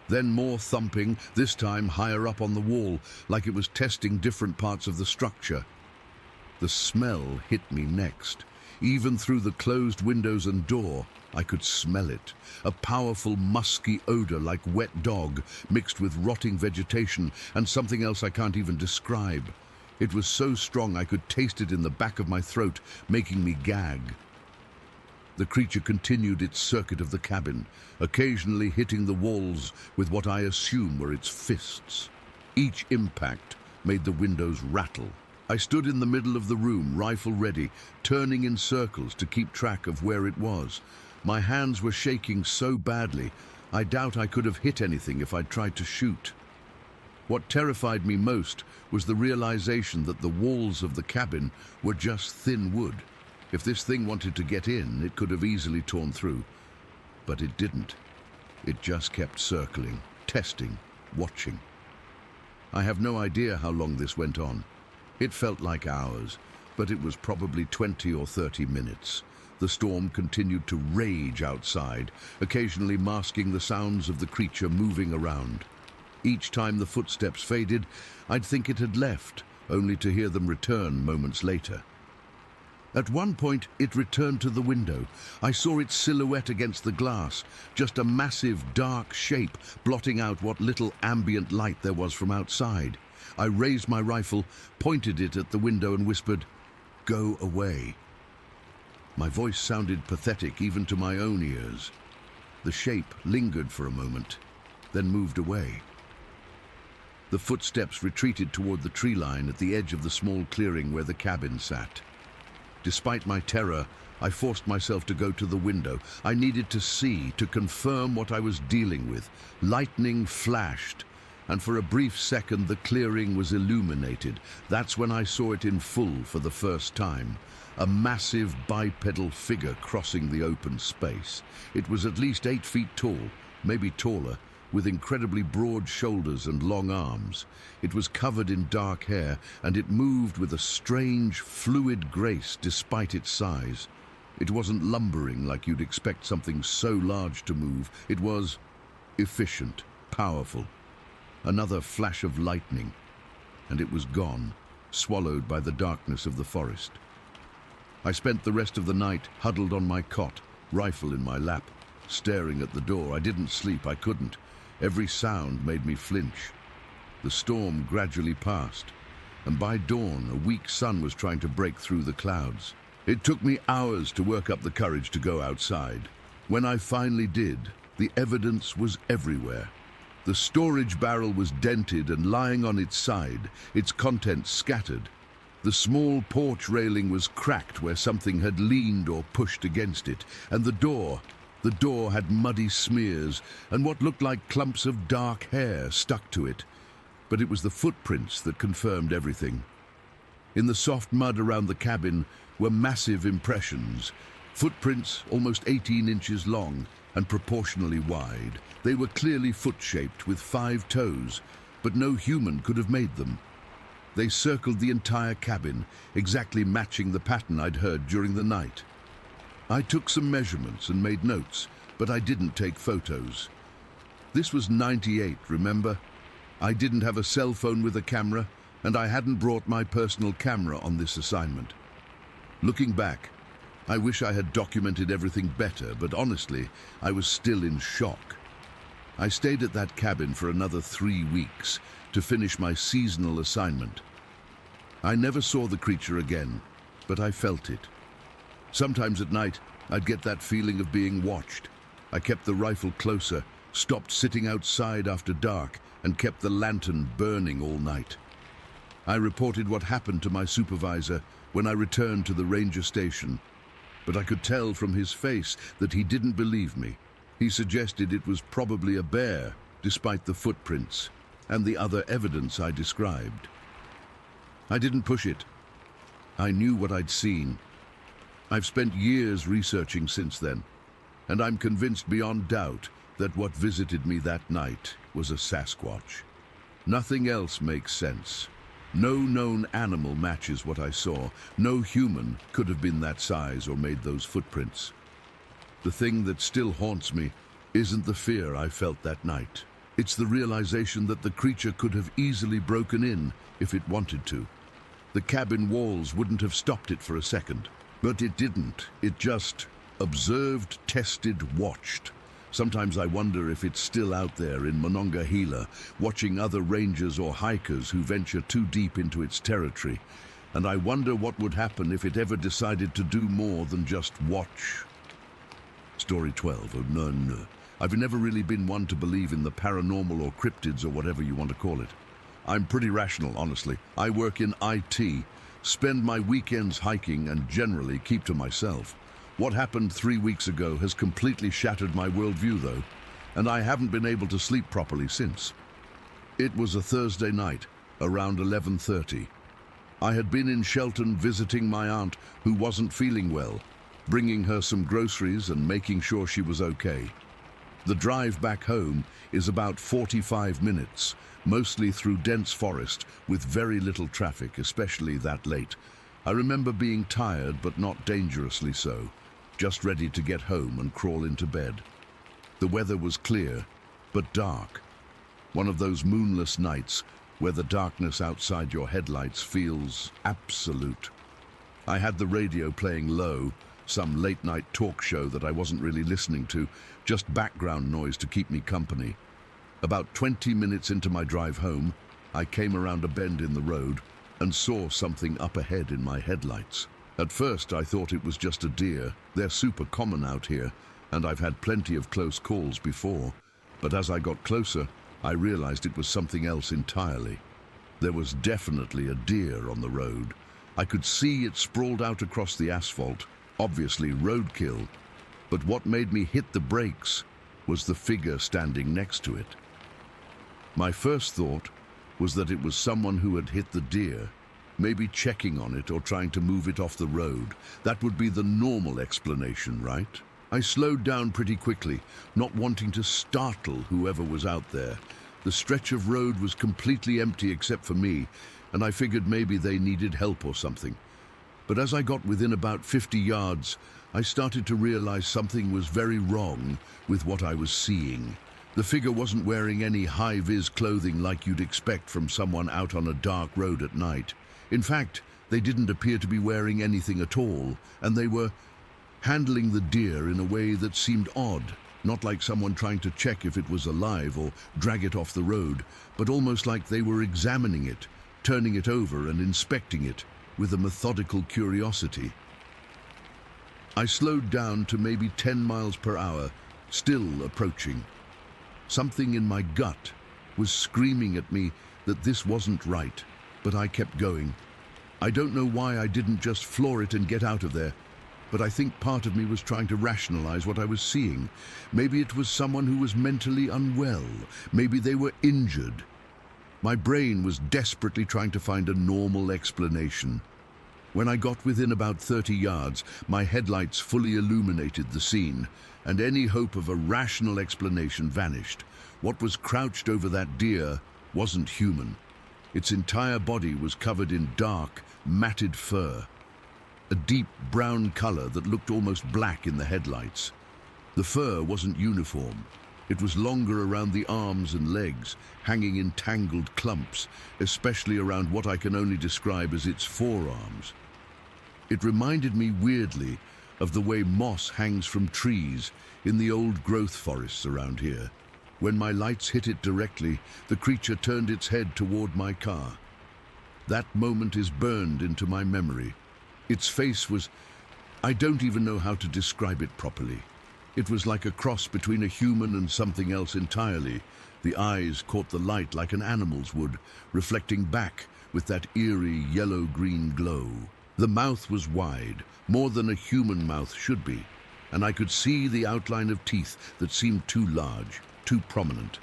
Then more thumping, this time higher up on the wall, like it was testing different parts of the structure. The smell hit me next. Even through the closed windows and door, I could smell it. A powerful, musky odor like wet dog, mixed with rotting vegetation and something else I can't even describe. It was so strong I could taste it in the back of my throat, making me gag. The creature continued its circuit of the cabin, occasionally hitting the walls with what I assume were its fists. Each impact made the windows rattle. I stood in the middle of the room, rifle ready, turning in circles to keep track of where it was. My hands were shaking so badly, I doubt I could have hit anything if I'd tried to shoot. What terrified me most was the realization that the walls of the cabin were just thin wood. If this thing wanted to get in, it could have easily torn through. But it didn't. It just kept circling, testing, watching. I have no idea how long this went on. It felt like hours, but it was probably 20 or 30 minutes. The storm continued to rage outside, occasionally masking the sounds of the creature moving around. Each time the footsteps faded, I'd think it had left, only to hear them return moments later. At one point, it returned to the window. I saw its silhouette against the glass, just a massive, dark shape blotting out what little ambient light there was from outside. I raised my rifle, pointed it at the window and whispered, "Go away." My voice sounded pathetic even to my own ears. The shape lingered for a moment, then moved away. The footsteps retreated toward the tree line at the edge of the small clearing where the cabin sat. Despite my terror, I forced myself to go to the window. I needed to see, to confirm what I was dealing with. Lightning flashed, and for a brief second the clearing was illuminated. That's when I saw it in full for the first time. A massive bipedal figure crossing the open space. It was at least 8 feet tall, maybe taller, with incredibly broad shoulders and long arms. It was covered in dark hair, and it moved with a strange, fluid grace despite its size. It wasn't lumbering like you'd expect something so large to move. It was efficient, powerful. Another flash of lightning, and it was gone, swallowed by the darkness of the forest. I spent the rest of the night huddled on my cot, rifle in my lap, staring at the door. I didn't sleep, I couldn't. Every sound made me flinch. The storm gradually passed, and by dawn a weak sun was trying to break through the clouds. It took me hours to work up the courage to go outside. When I finally did, the evidence was everywhere. The storage barrel was dented and lying on its side, its contents scattered. The small porch railing was cracked where something had leaned or pushed against it, and the door had muddy smears and what looked like clumps of dark hair stuck to it. But it was the footprints that confirmed everything. In the soft mud around the cabin were massive impressions, footprints almost 18 inches long and proportionally wide. They were clearly foot-shaped with 5 toes, but no human could have made them. They circled the entire cabin, exactly matching the pattern I'd heard during the night. I took some measurements and made notes, but I didn't take photos. This was '98, remember? I didn't have a cell phone with a camera, and I hadn't brought my personal camera on this assignment. Looking back, I wish I had documented everything better, but honestly, I was still in shock. I stayed at that cabin for another 3 weeks to finish my seasonal assignment. I never saw the creature again, but I felt it. Sometimes at night, I'd get that feeling of being watched. I kept the rifle closer, stopped sitting outside after dark, and kept the lantern burning all night. I reported what happened to my supervisor when I returned to the ranger station, but I could tell from his face that he didn't believe me. He suggested it was probably a bear, despite the footprints and the other evidence I described. I didn't push it. I knew what I'd seen. I've spent years researching since then, and I'm convinced beyond doubt that what visited me that night was a Sasquatch. Nothing else makes sense. No known animal matches what I saw. No human could have been that size or made those footprints. The thing that still haunts me isn't the fear I felt that night. It's the realization that the creature could have easily broken in if it wanted to. The cabin walls wouldn't have stopped it for a second. But it didn't. It just observed, tested, watched. Sometimes I wonder if it's still out there in Monongahela, watching other rangers or hikers who venture too deep into its territory. And I wonder what would happen if it ever decided to do more than just watch. Story 12. Oh, no. I've never really been one to believe in the paranormal or cryptids or whatever you want to call it. I'm pretty rational, honestly. I work in IT, spend my weekends hiking, and generally keep to myself. What happened 3 weeks ago has completely shattered my worldview, though, and I haven't been able to sleep properly since. It was a Thursday night, around 11:30. I had been in Shelton visiting my aunt who wasn't feeling well, bringing her some groceries and making sure she was okay. The drive back home is about 45 minutes, mostly through dense forest with very little traffic, especially that late. I remember being tired, but not dangerously so, just ready to get home and crawl into bed. The weather was clear, but dark. One of those moonless nights where the darkness outside your headlights feels absolute. I had the radio playing low, some late-night talk show that I wasn't really listening to, just background noise to keep me company. About 20 minutes into my drive home, I came around a bend in the road and saw something up ahead in my headlights. At first, I thought it was just a deer. They're super common out here, and I've had plenty of close calls before. But as I got closer, I realized it was something else entirely. There was definitely a deer on the road. I could see it sprawled out across the asphalt, obviously roadkill. But what made me hit the brakes was the figure standing next to it. My first thought was that it was someone who had hit the deer, maybe checking on it or trying to move it off the road. That would be the normal explanation, right? I slowed down pretty quickly, not wanting to startle whoever was out there. The stretch of road was completely empty except for me, and I figured maybe they needed help or something. But as I got within about 50 yards, I started to realize something was very wrong with what I was seeing. The figure wasn't wearing any high-vis clothing like you'd expect from someone out on a dark road at night. In fact, they didn't appear to be wearing anything at all, and they were handling the deer in a way that seemed odd, not like someone trying to check if it was alive or drag it off the road, but almost like they were examining it, turning it over and inspecting it with a methodical curiosity. I slowed down to maybe 10 miles per hour, still approaching. Something in my gut was screaming at me that this wasn't right, but I kept going. I don't know why I didn't just floor it and get out of there, but I think part of me was trying to rationalize what I was seeing. Maybe it was someone who was mentally unwell. Maybe they were injured. My brain was desperately trying to find a normal explanation. When I got within about 30 yards, my headlights fully illuminated the scene, and any hope of a rational explanation vanished. What was crouched over that deer wasn't human. Its entire body was covered in dark, matted fur, a deep brown color that looked almost black in the headlights. The fur wasn't uniform. It was longer around the arms and legs, hanging in tangled clumps, especially around what I can only describe as its forearms. It reminded me weirdly of the way moss hangs from trees in the old growth forests around here. When my lights hit it directly, the creature turned its head toward my car. That moment is burned into my memory. Its face was... I don't even know how to describe it properly. It was like a cross between a human and something else entirely. The eyes caught the light like an animal's would, reflecting back with that eerie yellow-green glow. The mouth was wide, more than a human mouth should be, and I could see the outline of teeth that seemed too large, too prominent.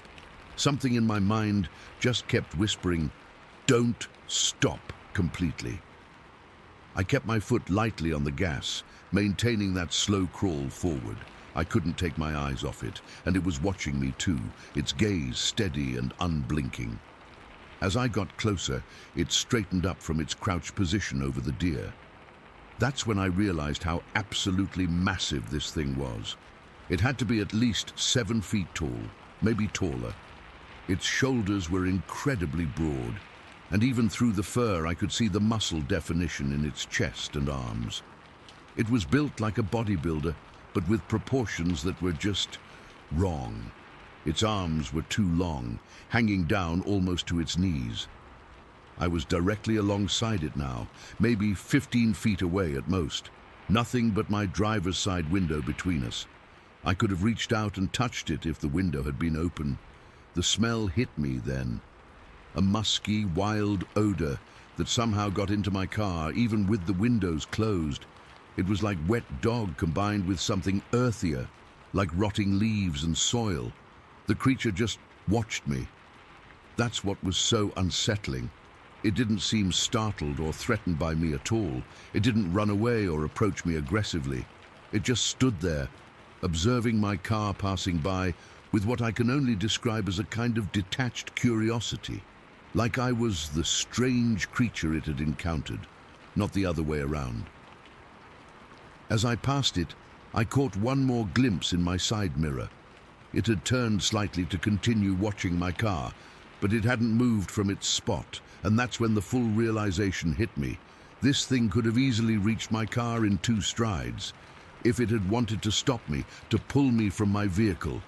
Something in my mind just kept whispering, "Don't stop," completely. I kept my foot lightly on the gas, maintaining that slow crawl forward. I couldn't take my eyes off it, and it was watching me too, its gaze steady and unblinking. As I got closer, it straightened up from its crouched position over the deer. That's when I realized how absolutely massive this thing was. It had to be at least 7 feet tall, maybe taller. Its shoulders were incredibly broad, and even through the fur I could see the muscle definition in its chest and arms. It was built like a bodybuilder, but with proportions that were just wrong. Its arms were too long, hanging down almost to its knees. I was directly alongside it now, maybe 15 feet away at most. Nothing but my driver's side window between us. I could have reached out and touched it if the window had been open. The smell hit me then. a musky, wild odor that somehow got into my car, even with the windows closed. It was like wet dog combined with something earthier, like rotting leaves and soil. The creature just watched me. That's what was so unsettling. It didn't seem startled or threatened by me at all. It didn't run away or approach me aggressively. It just stood there, observing my car passing by with what I can only describe as a kind of detached curiosity, like I was the strange creature it had encountered, not the other way around. As I passed it, I caught one more glimpse in my side mirror. It had turned slightly to continue watching my car, but it hadn't moved from its spot, and that's when the full realization hit me. This thing could have easily reached my car in 2 strides. If it had wanted to stop me, to pull me from my vehicle,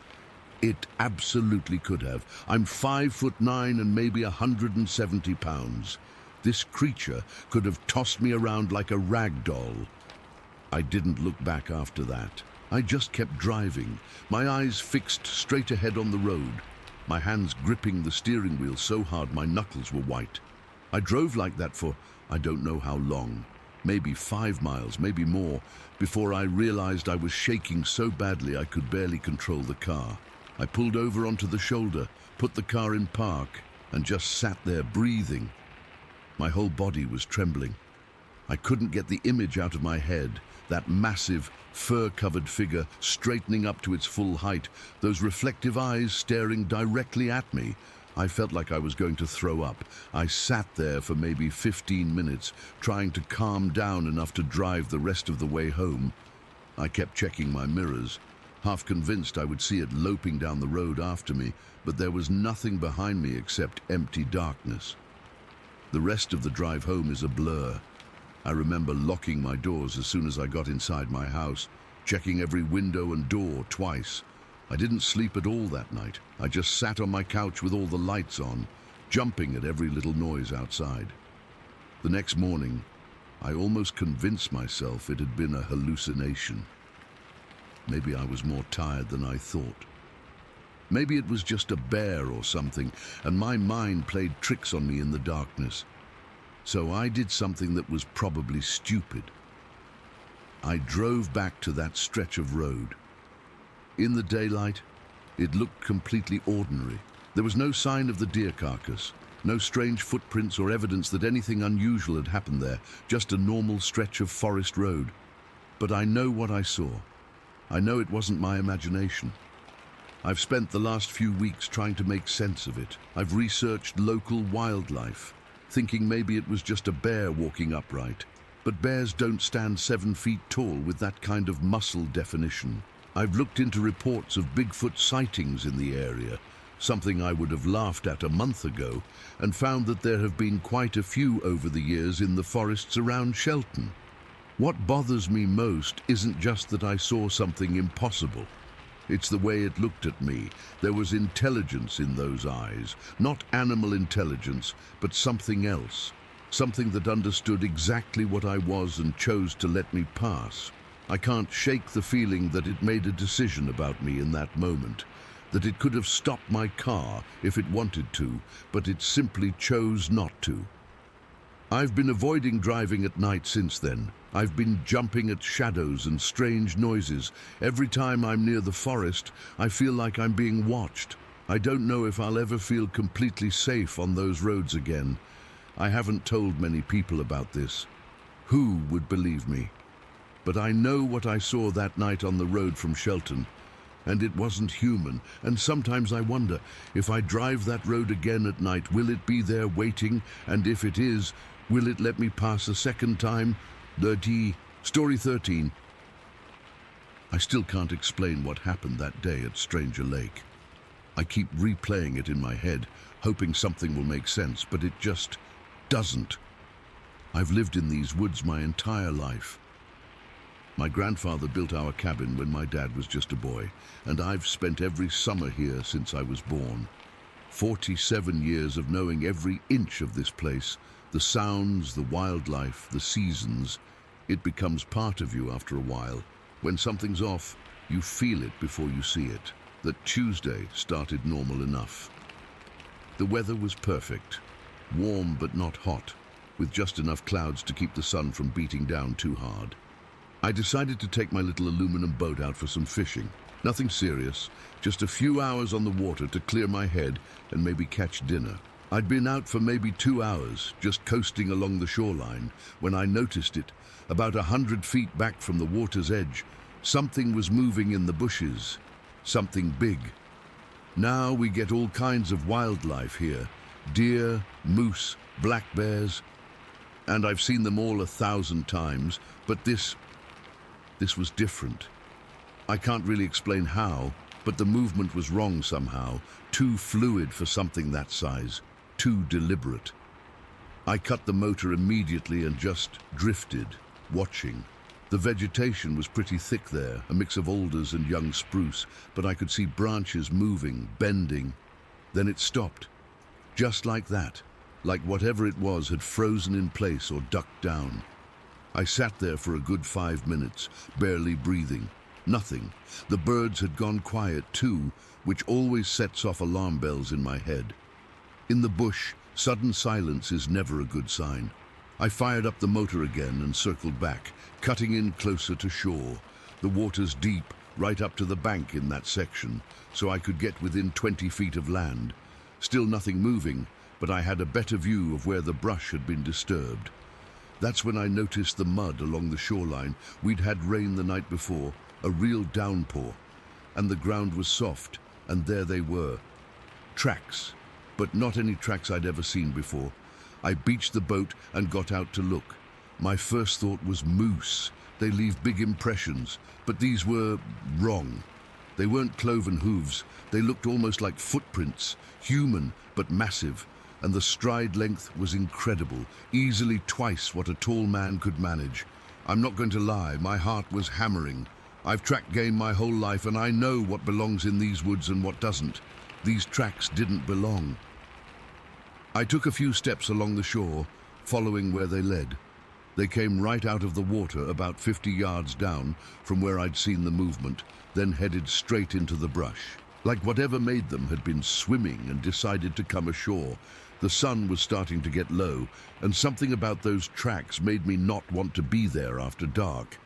it absolutely could have. I'm 5'9" and maybe 170 pounds. This creature could have tossed me around like a rag doll. I didn't look back after that. I just kept driving, my eyes fixed straight ahead on the road, my hands gripping the steering wheel so hard my knuckles were white. I drove like that for I don't know how long, maybe 5 miles, maybe more, before I realized I was shaking so badly I could barely control the car. I pulled over onto the shoulder, put the car in park, and just sat there breathing. My whole body was trembling. I couldn't get the image out of my head, that massive, fur-covered figure straightening up to its full height, those reflective eyes staring directly at me. I felt like I was going to throw up. I sat there for maybe 15 minutes, trying to calm down enough to drive the rest of the way home. I kept checking my mirrors, half convinced I would see it loping down the road after me, but there was nothing behind me except empty darkness. The rest of the drive home is a blur. I remember locking my doors as soon as I got inside my house, checking every window and door twice. I didn't sleep at all that night. I just sat on my couch with all the lights on, jumping at every little noise outside. The next morning, I almost convinced myself it had been a hallucination. Maybe I was more tired than I thought. Maybe it was just a bear or something, and my mind played tricks on me in the darkness. So I did something that was probably stupid. I drove back to that stretch of road. In the daylight, it looked completely ordinary. There was no sign of the deer carcass, no strange footprints or evidence that anything unusual had happened there, just a normal stretch of forest road. But I know what I saw. I know it wasn't my imagination. I've spent the last few weeks trying to make sense of it. I've researched local wildlife, thinking maybe it was just a bear walking upright. But bears don't stand 7 feet tall with that kind of muscle definition. I've looked into reports of Bigfoot sightings in the area, something I would have laughed at a month ago, and found that there have been quite a few over the years in the forests around Shelton. What bothers me most isn't just that I saw something impossible. It's the way it looked at me. There was intelligence in those eyes, not animal intelligence, but something else. Something that understood exactly what I was and chose to let me pass. I can't shake the feeling that it made a decision about me in that moment, that it could have stopped my car if it wanted to, but it simply chose not to. I've been avoiding driving at night since then. I've been jumping at shadows and strange noises. Every time I'm near the forest, I feel like I'm being watched. I don't know if I'll ever feel completely safe on those roads again. I haven't told many people about this. Who would believe me? But I know what I saw that night on the road from Shelton, and it wasn't human. And sometimes I wonder, if I drive that road again at night, will it be there waiting? And if it is, will it let me pass a second time? Story 13. I still can't explain what happened that day at Stranger Lake. I keep replaying it in my head, hoping something will make sense, but it just doesn't. I've lived in these woods my entire life. My grandfather built our cabin when my dad was just a boy, and I've spent every summer here since I was born. 47 years of knowing every inch of this place, the sounds, the wildlife, the seasons. It becomes part of you after a while. When something's off, you feel it before you see it. That Tuesday started normal enough. The weather was perfect, warm but not hot, with just enough clouds to keep the sun from beating down too hard. I decided to take my little aluminum boat out for some fishing. Nothing serious, just a few hours on the water to clear my head and maybe catch dinner. I'd been out for maybe 2 hours, just coasting along the shoreline, when I noticed it. About 100 feet back from the water's edge, something was moving in the bushes. Something big. Now we get all kinds of wildlife here. Deer, moose, black bears. And I've seen them all 1,000 times, but this was different. I can't really explain how, but the movement was wrong somehow. Too fluid for something that size. Too deliberate. I cut the motor immediately and just drifted, watching. The vegetation was pretty thick there, a mix of alders and young spruce, but I could see branches moving, bending. Then it stopped. Just like that, like whatever it was had frozen in place or ducked down. I sat there for a good 5 minutes, barely breathing. Nothing. The birds had gone quiet too, which always sets off alarm bells in my head. In the bush, sudden silence is never a good sign. I fired up the motor again and circled back, cutting in closer to shore. The water's deep, right up to the bank in that section, so I could get within 20 feet of land. Still nothing moving, but I had a better view of where the brush had been disturbed. That's when I noticed the mud along the shoreline. We'd had rain the night before, a real downpour, and the ground was soft, and there they were. Tracks, but not any tracks I'd ever seen before. I beached the boat and got out to look. My first thought was moose. They leave big impressions, but these were wrong. They weren't cloven hooves. They looked almost like footprints, human but massive, and the stride length was incredible, easily twice what a tall man could manage. I'm not going to lie, my heart was hammering. I've tracked game my whole life, and I know what belongs in these woods and what doesn't. These tracks didn't belong. I took a few steps along the shore, following where they led. They came right out of the water about 50 yards down from where I'd seen the movement, then headed straight into the brush. Like whatever made them had been swimming and decided to come ashore. The sun was starting to get low, and something about those tracks made me not want to be there after dark.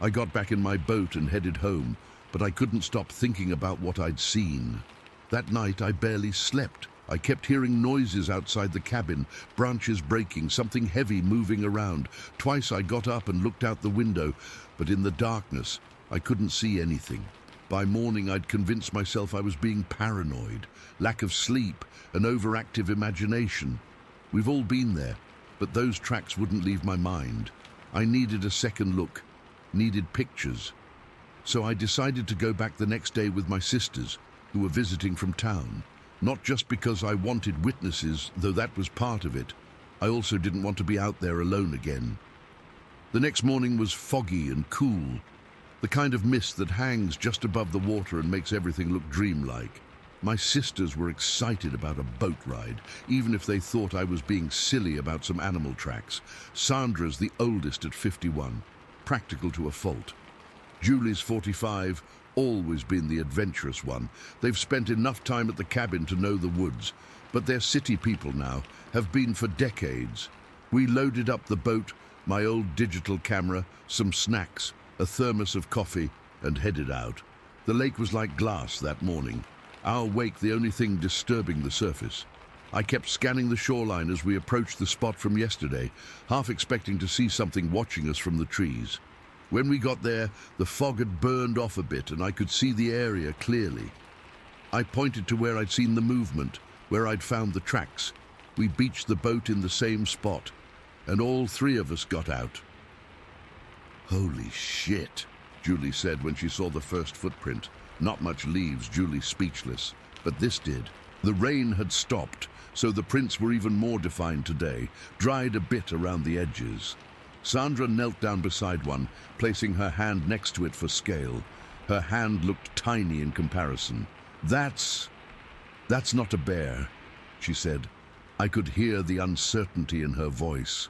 I got back in my boat and headed home, but I couldn't stop thinking about what I'd seen. That night I barely slept. I kept hearing noises outside the cabin, branches breaking, something heavy moving around. Twice I got up and looked out the window, but in the darkness I couldn't see anything. By morning I'd convinced myself I was being paranoid, lack of sleep, an overactive imagination. We've all been there, but those tracks wouldn't leave my mind. I needed a second look, needed pictures. So I decided to go back the next day with my sisters, who were visiting from town. Not just because I wanted witnesses, though that was part of it. I also didn't want to be out there alone again. The next morning was foggy and cool, the kind of mist that hangs just above the water and makes everything look dreamlike. My sisters were excited about a boat ride, even if they thought I was being silly about some animal tracks. Sandra's the oldest at 51, practical to a fault. Julie's 45, always been the adventurous one. They've spent enough time at the cabin to know the woods, but they're city people now, have been for decades. We loaded up the boat, my old digital camera, some snacks, a thermos of coffee, and headed out. The lake was like glass that morning, our wake the only thing disturbing the surface. I kept scanning the shoreline as we approached the spot from yesterday, half expecting to see something watching us from the trees. When we got there, the fog had burned off a bit and I could see the area clearly. I pointed to where I'd seen the movement, where I'd found the tracks. We beached the boat in the same spot, and all three of us got out. "Holy shit," Julie said when she saw the first footprint. Not much leaves Julie speechless, but this did. The rain had stopped, so the prints were even more defined today, dried a bit around the edges. Sandra knelt down beside one, placing her hand next to it for scale. Her hand looked tiny in comparison. That's not a bear," she said. I could hear the uncertainty in her voice.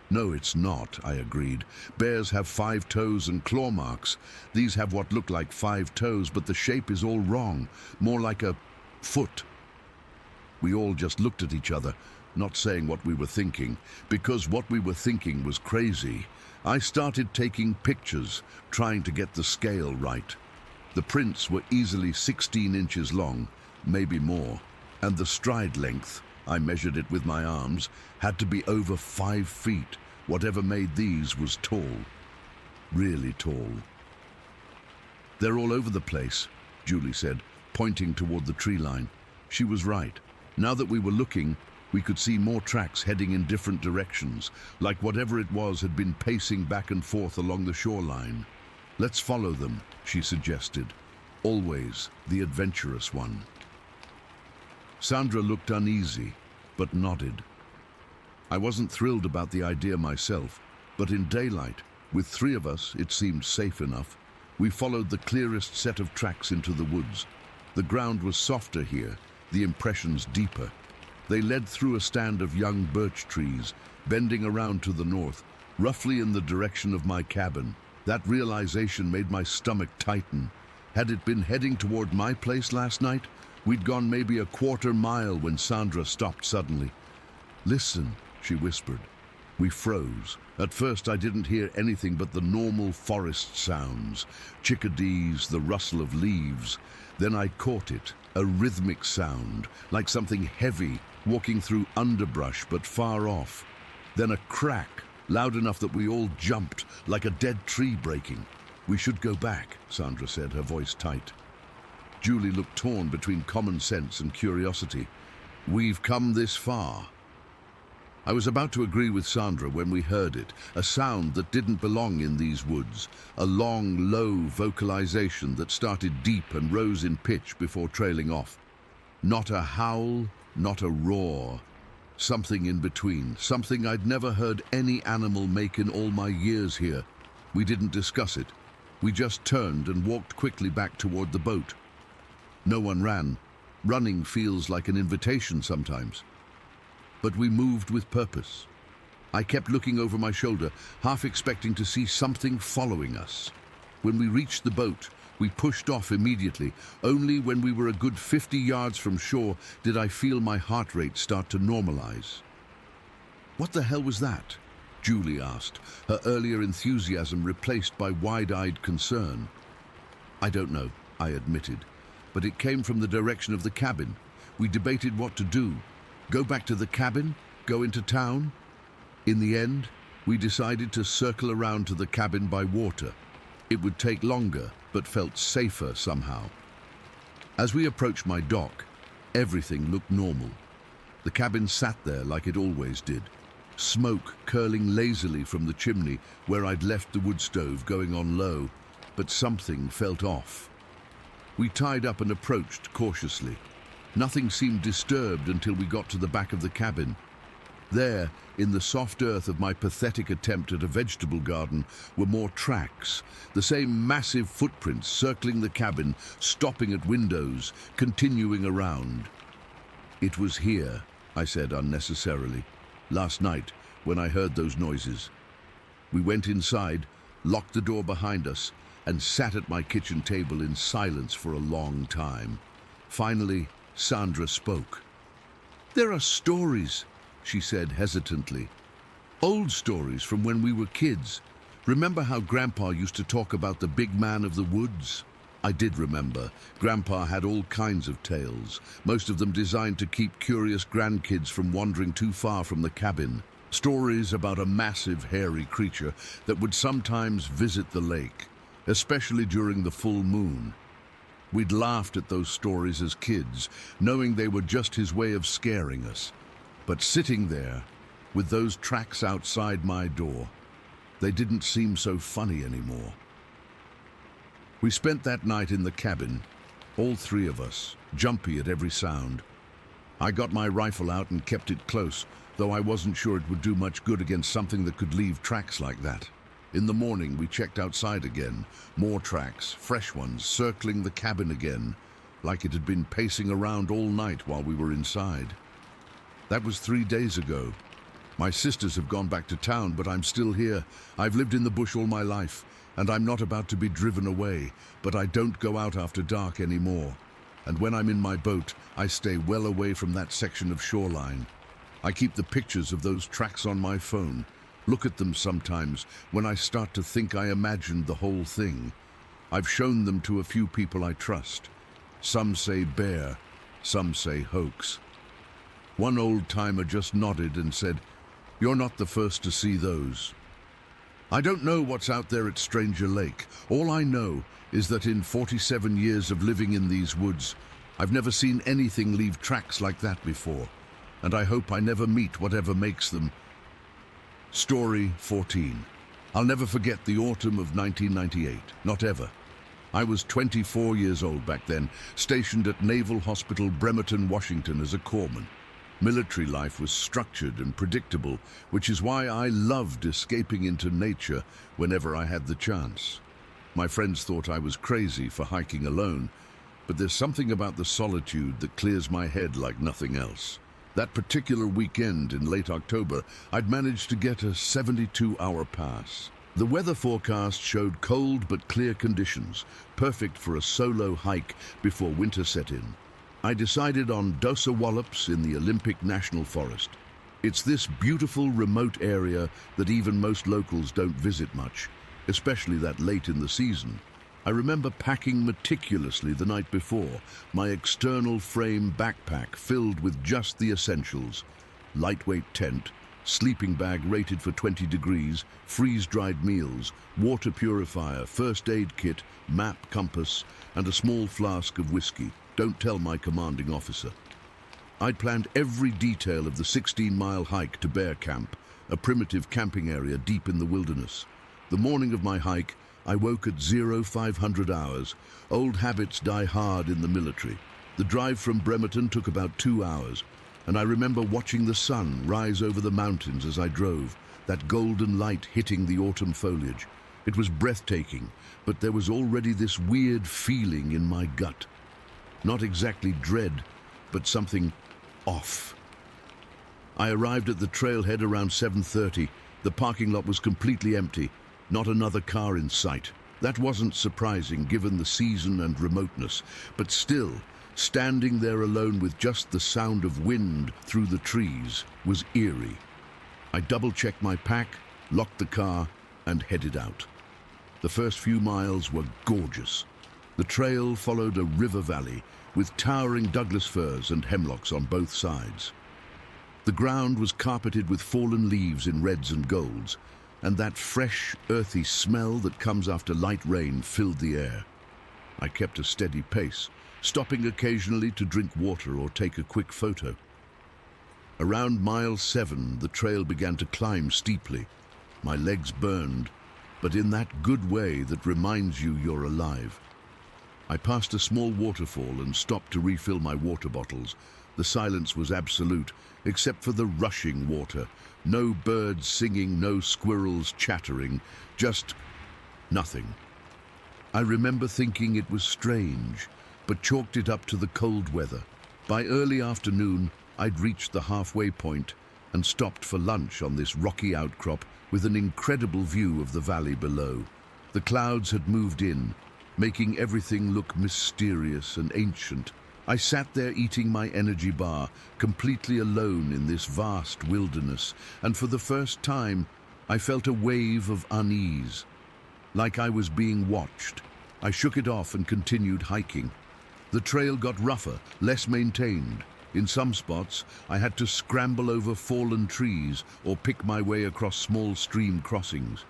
"No, it's not," I agreed. "Bears have 5 toes and claw marks. These have what look like 5 toes, but the shape is all wrong, more like a foot." We all just looked at each other, not saying what we were thinking, because what we were thinking was crazy. I started taking pictures, trying to get the scale right. The prints were easily 16 inches long, maybe more, and the stride length, I measured it with my arms, had to be over 5 feet. Whatever made these was tall. Really tall. "They're all over the place," Julie said, pointing toward the tree line. She was right. Now that we were looking, we could see more tracks heading in different directions, like whatever it was had been pacing back and forth along the shoreline. "Let's follow them," she suggested. Always the adventurous one. Sandra looked uneasy, but nodded. I wasn't thrilled about the idea myself, but in daylight, with 3 of us, it seemed safe enough. We followed the clearest set of tracks into the woods. The ground was softer here, the impressions deeper. They led through a stand of young birch trees, bending around to the north, roughly in the direction of my cabin. That realization made my stomach tighten. Had it been heading toward my place last night? We'd gone maybe a 1/4 mile when Sandra stopped suddenly. "Listen," she whispered. We froze. At first I didn't hear anything but the normal forest sounds, chickadees, the rustle of leaves. Then I caught it, a rhythmic sound, like something heavy walking through underbrush but far off. Then a crack, loud enough that we all jumped, like a dead tree breaking. "We should go back," Sandra said, her voice tight. Julie looked torn between common sense and curiosity. "We've come this far." I was about to agree with Sandra when we heard it, a sound that didn't belong in these woods, a long, low vocalization that started deep and rose in pitch before trailing off. Not a howl, not a roar. Something in between, something I'd never heard any animal make in all my years here. We didn't discuss it. We just turned and walked quickly back toward the boat. No one ran. Running feels like an invitation sometimes. But we moved with purpose. I kept looking over my shoulder, half expecting to see something following us. When we reached the boat, we pushed off immediately. Only when we were a good 50 yards from shore did I feel my heart rate start to normalize. "What the hell was that?" Julie asked, her earlier enthusiasm replaced by wide-eyed concern. "I don't know," I admitted, "but it came from the direction of the cabin. We debated what to do. Go back to the cabin? Go into town? In the end, we decided to circle around to the cabin by water. It would take longer, but felt safer somehow." As we approached my dock, everything looked normal. The cabin sat there like it always did, smoke curling lazily from the chimney where I'd left the wood stove going on low, but something felt off. We tied up and approached cautiously. Nothing seemed disturbed until we got to the back of the cabin. There, in the soft earth of my pathetic attempt at a vegetable garden, were more tracks, the same massive footprints circling the cabin, stopping at windows, continuing around. "It was here," I said unnecessarily, "last night when I heard those noises." We went inside, locked the door behind us, and sat at my kitchen table in silence for a long time. Finally, Sandra spoke. "There are stories," she said hesitantly. "Old stories from when we were kids. Remember how Grandpa used to talk about the big man of the woods?" I did remember. Grandpa had all kinds of tales, most of them designed to keep curious grandkids from wandering too far from the cabin. Stories about a massive, hairy creature that would sometimes visit the lake, especially during the full moon. We'd laughed at those stories as kids, knowing they were just his way of scaring us. But sitting there, with those tracks outside my door, they didn't seem so funny anymore. We spent that night in the cabin, all 3 of us, jumpy at every sound. I got my rifle out and kept it close, though I wasn't sure it would do much good against something that could leave tracks like that. In the morning, we checked outside again. More tracks, fresh ones, circling the cabin again, like it had been pacing around all night while we were inside. That was 3 days ago. My sisters have gone back to town, but I'm still here. I've lived in the bush all my life, and I'm not about to be driven away, but I don't go out after dark anymore. and when I'm in my boat, I stay well away from that section of shoreline. I keep the pictures of those tracks on my phone, look at them sometimes when I start to think I imagined the whole thing. I've shown them to a few people I trust. Some say bear, some say hoax. One old-timer just nodded and said, "You're not the first to see those." I don't know what's out there at Stranger Lake. All I know is that in 47 years of living in these woods, I've never seen anything leave tracks like that before, and I hope I never meet whatever makes them. Story 14. I'll never forget the autumn of 1998, not ever. I was 24 years old back then, stationed at Naval Hospital Bremerton, Washington as a corpsman. Military life was structured and predictable, which is why I loved escaping into nature whenever I had the chance. My friends thought I was crazy for hiking alone, but there's something about the solitude that clears my head like nothing else. That particular weekend in late October, I'd managed to get a 72-hour pass. The weather forecast showed cold but clear conditions, perfect for a solo hike before winter set in. I decided on Dosa Wallops in the Olympic National Forest. It's this beautiful remote area that even most locals don't visit much, especially that late in the season. I remember packing meticulously the night before, my external frame backpack filled with just the essentials: lightweight tent, sleeping bag rated for 20 degrees, freeze-dried meals, water purifier, first aid kit, map, compass, and a small flask of whiskey. Don't tell my commanding officer. I'd planned every detail of the 16-mile hike to Bear Camp, a primitive camping area deep in the wilderness. The morning of my hike, I woke at 0500 hours. Old habits die hard in the military. The drive from Bremerton took about 2 hours, and I remember watching the sun rise over the mountains as I drove, that golden light hitting the autumn foliage. It was breathtaking, but there was already this weird feeling in my gut. Not exactly dread, but something off. I arrived at the trailhead around 7:30. The parking lot was completely empty, not another car in sight. That wasn't surprising given the season and remoteness, but still, standing there alone with just the sound of wind through the trees was eerie. I double-checked my pack, locked the car, and headed out. The first few miles were gorgeous. The trail followed a river valley with towering Douglas firs and hemlocks on both sides. The ground was carpeted with fallen leaves in reds and golds, and that fresh, earthy smell that comes after light rain filled the air. I kept a steady pace, stopping occasionally to drink water or take a quick photo. Around mile 7, the trail began to climb steeply. My legs burned, but in that good way that reminds you you're alive. I passed a small waterfall and stopped to refill my water bottles. The silence was absolute, except for the rushing water. No birds singing, no squirrels chattering, just nothing. I remember thinking it was strange, but chalked it up to the cold weather. By early afternoon, I'd reached the halfway point and stopped for lunch on this rocky outcrop with an incredible view of the valley below. The clouds had moved in, making everything look mysterious and ancient. I sat there eating my energy bar, completely alone in this vast wilderness, and for the first time, I felt a wave of unease, like I was being watched. I shook it off and continued hiking. The trail got rougher, less maintained. In some spots, I had to scramble over fallen trees or pick my way across small stream crossings.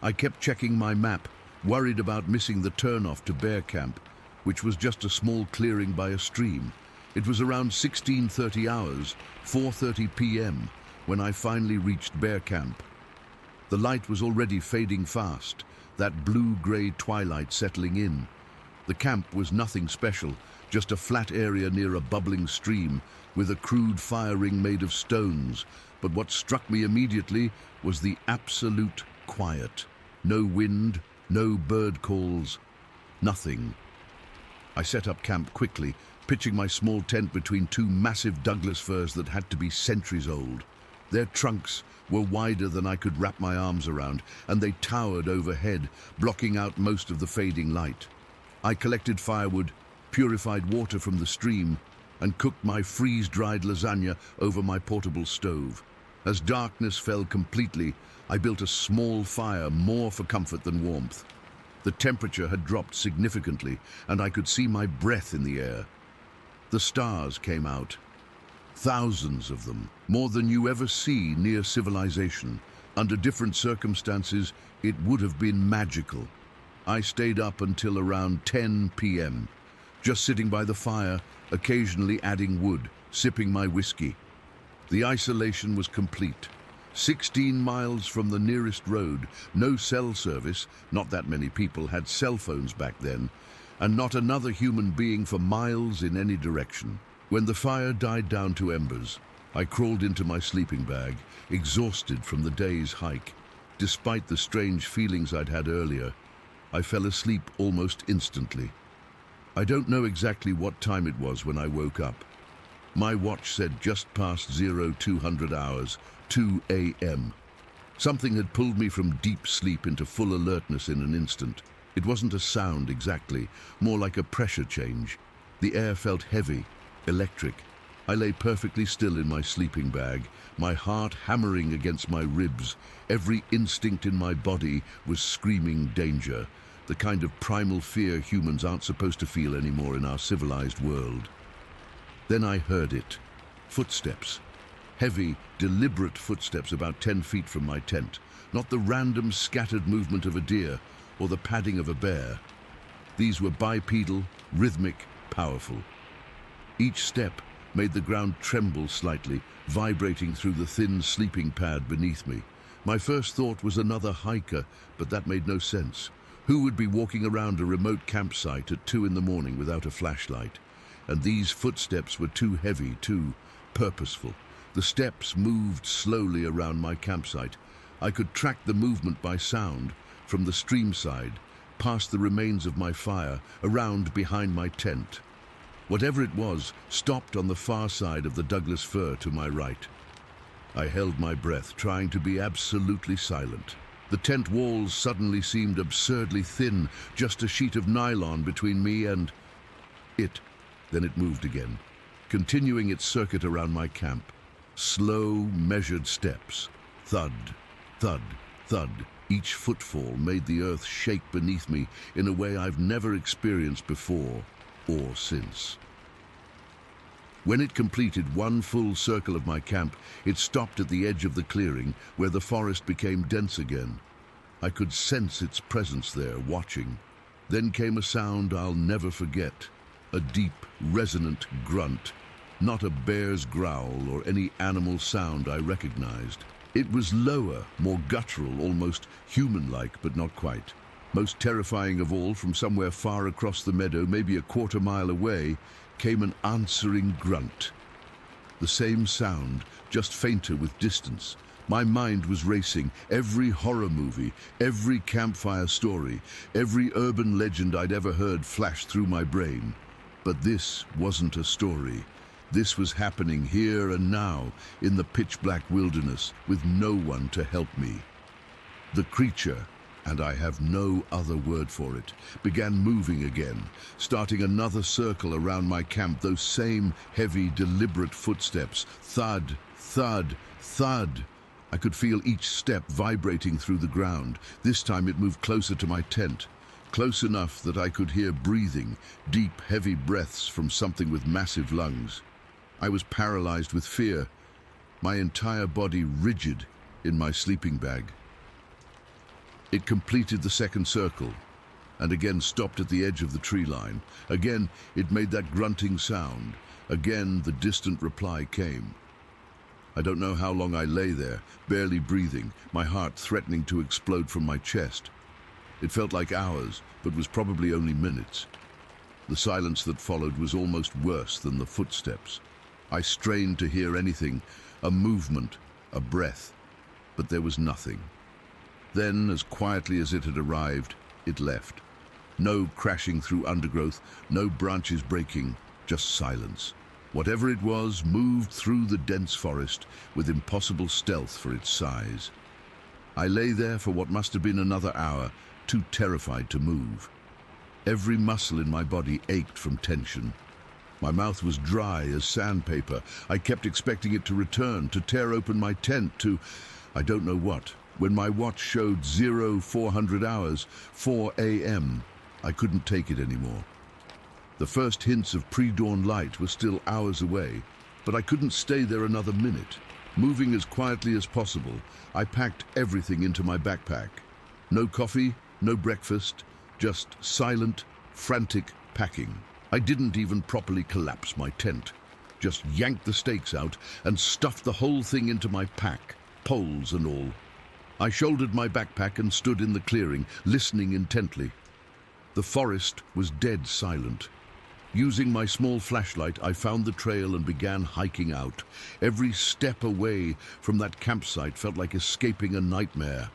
I kept checking my map, worried about missing the turnoff to Bear Camp, which was just a small clearing by a stream. It was around 16:30 hours, 4:30 p.m., when I finally reached Bear Camp. The light was already fading fast, that blue-gray twilight settling in. The camp was nothing special, just a flat area near a bubbling stream with a crude fire ring made of stones. But what struck me immediately was the absolute quiet. No wind, no bird calls, nothing. I set up camp quickly, pitching my small tent between two massive Douglas firs that had to be centuries old. Their trunks were wider than I could wrap my arms around, and they towered overhead, blocking out most of the fading light. I collected firewood, purified water from the stream, and cooked my freeze-dried lasagna over my portable stove. As darkness fell completely, I built a small fire, more for comfort than warmth. The temperature had dropped significantly, and I could see my breath in the air. The stars came out. Thousands of them, more than you ever see near civilization. Under different circumstances, it would have been magical. I stayed up until around 10 p.m., just sitting by the fire, occasionally adding wood, sipping my whiskey. The isolation was complete. 16 miles from the nearest road, no cell service, not that many people had cell phones back then, and not another human being for miles in any direction. When the fire died down to embers, I crawled into my sleeping bag, exhausted from the day's hike. Despite the strange feelings I'd had earlier, I fell asleep almost instantly. I don't know exactly what time it was when I woke up. My watch said just past 0200 hours, 2 a.m. Something had pulled me from deep sleep into full alertness in an instant. It wasn't a sound exactly, more like a pressure change. The air felt heavy, electric. I lay perfectly still in my sleeping bag, my heart hammering against my ribs. Every instinct in my body was screaming danger, the kind of primal fear humans aren't supposed to feel anymore in our civilized world. Then I heard it. Footsteps. Heavy, deliberate footsteps about 10 feet from my tent, not the random scattered movement of a deer or the padding of a bear. These were bipedal, rhythmic, powerful. Each step made the ground tremble slightly, vibrating through the thin sleeping pad beneath me. My first thought was another hiker, but that made no sense. Who would be walking around a remote campsite at 2 in the morning without a flashlight? And these footsteps were too heavy, too purposeful. The steps moved slowly around my campsite. I could track the movement by sound, from the stream side, past the remains of my fire, around behind my tent. Whatever it was, stopped on the far side of the Douglas fir to my right. I held my breath, trying to be absolutely silent. The tent walls suddenly seemed absurdly thin, just a sheet of nylon between me and it. Then it moved again, continuing its circuit around my camp. Slow, measured steps. Thud, thud, thud. Each footfall made the earth shake beneath me in a way I've never experienced before or since. When it completed one full circle of my camp, it stopped at the edge of the clearing where the forest became dense again. I could sense its presence there, watching. Then came a sound I'll never forget. A deep, resonant grunt. Not a bear's growl or any animal sound I recognized. It was lower, more guttural, almost human-like, but not quite. Most terrifying of all, from somewhere far across the meadow, maybe a quarter mile away, came an answering grunt. The same sound, just fainter with distance. My mind was racing. Every horror movie, every campfire story, every urban legend I'd ever heard flashed through my brain. But this wasn't a story. This was happening here and now, in the pitch-black wilderness, with no one to help me. The creature, and I have no other word for it, began moving again, starting another circle around my camp, those same heavy, deliberate footsteps. Thud, thud, thud. I could feel each step vibrating through the ground. This time it moved closer to my tent, close enough that I could hear breathing, deep, heavy breaths from something with massive lungs. I was paralyzed with fear, my entire body rigid in my sleeping bag. It completed the second circle, and again stopped at the edge of the tree line. Again, it made that grunting sound. Again, the distant reply came. I don't know how long I lay there, barely breathing, my heart threatening to explode from my chest. It felt like hours, but was probably only minutes. The silence that followed was almost worse than the footsteps. I strained to hear anything, a movement, a breath, but there was nothing. Then, as quietly as it had arrived, it left. No crashing through undergrowth, no branches breaking, just silence. Whatever it was moved through the dense forest with impossible stealth for its size. I lay there for what must have been another hour, too terrified to move. Every muscle in my body ached from tension. My mouth was dry as sandpaper. I kept expecting it to return, to tear open my tent, to I don't know what. When my watch showed 0400 hours, 4 a.m., I couldn't take it anymore. The first hints of pre-dawn light were still hours away, but I couldn't stay there another minute. Moving as quietly as possible, I packed everything into my backpack. No coffee, no breakfast, just silent, frantic packing. I didn't even properly collapse my tent. Just yanked the stakes out and stuffed the whole thing into my pack, poles and all. I shouldered my backpack and stood in the clearing, listening intently. The forest was dead silent. Using my small flashlight, I found the trail and began hiking out. Every step away from that campsite felt like escaping a nightmare.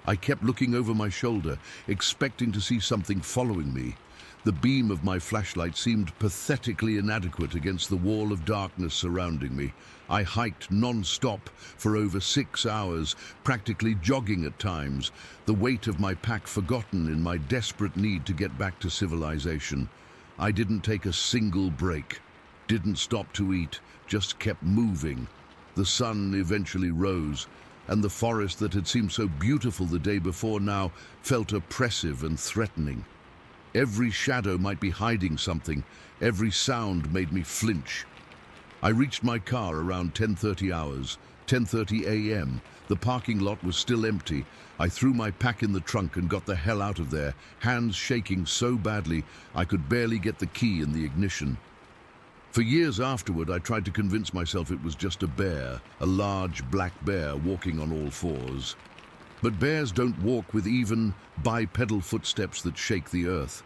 I kept looking over my shoulder, expecting to see something following me. The beam of my flashlight seemed pathetically inadequate against the wall of darkness surrounding me. I hiked non-stop for over 6 hours, practically jogging at times, the weight of my pack forgotten in my desperate need to get back to civilization. I didn't take a single break, didn't stop to eat, just kept moving. The sun eventually rose, and the forest that had seemed so beautiful the day before now felt oppressive and threatening. Every shadow might be hiding something. Every sound made me flinch. I reached my car around 10:30 a.m. The parking lot was still empty. I threw my pack in the trunk and got the hell out of there, hands shaking so badly I could barely get the key in the ignition. For years afterward, I tried to convince myself it was just a bear, a large black bear walking on all fours. But bears don't walk with even, bipedal footsteps that shake the earth.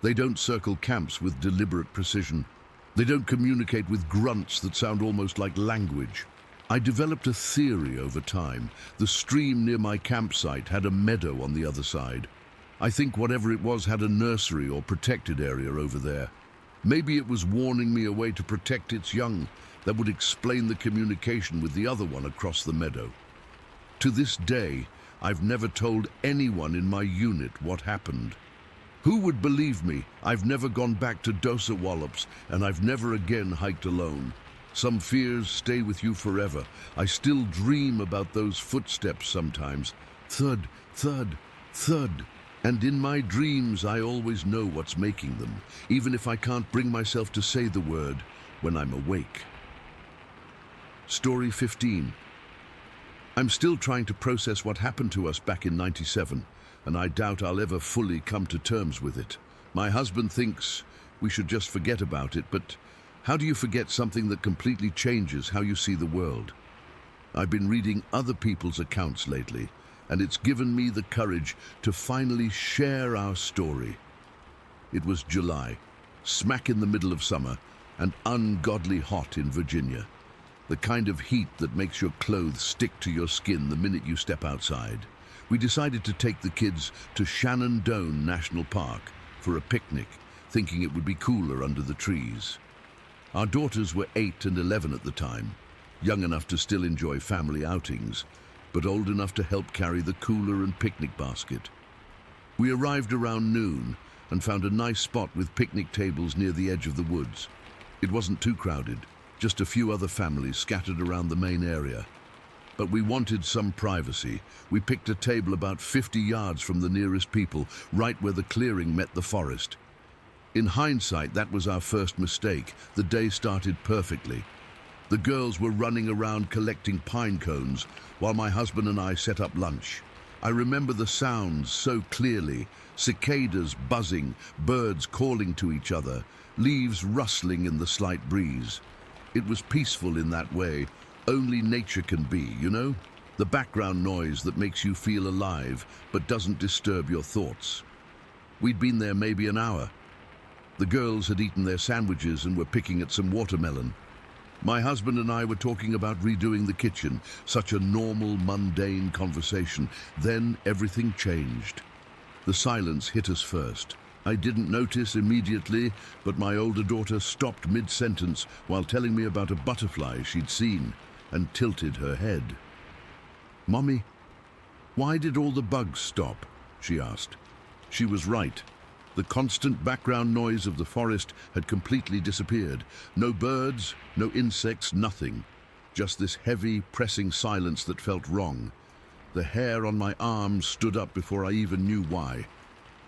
They don't circle camps with deliberate precision. They don't communicate with grunts that sound almost like language. I developed a theory over time. The stream near my campsite had a meadow on the other side. I think whatever it was had a nursery or protected area over there. Maybe it was warning me a way to protect its young. That would explain the communication with the other one across the meadow. To this day, I've never told anyone in my unit what happened. Who would believe me? I've never gone back to Dosa Wallops, and I've never again hiked alone. Some fears stay with you forever. I still dream about those footsteps sometimes. Thud, thud, thud. And in my dreams, I always know what's making them, even if I can't bring myself to say the word when I'm awake. Story 15. I'm still trying to process what happened to us back in '97, and I doubt I'll ever fully come to terms with it. My husband thinks we should just forget about it, but how do you forget something that completely changes how you see the world? I've been reading other people's accounts lately, and it's given me the courage to finally share our story. It was July, smack in the middle of summer, and ungodly hot in Virginia. The kind of heat that makes your clothes stick to your skin the minute you step outside. We decided to take the kids to Shenandoah National Park for a picnic, thinking it would be cooler under the trees. Our daughters were 8 and 11 at the time, young enough to still enjoy family outings, but old enough to help carry the cooler and picnic basket. We arrived around noon and found a nice spot with picnic tables near the edge of the woods. It wasn't too crowded, just a few other families scattered around the main area. But we wanted some privacy. We picked a table about 50 yards from the nearest people, right where the clearing met the forest. In hindsight, that was our first mistake. The day started perfectly. The girls were running around collecting pine cones, while my husband and I set up lunch. I remember the sounds so clearly: cicadas buzzing, birds calling to each other, leaves rustling in the slight breeze. It was peaceful in that way only nature can be, you know? The background noise that makes you feel alive, but doesn't disturb your thoughts. We'd been there maybe an hour. The girls had eaten their sandwiches and were picking at some watermelon. My husband and I were talking about redoing the kitchen, such a normal, mundane conversation. Then everything changed. The silence hit us first. I didn't notice immediately, but my older daughter stopped mid-sentence while telling me about a butterfly she'd seen and tilted her head. "Mommy, why did all the bugs stop?" she asked. She was right. The constant background noise of the forest had completely disappeared. No birds, no insects, nothing. Just this heavy, pressing silence that felt wrong. The hair on my arms stood up before I even knew why.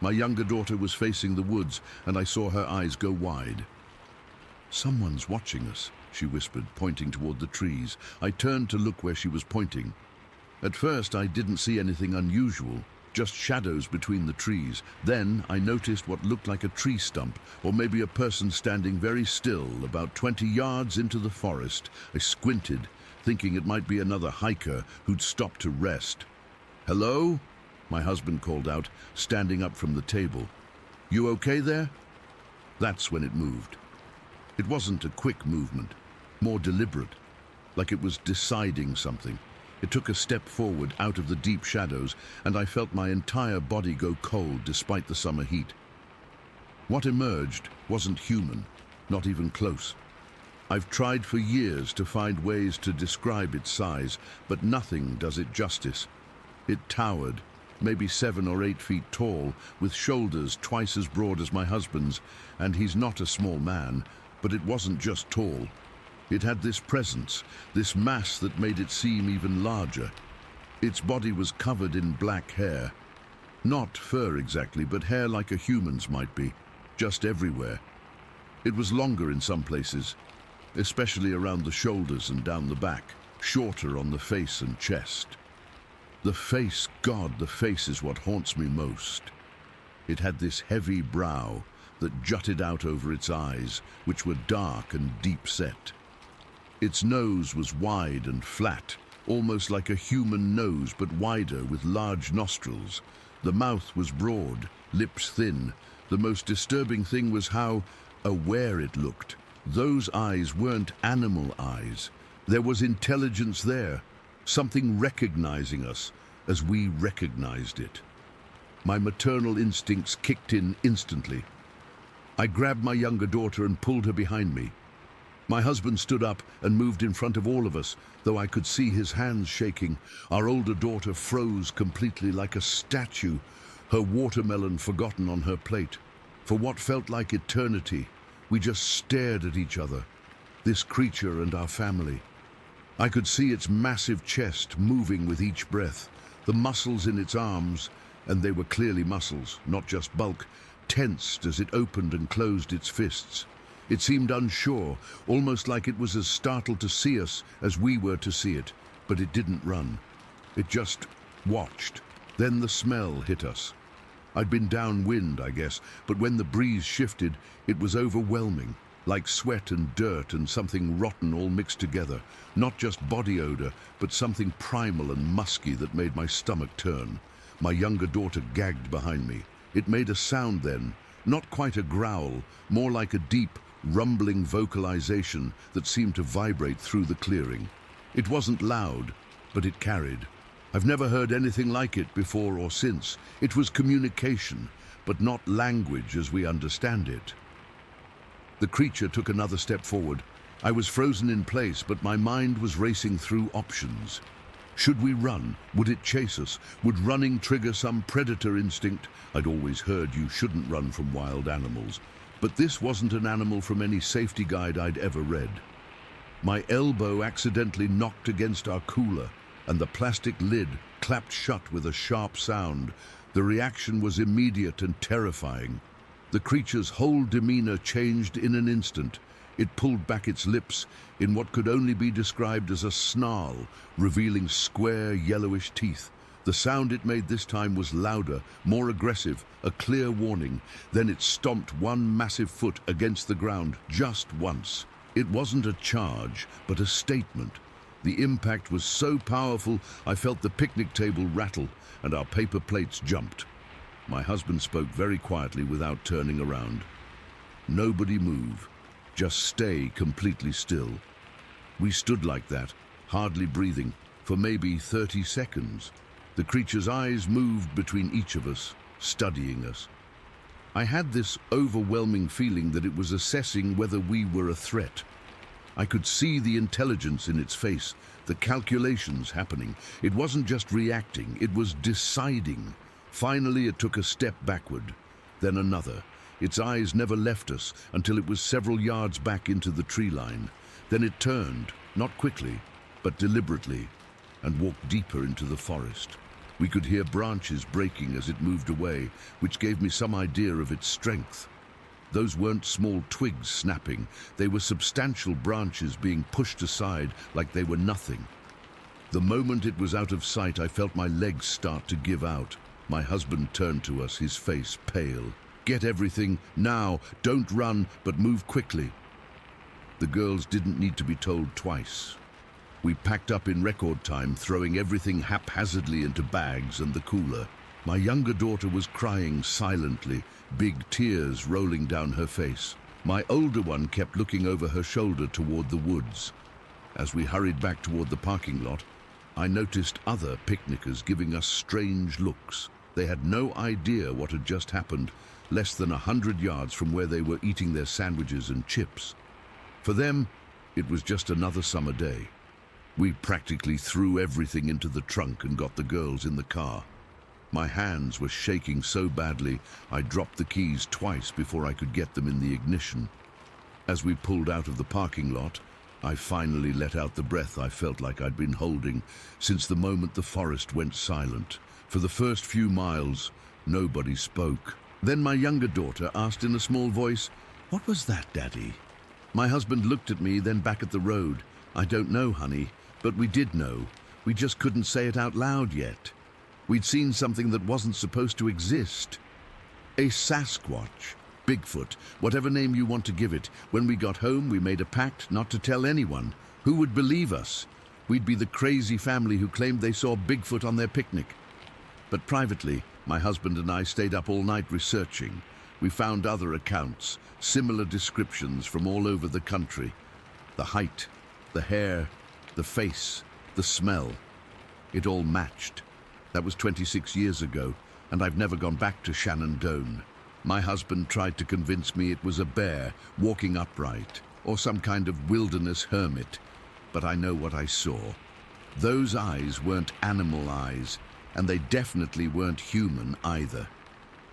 My younger daughter was facing the woods, and I saw her eyes go wide. "Someone's watching us," she whispered, pointing toward the trees. I turned to look where she was pointing. At first, I didn't see anything unusual, just shadows between the trees. Then I noticed what looked like a tree stump, or maybe a person standing very still, about 20 yards into the forest. I squinted, thinking it might be another hiker who'd stopped to rest. "Hello?" my husband called out, standing up from the table. "You okay there?" That's when it moved. It wasn't a quick movement, more deliberate, like it was deciding something. It took a step forward out of the deep shadows, and I felt my entire body go cold despite the summer heat. What emerged wasn't human, not even close. I've tried for years to find ways to describe its size, but nothing does it justice. It towered, maybe 7 or 8 feet tall, with shoulders twice as broad as my husband's, and he's not a small man, but it wasn't just tall. It had this presence, this mass that made it seem even larger. Its body was covered in black hair. Not fur exactly, but hair like a human's might be, just everywhere. It was longer in some places, especially around the shoulders and down the back, shorter on the face and chest. The face, God, the face is what haunts me most. It had this heavy brow that jutted out over its eyes, which were dark and deep set. Its nose was wide and flat, almost like a human nose, but wider with large nostrils. The mouth was broad, lips thin. The most disturbing thing was how aware it looked. Those eyes weren't animal eyes. There was intelligence there, something recognizing us as we recognized it. My maternal instincts kicked in instantly. I grabbed my younger daughter and pulled her behind me. My husband stood up and moved in front of all of us, though I could see his hands shaking. Our older daughter froze completely like a statue, her watermelon forgotten on her plate. For what felt like eternity, we just stared at each other, this creature and our family. I could see its massive chest moving with each breath, the muscles in its arms, and they were clearly muscles, not just bulk, tensed as it opened and closed its fists. It seemed unsure, almost like it was as startled to see us as we were to see it, but it didn't run. It just watched. Then the smell hit us. I'd been downwind, I guess, but when the breeze shifted, it was overwhelming, like sweat and dirt and something rotten all mixed together. Not just body odor, but something primal and musky that made my stomach turn. My younger daughter gagged behind me. It made a sound then, not quite a growl, more like a deep, rumbling vocalization that seemed to vibrate through the clearing. It wasn't loud, but it carried. I've never heard anything like it before or since. It was communication, but not language as we understand it. The creature took another step forward. I was frozen in place, but my mind was racing through options. Should we run? Would it chase us? Would running trigger some predator instinct? I'd always heard you shouldn't run from wild animals. But this wasn't an animal from any safety guide I'd ever read. My elbow accidentally knocked against our cooler, and the plastic lid clapped shut with a sharp sound. The reaction was immediate and terrifying. The creature's whole demeanor changed in an instant. It pulled back its lips in what could only be described as a snarl, revealing square, yellowish teeth. The sound it made this time was louder, more aggressive, a clear warning. Then it stomped one massive foot against the ground, just once. It wasn't a charge, but a statement. The impact was so powerful, I felt the picnic table rattle, and our paper plates jumped. My husband spoke very quietly without turning around. "Nobody move. Just stay completely still." We stood like that, hardly breathing, for maybe 30 seconds. The creature's eyes moved between each of us, studying us. I had this overwhelming feeling that it was assessing whether we were a threat. I could see the intelligence in its face, the calculations happening. It wasn't just reacting, it was deciding. Finally, it took a step backward. then another. Its eyes never left us until it was several yards back into the tree line. Then it turned, not quickly, but deliberately, and walked deeper into the forest. We could hear branches breaking as it moved away, which gave me some idea of its strength. Those weren't small twigs snapping, they were substantial branches being pushed aside like they were nothing. The moment it was out of sight, I felt my legs start to give out. My husband turned to us, his face pale. "Get everything, now! Don't run, but move quickly." The girls didn't need to be told twice. We packed up in record time, throwing everything haphazardly into bags and the cooler. My younger daughter was crying silently, big tears rolling down her face. My older one kept looking over her shoulder toward the woods. As we hurried back toward the parking lot, I noticed other picnickers giving us strange looks. They had no idea what had just happened, less than 100 yards from where they were eating their sandwiches and chips. For them, it was just another summer day. We practically threw everything into the trunk and got the girls in the car. My hands were shaking so badly, I dropped the keys twice before I could get them in the ignition. As we pulled out of the parking lot, I finally let out the breath I felt like I'd been holding since the moment the forest went silent. For the first few miles, nobody spoke. Then my younger daughter asked in a small voice, "What was that, Daddy?" My husband looked at me, then back at the road. "I don't know, honey, but we did know. We just couldn't say it out loud yet. We'd seen something that wasn't supposed to exist. A Sasquatch, Bigfoot, whatever name you want to give it. When we got home, we made a pact not to tell anyone. Who would believe us? We'd be the crazy family who claimed they saw Bigfoot on their picnic." But privately, my husband and I stayed up all night researching. We found other accounts, similar descriptions from all over the country. The height, the hair, the face, the smell. It all matched. That was 26 years ago, and I've never gone back to Shenandoah. My husband tried to convince me it was a bear walking upright, or some kind of wilderness hermit, but I know what I saw. Those eyes weren't animal eyes, and they definitely weren't human either.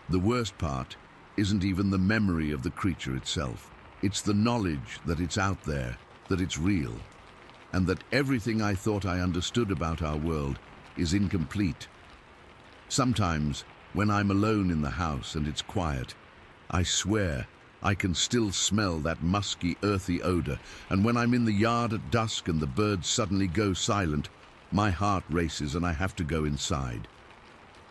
The worst part isn't even the memory of the creature itself. It's the knowledge that it's out there, that it's real, and that everything I thought I understood about our world is incomplete. Sometimes, when I'm alone in the house and it's quiet, I swear I can still smell that musky, earthy odor, and when I'm in the yard at dusk and the birds suddenly go silent, my heart races and I have to go inside.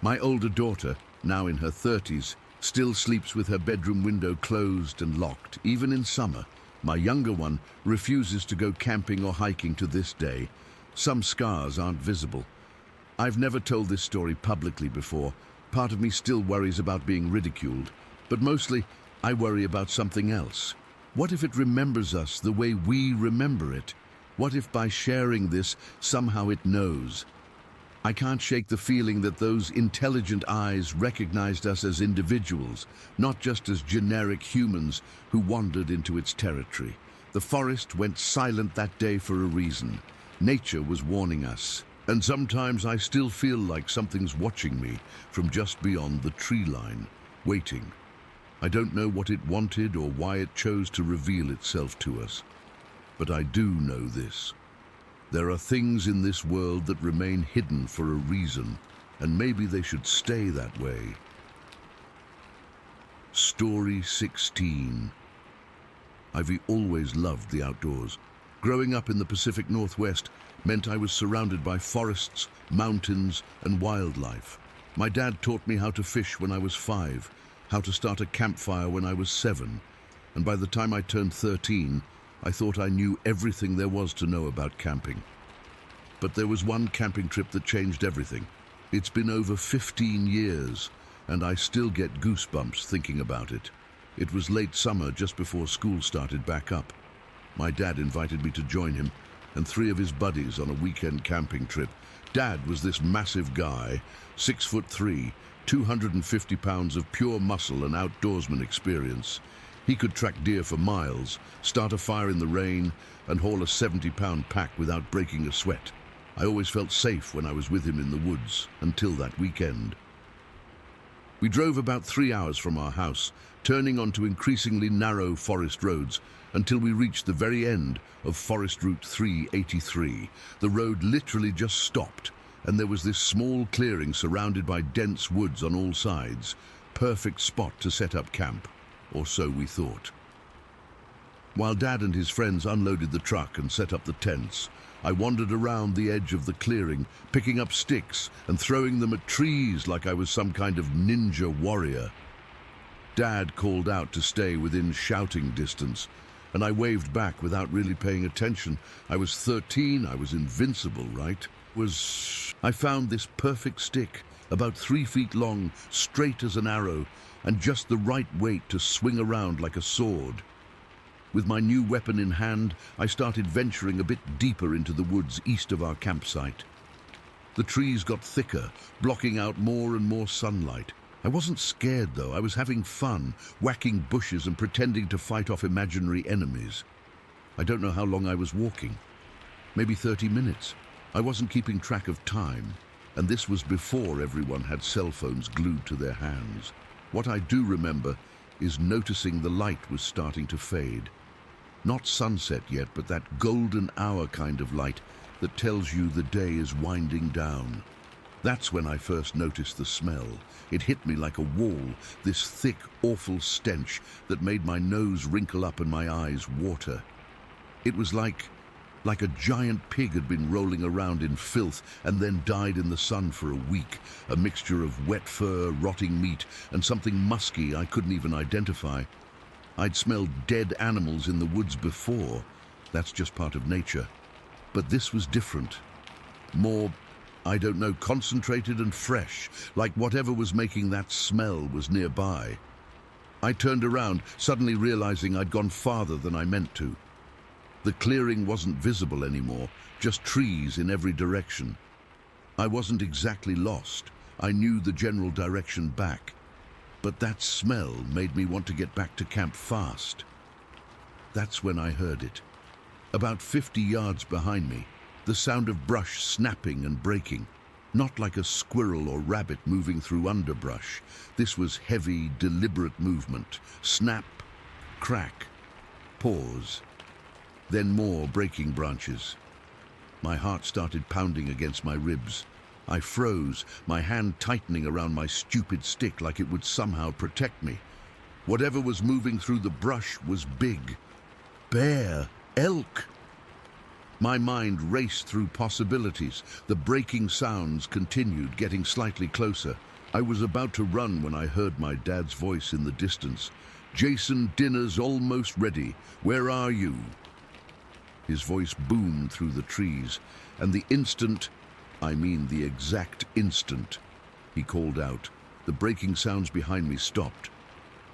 My older daughter, now in her 30s, still sleeps with her bedroom window closed and locked, even in summer. My younger one refuses to go camping or hiking to this day. Some scars aren't visible. I've never told this story publicly before. Part of me still worries about being ridiculed, but mostly I worry about something else. What if it remembers us the way we remember it? What if by sharing this, somehow it knows? I can't shake the feeling that those intelligent eyes recognized us as individuals, not just as generic humans who wandered into its territory. The forest went silent that day for a reason. Nature was warning us. And sometimes I still feel like something's watching me from just beyond the tree line, waiting. I don't know what it wanted or why it chose to reveal itself to us. But I do know this. There are things in this world that remain hidden for a reason, and maybe they should stay that way. Story 16. I've always loved the outdoors. Growing up in the Pacific Northwest meant I was surrounded by forests, mountains, and wildlife. My dad taught me how to fish when I was 5, how to start a campfire when I was 7, and by the time I turned 13, I thought I knew everything there was to know about camping. But there was one camping trip that changed everything. It's been over 15 years, and I still get goosebumps thinking about it. It was late summer, just before school started back up. My dad invited me to join him and 3 of his buddies on a weekend camping trip. Dad was this massive guy, 6'3", 250 pounds of pure muscle and outdoorsman experience. He could track deer for miles, start a fire in the rain, and haul a 70-pound pack without breaking a sweat. I always felt safe when I was with him in the woods, until that weekend. We drove about 3 hours from our house, turning onto increasingly narrow forest roads until we reached the very end of Forest Route 383. The road literally just stopped, and there was this small clearing surrounded by dense woods on all sides. Perfect spot to set up camp, or so we thought. While Dad and his friends unloaded the truck and set up the tents, I wandered around the edge of the clearing, picking up sticks and throwing them at trees like I was some kind of ninja warrior. Dad called out to stay within shouting distance, and I waved back without really paying attention. I was 13, I was invincible, right? I found this perfect stick, about 3 feet long, straight as an arrow, and just the right weight to swing around like a sword. With my new weapon in hand, I started venturing a bit deeper into the woods east of our campsite. The trees got thicker, blocking out more and more sunlight. I wasn't scared, though. I was having fun, whacking bushes and pretending to fight off imaginary enemies. I don't know how long I was walking. Maybe 30 minutes. I wasn't keeping track of time, and this was before everyone had cell phones glued to their hands. What I do remember is noticing the light was starting to fade. Not sunset yet, but that golden hour kind of light that tells you the day is winding down. That's when I first noticed the smell. It hit me like a wall, this thick, awful stench that made my nose wrinkle up and my eyes water. It was like a giant pig had been rolling around in filth and then died in the sun for a week, a mixture of wet fur, rotting meat, and something musky I couldn't even identify. I'd smelled dead animals in the woods before. That's just part of nature. But this was different. More, I don't know, concentrated and fresh, like whatever was making that smell was nearby. I turned around, suddenly realizing I'd gone farther than I meant to. The clearing wasn't visible anymore, just trees in every direction. I wasn't exactly lost. I knew the general direction back. But that smell made me want to get back to camp fast. That's when I heard it. About 50 yards behind me, the sound of brush snapping and breaking. Not like a squirrel or rabbit moving through underbrush. This was heavy, deliberate movement. Snap, crack, pause. Then more breaking branches. My heart started pounding against my ribs. I froze, my hand tightening around my stupid stick like it would somehow protect me. Whatever was moving through the brush was big. Bear, elk. My mind raced through possibilities. The breaking sounds continued, getting slightly closer. I was about to run when I heard my dad's voice in the distance. "Jason, dinner's almost ready. Where are you?" His voice boomed through the trees, and the exact instant, he called out, the breaking sounds behind me stopped.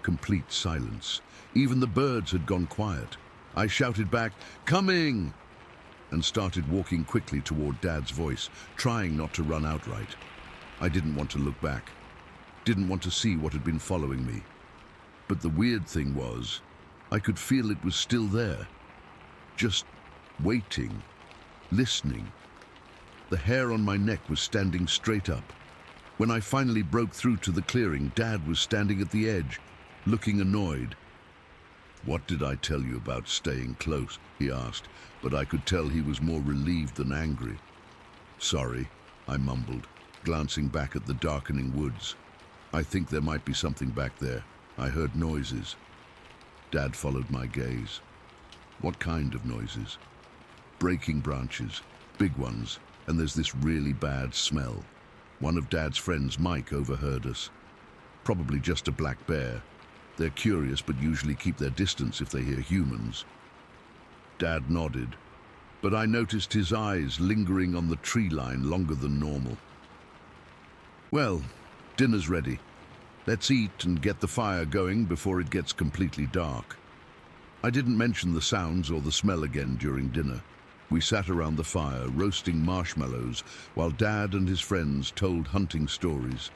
Complete silence. Even the birds had gone quiet. I shouted back, "Coming!" and started walking quickly toward Dad's voice, trying not to run outright. I didn't want to look back. Didn't want to see what had been following me. But the weird thing was, I could feel it was still there. Just waiting, listening. The hair on my neck was standing straight up. When I finally broke through to the clearing, Dad was standing at the edge, looking annoyed. "What did I tell you about staying close?" he asked, but I could tell he was more relieved than angry. "Sorry," I mumbled, glancing back at the darkening woods. "I think there might be something back there. I heard noises." Dad followed my gaze. "What kind of noises?" "Breaking branches, big ones, and there's this really bad smell. One of Dad's friends, Mike, overheard us. Probably just a black bear. They're curious but usually keep their distance if they hear humans." Dad nodded, but I noticed his eyes lingering on the tree line longer than normal. "Well, dinner's ready. Let's eat and get the fire going before it gets completely dark." I didn't mention the sounds or the smell again during dinner. We sat around the fire, roasting marshmallows, while Dad and his friends told hunting stories,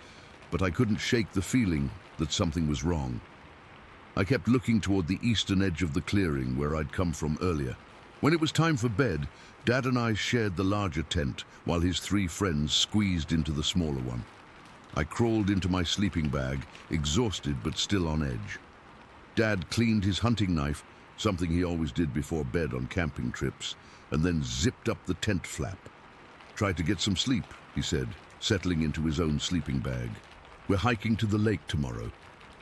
but I couldn't shake the feeling that something was wrong. I kept looking toward the eastern edge of the clearing where I'd come from earlier. When it was time for bed, Dad and I shared the larger tent, while his 3 friends squeezed into the smaller one. I crawled into my sleeping bag, exhausted but still on edge. Dad cleaned his hunting knife, something he always did before bed on camping trips, and then zipped up the tent flap. "Try to get some sleep," he said, settling into his own sleeping bag. "We're hiking to the lake tomorrow."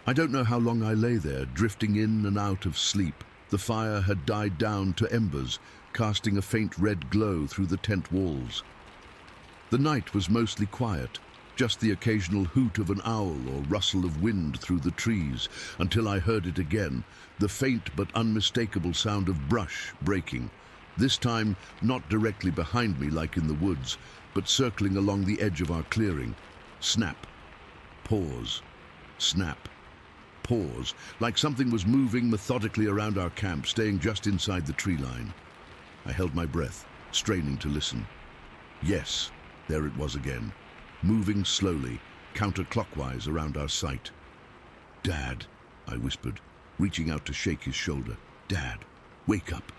I don't know how long I lay there, drifting in and out of sleep. The fire had died down to embers, casting a faint red glow through the tent walls. The night was mostly quiet, just the occasional hoot of an owl or rustle of wind through the trees, until I heard it again, the faint but unmistakable sound of brush breaking, this time not directly behind me like in the woods, but circling along the edge of our clearing. Snap, pause, snap, pause, like something was moving methodically around our camp, staying just inside the tree line. I held my breath, straining to listen. Yes, there it was again, moving slowly, counterclockwise around our site. "Dad," I whispered, reaching out to shake his shoulder. "Dad, wake up."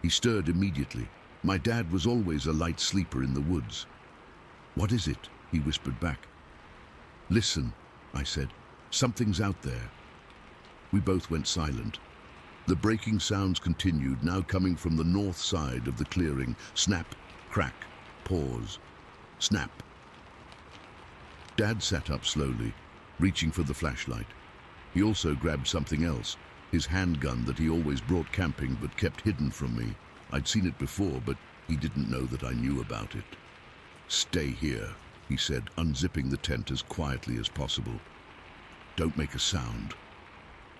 He stirred immediately. My dad was always a light sleeper in the woods. "What is it?" he whispered back. "Listen," I said. "Something's out there." We both went silent. The breaking sounds continued, now coming from the north side of the clearing. Snap, crack, pause, snap. Dad sat up slowly, reaching for the flashlight. He also grabbed something else, his handgun that he always brought camping but kept hidden from me. I'd seen it before, but he didn't know that I knew about it. "Stay here," he said, unzipping the tent as quietly as possible. "Don't make a sound."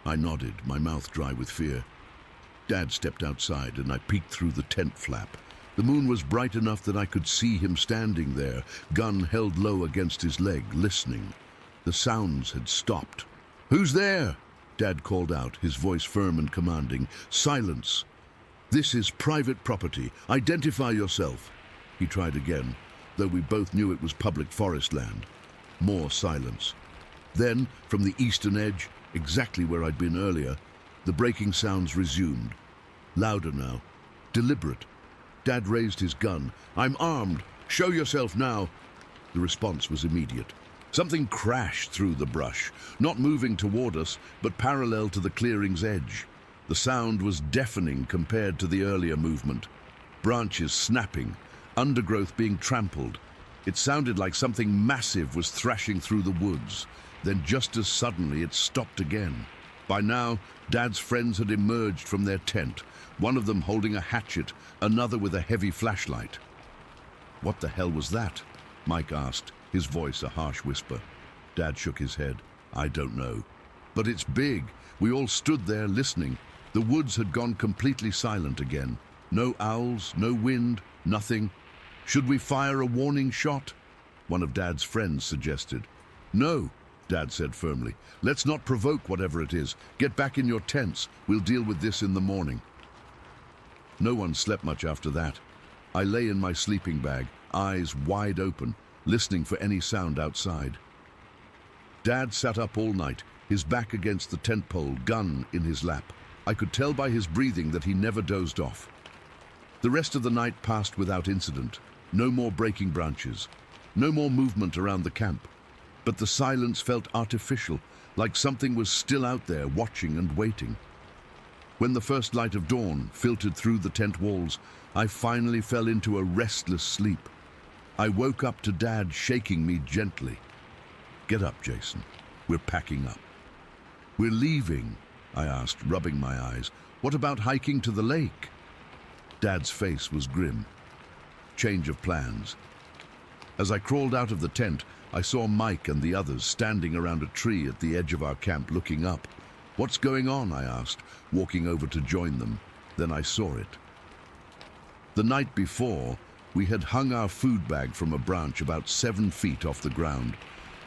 I nodded, my mouth dry with fear. Dad stepped outside and I peeked through the tent flap. The moon was bright enough that I could see him standing there, gun held low against his leg, listening. The sounds had stopped. "Who's there?" Dad called out, his voice firm and commanding. "Silence. This is private property. Identify yourself." He tried again, though we both knew it was public forest land. More silence. Then, from the eastern edge, exactly where I'd been earlier, the breaking sounds resumed. Louder now. Deliberate. Dad raised his gun. "I'm armed. Show yourself now." The response was immediate. Something crashed through the brush, not moving toward us, but parallel to the clearing's edge. The sound was deafening compared to the earlier movement. Branches snapping, undergrowth being trampled. It sounded like something massive was thrashing through the woods. Then just as suddenly it stopped again. By now, Dad's friends had emerged from their tent, one of them holding a hatchet, another with a heavy flashlight. "What the hell was that?" Mike asked, his voice a harsh whisper. Dad shook his head. "I don't know. But it's big." We all stood there listening. The woods had gone completely silent again. No owls, no wind, nothing. "Should we fire a warning shot?" one of Dad's friends suggested. "No," Dad said firmly. "Let's not provoke whatever it is. Get back in your tents. We'll deal with this in the morning." No one slept much after that. I lay in my sleeping bag, eyes wide open, listening for any sound outside. Dad sat up all night, his back against the tent pole, gun in his lap. I could tell by his breathing that he never dozed off. The rest of the night passed without incident. No more breaking branches. No more movement around the camp. But the silence felt artificial, like something was still out there watching and waiting. When the first light of dawn filtered through the tent walls, I finally fell into a restless sleep. I woke up to Dad shaking me gently. "Get up, Jason. We're packing up." "We're leaving?" I asked, rubbing my eyes. "What about hiking to the lake?" Dad's face was grim. Change of plans. As I crawled out of the tent, I saw Mike and the others standing around a tree at the edge of our camp looking up. "What's going on?" I asked, walking over to join them. Then I saw it. The night before, we had hung our food bag from a branch about 7 feet off the ground.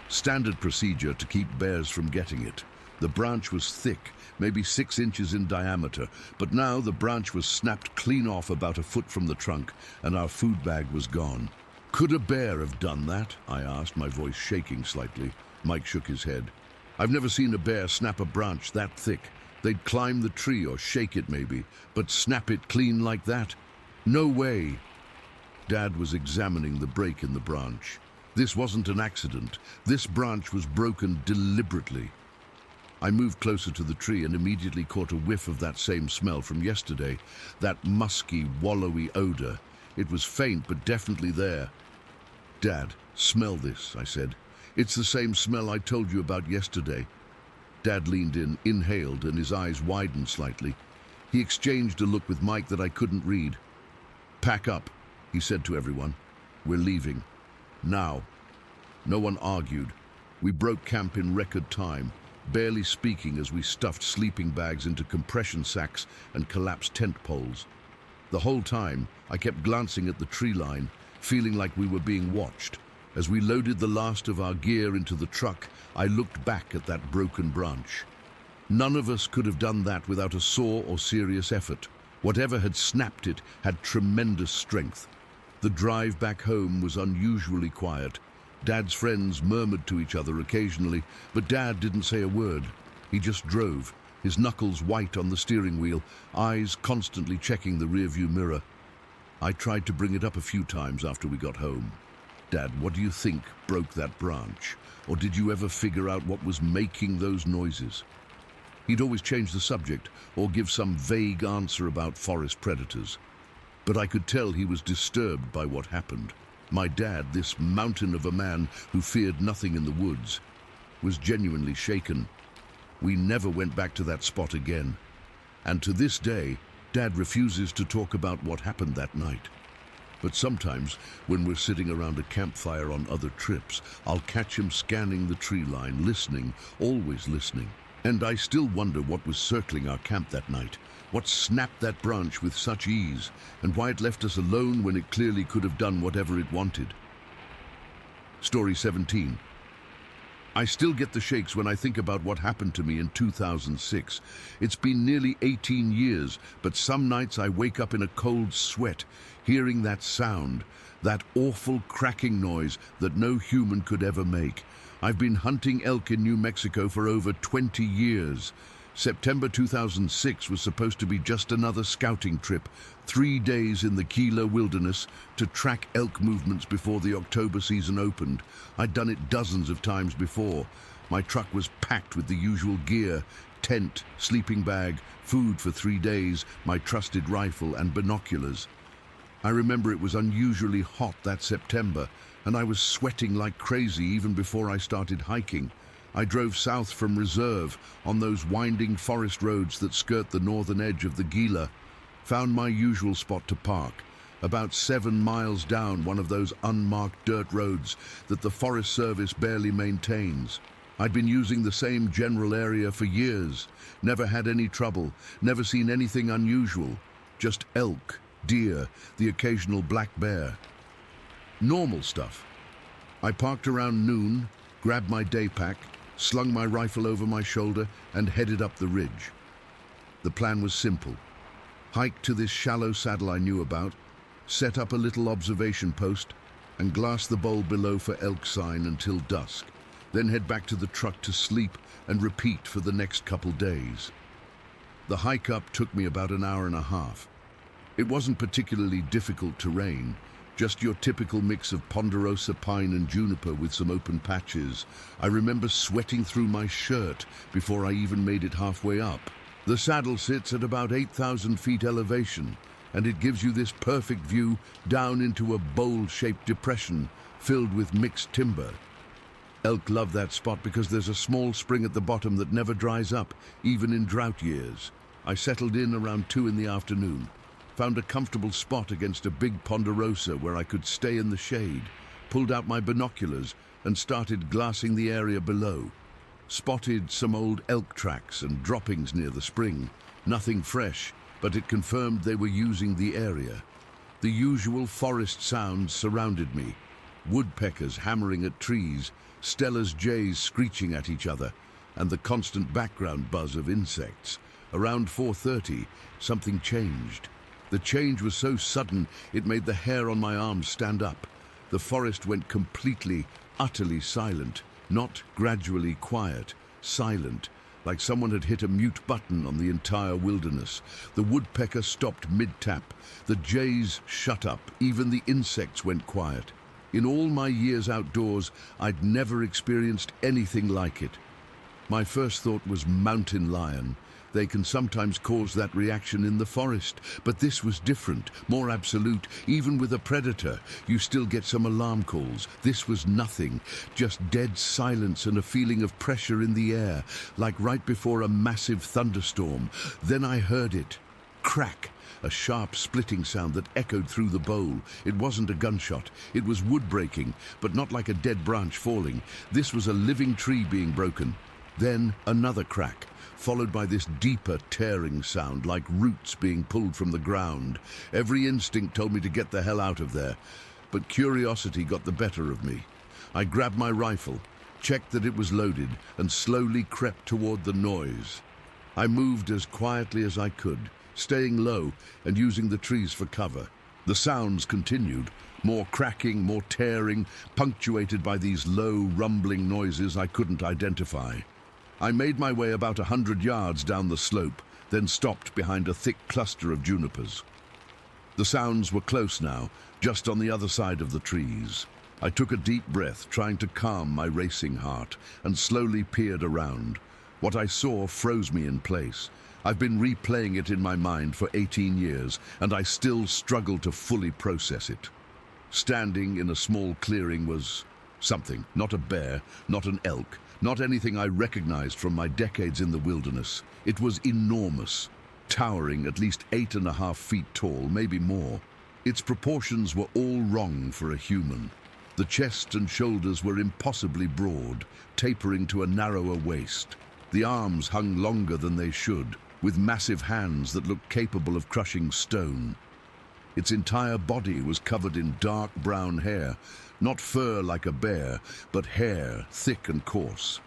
Standard procedure to keep bears from getting it. The branch was thick, maybe 6 inches in diameter, but now the branch was snapped clean off about a foot from the trunk, and our food bag was gone. "Could a bear have done that?" I asked, my voice shaking slightly. Mike shook his head. "I've never seen a bear snap a branch that thick. They'd climb the tree or shake it maybe, but snap it clean like that? No way." Dad was examining the break in the branch. This wasn't an accident. This branch was broken deliberately. I moved closer to the tree and immediately caught a whiff of that same smell from yesterday, that musky, wallowy odor. It was faint, but definitely there. "Dad, smell this," I said. "It's the same smell I told you about yesterday." Dad leaned in, inhaled, and his eyes widened slightly. He exchanged a look with Mike that I couldn't read. "Pack up," he said to everyone. "We're leaving. Now." No one argued. We broke camp in record time, barely speaking as we stuffed sleeping bags into compression sacks and collapsed tent poles. The whole time, I kept glancing at the tree line, feeling like we were being watched. As we loaded the last of our gear into the truck, I looked back at that broken branch. None of us could have done that without a saw or serious effort. Whatever had snapped it had tremendous strength. The drive back home was unusually quiet. Dad's friends murmured to each other occasionally, but Dad didn't say a word. He just drove, his knuckles white on the steering wheel, eyes constantly checking the rearview mirror. I tried to bring it up a few times after we got home. "Dad, what do you think broke that branch? Or did you ever figure out what was making those noises?" He'd always change the subject or give some vague answer about forest predators. But I could tell he was disturbed by what happened. My dad, this mountain of a man who feared nothing in the woods, was genuinely shaken. We never went back to that spot again. And to this day, Dad refuses to talk about what happened that night. But sometimes, when we're sitting around a campfire on other trips, I'll catch him scanning the tree line, listening, always listening. And I still wonder what was circling our camp that night, what snapped that branch with such ease, and why it left us alone when it clearly could have done whatever it wanted. Story 17. I still get the shakes when I think about what happened to me in 2006. It's been nearly 18 years, but some nights I wake up in a cold sweat, hearing that sound, that awful cracking noise that no human could ever make. I've been hunting elk in New Mexico for over 20 years. September 2006 was supposed to be just another scouting trip, 3 days in the Gila wilderness to track elk movements before the October season opened. I'd done it dozens of times before. My truck was packed with the usual gear, tent, sleeping bag, food for 3 days, my trusted rifle and binoculars. I remember it was unusually hot that September, and I was sweating like crazy even before I started hiking. I drove south from Reserve on those winding forest roads that skirt the northern edge of the Gila, found my usual spot to park, about 7 miles down one of those unmarked dirt roads that the Forest Service barely maintains. I'd been using the same general area for years, never had any trouble, never seen anything unusual, just elk, deer, the occasional black bear. Normal stuff. I parked around noon, grabbed my day pack, slung my rifle over my shoulder and headed up the ridge. The plan was simple. Hike to this shallow saddle I knew about, set up a little observation post, and glass the bowl below for elk sign until dusk, then head back to the truck to sleep and repeat for the next couple days. The hike up took me about an hour and a half. It wasn't particularly difficult terrain, just your typical mix of ponderosa pine and juniper with some open patches. I remember sweating through my shirt before I even made it halfway up. The saddle sits at about 8,000 feet elevation, and it gives you this perfect view down into a bowl-shaped depression filled with mixed timber. Elk love that spot because there's a small spring at the bottom that never dries up, even in drought years. I settled in around 2 in the afternoon. Found a comfortable spot against a big ponderosa where I could stay in the shade, pulled out my binoculars and started glassing the area below. Spotted some old elk tracks and droppings near the spring. Nothing fresh, but it confirmed they were using the area. The usual forest sounds surrounded me. Woodpeckers hammering at trees, Stella's jays screeching at each other, and the constant background buzz of insects. Around 4:30, something changed. The change was so sudden, it made the hair on my arms stand up. The forest went completely, utterly silent, not gradually quiet, silent, like someone had hit a mute button on the entire wilderness. The woodpecker stopped mid-tap. The jays shut up. Even the insects went quiet. In all my years outdoors, I'd never experienced anything like it. My first thought was mountain lion. They can sometimes cause that reaction in the forest, but this was different, more absolute. Even with a predator, you still get some alarm calls. This was nothing, just dead silence and a feeling of pressure in the air, like right before a massive thunderstorm. Then I heard it. Crack! A sharp splitting sound that echoed through the bowl. It wasn't a gunshot. It was wood breaking, but not like a dead branch falling. This was a living tree being broken. Then another crack, followed by this deeper tearing sound, like roots being pulled from the ground. Every instinct told me to get the hell out of there, but curiosity got the better of me. I grabbed my rifle, checked that it was loaded, and slowly crept toward the noise. I moved as quietly as I could, staying low and using the trees for cover. The sounds continued, more cracking, more tearing, punctuated by these low, rumbling noises I couldn't identify. I made my way about 100 yards down the slope, then stopped behind a thick cluster of junipers. The sounds were close now, just on the other side of the trees. I took a deep breath, trying to calm my racing heart, and slowly peered around. What I saw froze me in place. I've been replaying it in my mind for 18 years, and I still struggle to fully process it. Standing in a small clearing was something, not a bear, not an elk, not anything I recognized from my decades in the wilderness. It was enormous, towering at least 8.5 feet tall, maybe more. Its proportions were all wrong for a human. The chest and shoulders were impossibly broad, tapering to a narrower waist. The arms hung longer than they should, with massive hands that looked capable of crushing stone. Its entire body was covered in dark brown hair, not fur like a bear, but hair, thick and coarse.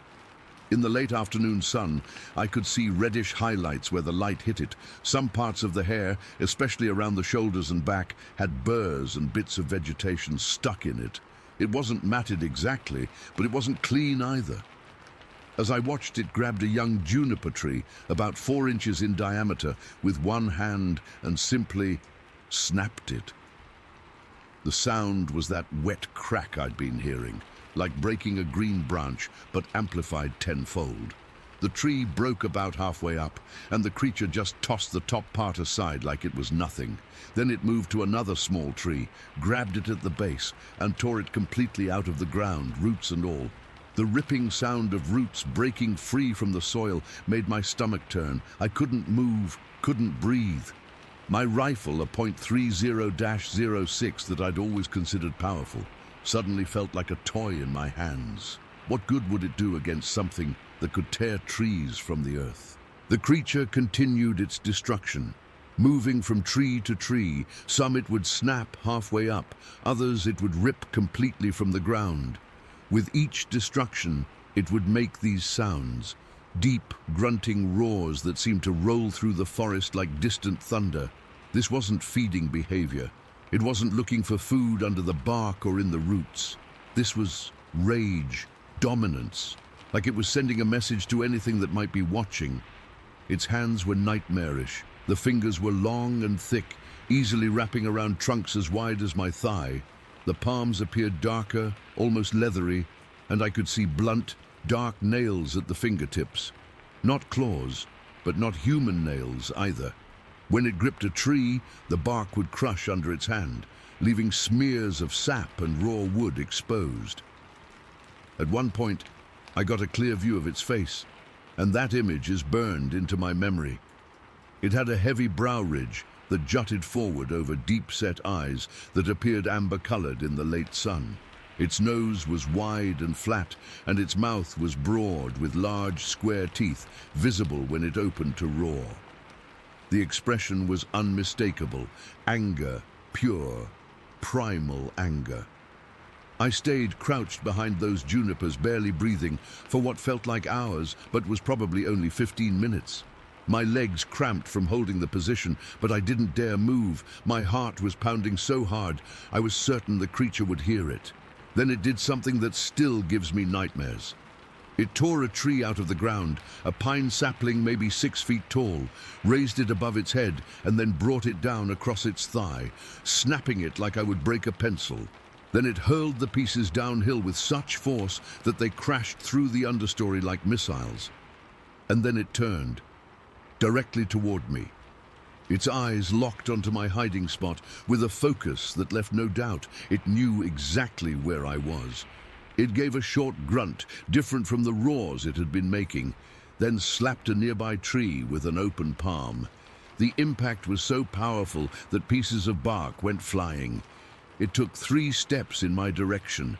In the late afternoon sun, I could see reddish highlights where the light hit it. Some parts of the hair, especially around the shoulders and back, had burrs and bits of vegetation stuck in it. It wasn't matted exactly, but it wasn't clean either. As I watched, it grabbed a young juniper tree, about 4 inches in diameter, with one hand and simply snapped it. The sound was that wet crack I'd been hearing, like breaking a green branch, but amplified tenfold. The tree broke about halfway up, and the creature just tossed the top part aside like it was nothing. Then it moved to another small tree, grabbed it at the base, and tore it completely out of the ground, roots and all. The ripping sound of roots breaking free from the soil made my stomach turn. I couldn't move, couldn't breathe. My rifle, a .30-06 that I'd always considered powerful, suddenly felt like a toy in my hands. What good would it do against something that could tear trees from the earth? The creature continued its destruction, moving from tree to tree. Some it would snap halfway up, others it would rip completely from the ground. With each destruction, it would make these sounds, deep, grunting roars that seemed to roll through the forest like distant thunder. This wasn't feeding behavior. It wasn't looking for food under the bark or in the roots. This was rage, dominance, like it was sending a message to anything that might be watching. Its hands were nightmarish. The fingers were long and thick, easily wrapping around trunks as wide as my thigh. The palms appeared darker, almost leathery, and I could see blunt, dark nails at the fingertips. Not claws, but not human nails either. When it gripped a tree, the bark would crush under its hand, leaving smears of sap and raw wood exposed. At one point, I got a clear view of its face, and that image is burned into my memory. It had a heavy brow ridge that jutted forward over deep-set eyes that appeared amber-colored in the late sun. Its nose was wide and flat, and its mouth was broad with large, square teeth, visible when it opened to roar. The expression was unmistakable, anger, pure, primal anger. I stayed crouched behind those junipers, barely breathing, for what felt like hours, but was probably only 15 minutes. My legs cramped from holding the position, but I didn't dare move. My heart was pounding so hard, I was certain the creature would hear it. Then it did something that still gives me nightmares. It tore a tree out of the ground, a pine sapling maybe 6 feet tall, raised it above its head, and then brought it down across its thigh, snapping it like I would break a pencil. Then it hurled the pieces downhill with such force that they crashed through the understory like missiles. And then it turned, directly toward me. Its eyes locked onto my hiding spot with a focus that left no doubt. It knew exactly where I was. It gave a short grunt, different from the roars it had been making, then slapped a nearby tree with an open palm. The impact was so powerful that pieces of bark went flying. It took 3 steps in my direction.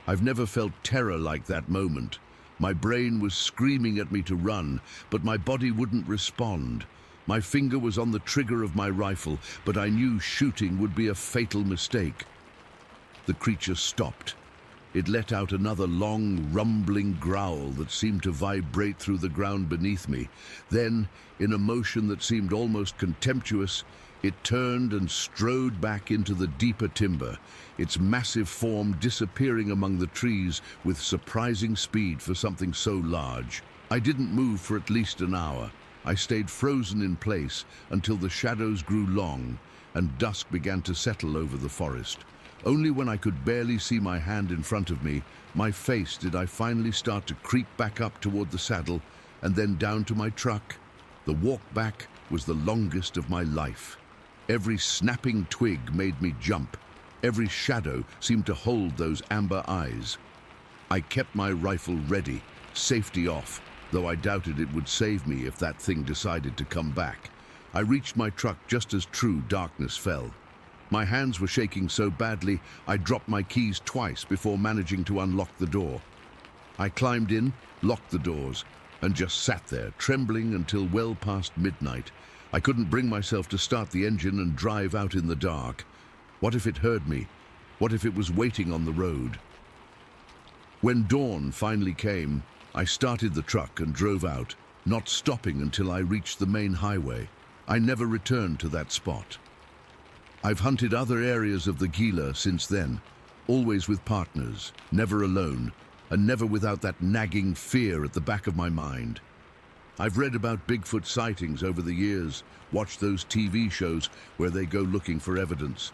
I've never felt terror like that moment. My brain was screaming at me to run, but my body wouldn't respond. My finger was on the trigger of my rifle, but I knew shooting would be a fatal mistake. The creature stopped. It let out another long, rumbling growl that seemed to vibrate through the ground beneath me. Then, in a motion that seemed almost contemptuous, it turned and strode back into the deeper timber, its massive form disappearing among the trees with surprising speed for something so large. I didn't move for at least an hour. I stayed frozen in place until the shadows grew long and dusk began to settle over the forest. Only when I could barely see my hand in front of me, my face, did I finally start to creep back up toward the saddle and then down to my truck. The walk back was the longest of my life. Every snapping twig made me jump. Every shadow seemed to hold those amber eyes. I kept my rifle ready, safety off, though I doubted it would save me if that thing decided to come back. I reached my truck just as true darkness fell. My hands were shaking so badly, I dropped my keys twice before managing to unlock the door. I climbed in, locked the doors, and just sat there, trembling until well past midnight. I couldn't bring myself to start the engine and drive out in the dark. What if it heard me? What if it was waiting on the road? When dawn finally came, I started the truck and drove out, not stopping until I reached the main highway. I never returned to that spot. I've hunted other areas of the Gila since then, always with partners, never alone, and never without that nagging fear at the back of my mind. I've read about Bigfoot sightings over the years, watched those TV shows where they go looking for evidence.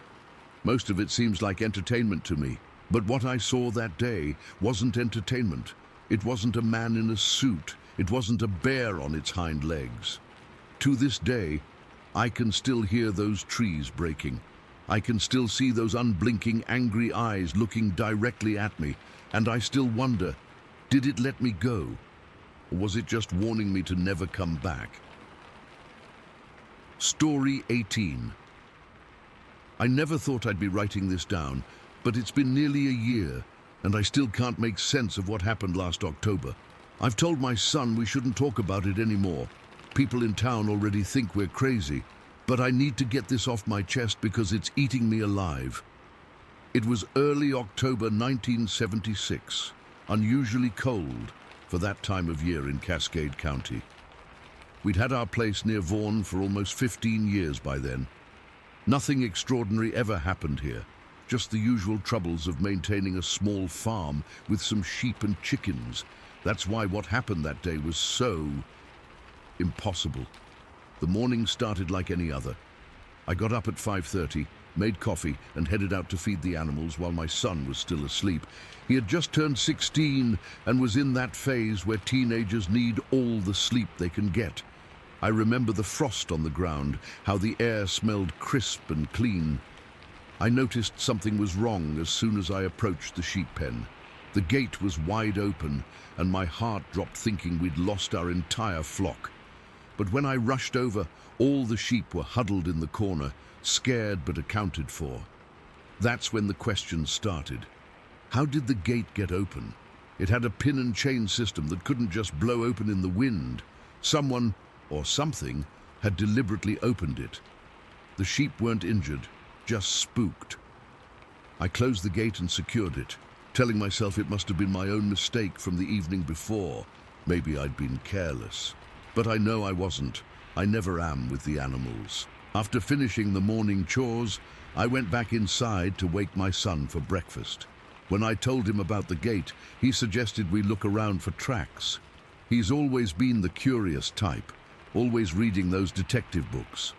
Most of it seems like entertainment to me, but what I saw that day wasn't entertainment. It wasn't a man in a suit. It wasn't a bear on its hind legs. To this day, I can still hear those trees breaking. I can still see those unblinking, angry eyes looking directly at me, and I still wonder, did it let me go? Or was it just warning me to never come back? Story 18. I never thought I'd be writing this down, but it's been nearly a year, and I still can't make sense of what happened last October. I've told my son we shouldn't talk about it anymore. People in town already think we're crazy, but I need to get this off my chest because it's eating me alive. It was early October 1976, unusually cold for that time of year in Cascade County. We'd had our place near Vaughan for almost 15 years by then. Nothing extraordinary ever happened here, just the usual troubles of maintaining a small farm with some sheep and chickens. That's why what happened that day was so impossible. The morning started like any other. I got up at 5:30, made coffee, and headed out to feed the animals while my son was still asleep. He had just turned 16 and was in that phase where teenagers need all the sleep they can get. I remember the frost on the ground, how the air smelled crisp and clean. I noticed something was wrong as soon as I approached the sheep pen. The gate was wide open, and my heart dropped thinking we'd lost our entire flock. But when I rushed over, all the sheep were huddled in the corner, scared but accounted for. That's when the questions started. How did the gate get open? It had a pin and chain system that couldn't just blow open in the wind. Someone, or something, had deliberately opened it. The sheep weren't injured, just spooked. I closed the gate and secured it, telling myself it must have been my own mistake from the evening before. Maybe I'd been careless. But I know I wasn't. I never am with the animals. After finishing the morning chores, I went back inside to wake my son for breakfast. When I told him about the gate, he suggested we look around for tracks. He's always been the curious type, always reading those detective books.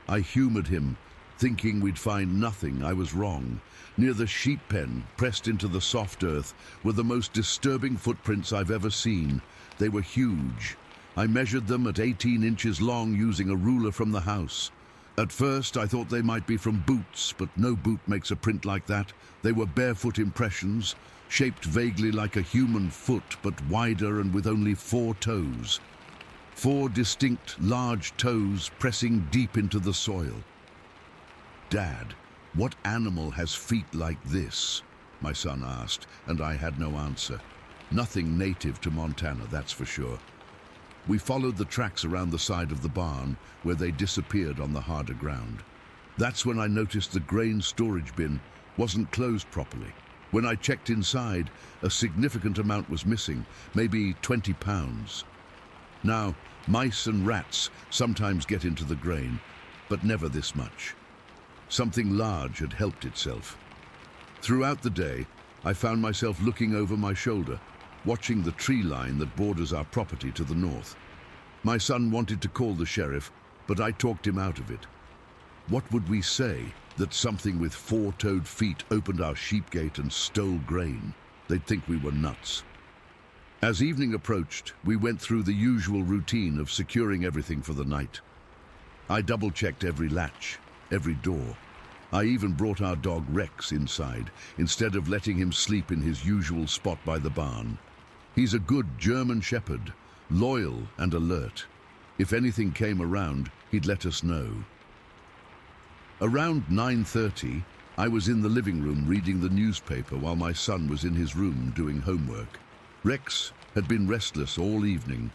I humored him, Thinking we'd find nothing, I was wrong. Near the sheep pen, pressed into the soft earth, were the most disturbing footprints I've ever seen. They were huge. I measured them at 18 inches long using a ruler from the house. At first, I thought they might be from boots, but no boot makes a print like that. They were barefoot impressions, shaped vaguely like a human foot, but wider and with only 4 toes. 4 distinct, large toes pressing deep into the soil. "Dad, what animal has feet like this?" my son asked, and I had no answer. Nothing native to Montana, that's for sure. We followed the tracks around the side of the barn, where they disappeared on the harder ground. That's when I noticed the grain storage bin wasn't closed properly. When I checked inside, a significant amount was missing, maybe 20 pounds. Now, mice and rats sometimes get into the grain, but never this much. Something large had helped itself. Throughout the day, I found myself looking over my shoulder, watching the tree line that borders our property to the north. My son wanted to call the sheriff, but I talked him out of it. What would we say that something with 4-toed feet opened our sheep gate and stole grain? They'd think we were nuts. As evening approached, we went through the usual routine of securing everything for the night. I double-checked every latch, every door. I even brought our dog Rex inside, instead of letting him sleep in his usual spot by the barn. He's a good German shepherd, loyal and alert. If anything came around, he'd let us know. Around 9:30, I was in the living room reading the newspaper while my son was in his room doing homework. Rex had been restless all evening,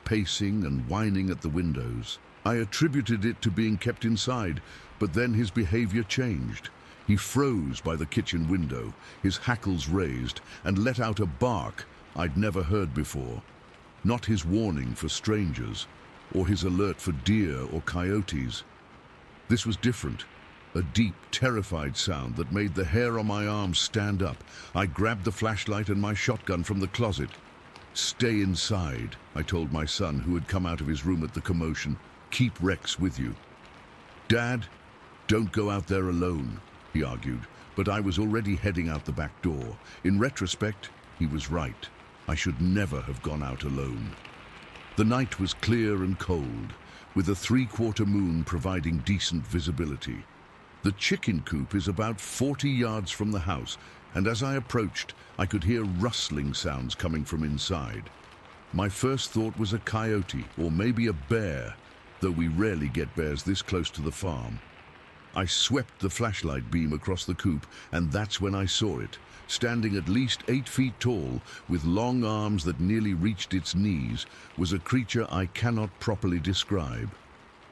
pacing and whining at the windows. I attributed it to being kept inside, but then his behavior changed. He froze by the kitchen window, his hackles raised, and let out a bark I'd never heard before. Not his warning for strangers, or his alert for deer or coyotes. This was different. A deep, terrified sound that made the hair on my arms stand up. I grabbed the flashlight and my shotgun from the closet. "Stay inside," I told my son, who had come out of his room at the commotion. "Keep Rex with you." "Dad, don't go out there alone," he argued, but I was already heading out the back door. In retrospect, he was right. I should never have gone out alone. The night was clear and cold, with a 3/4 moon providing decent visibility. The chicken coop is about 40 yards from the house, and as I approached, I could hear rustling sounds coming from inside. My first thought was a coyote, or maybe a bear, though we rarely get bears this close to the farm. I swept the flashlight beam across the coop, and that's when I saw it. Standing at least 8 feet tall, with long arms that nearly reached its knees, was a creature I cannot properly describe.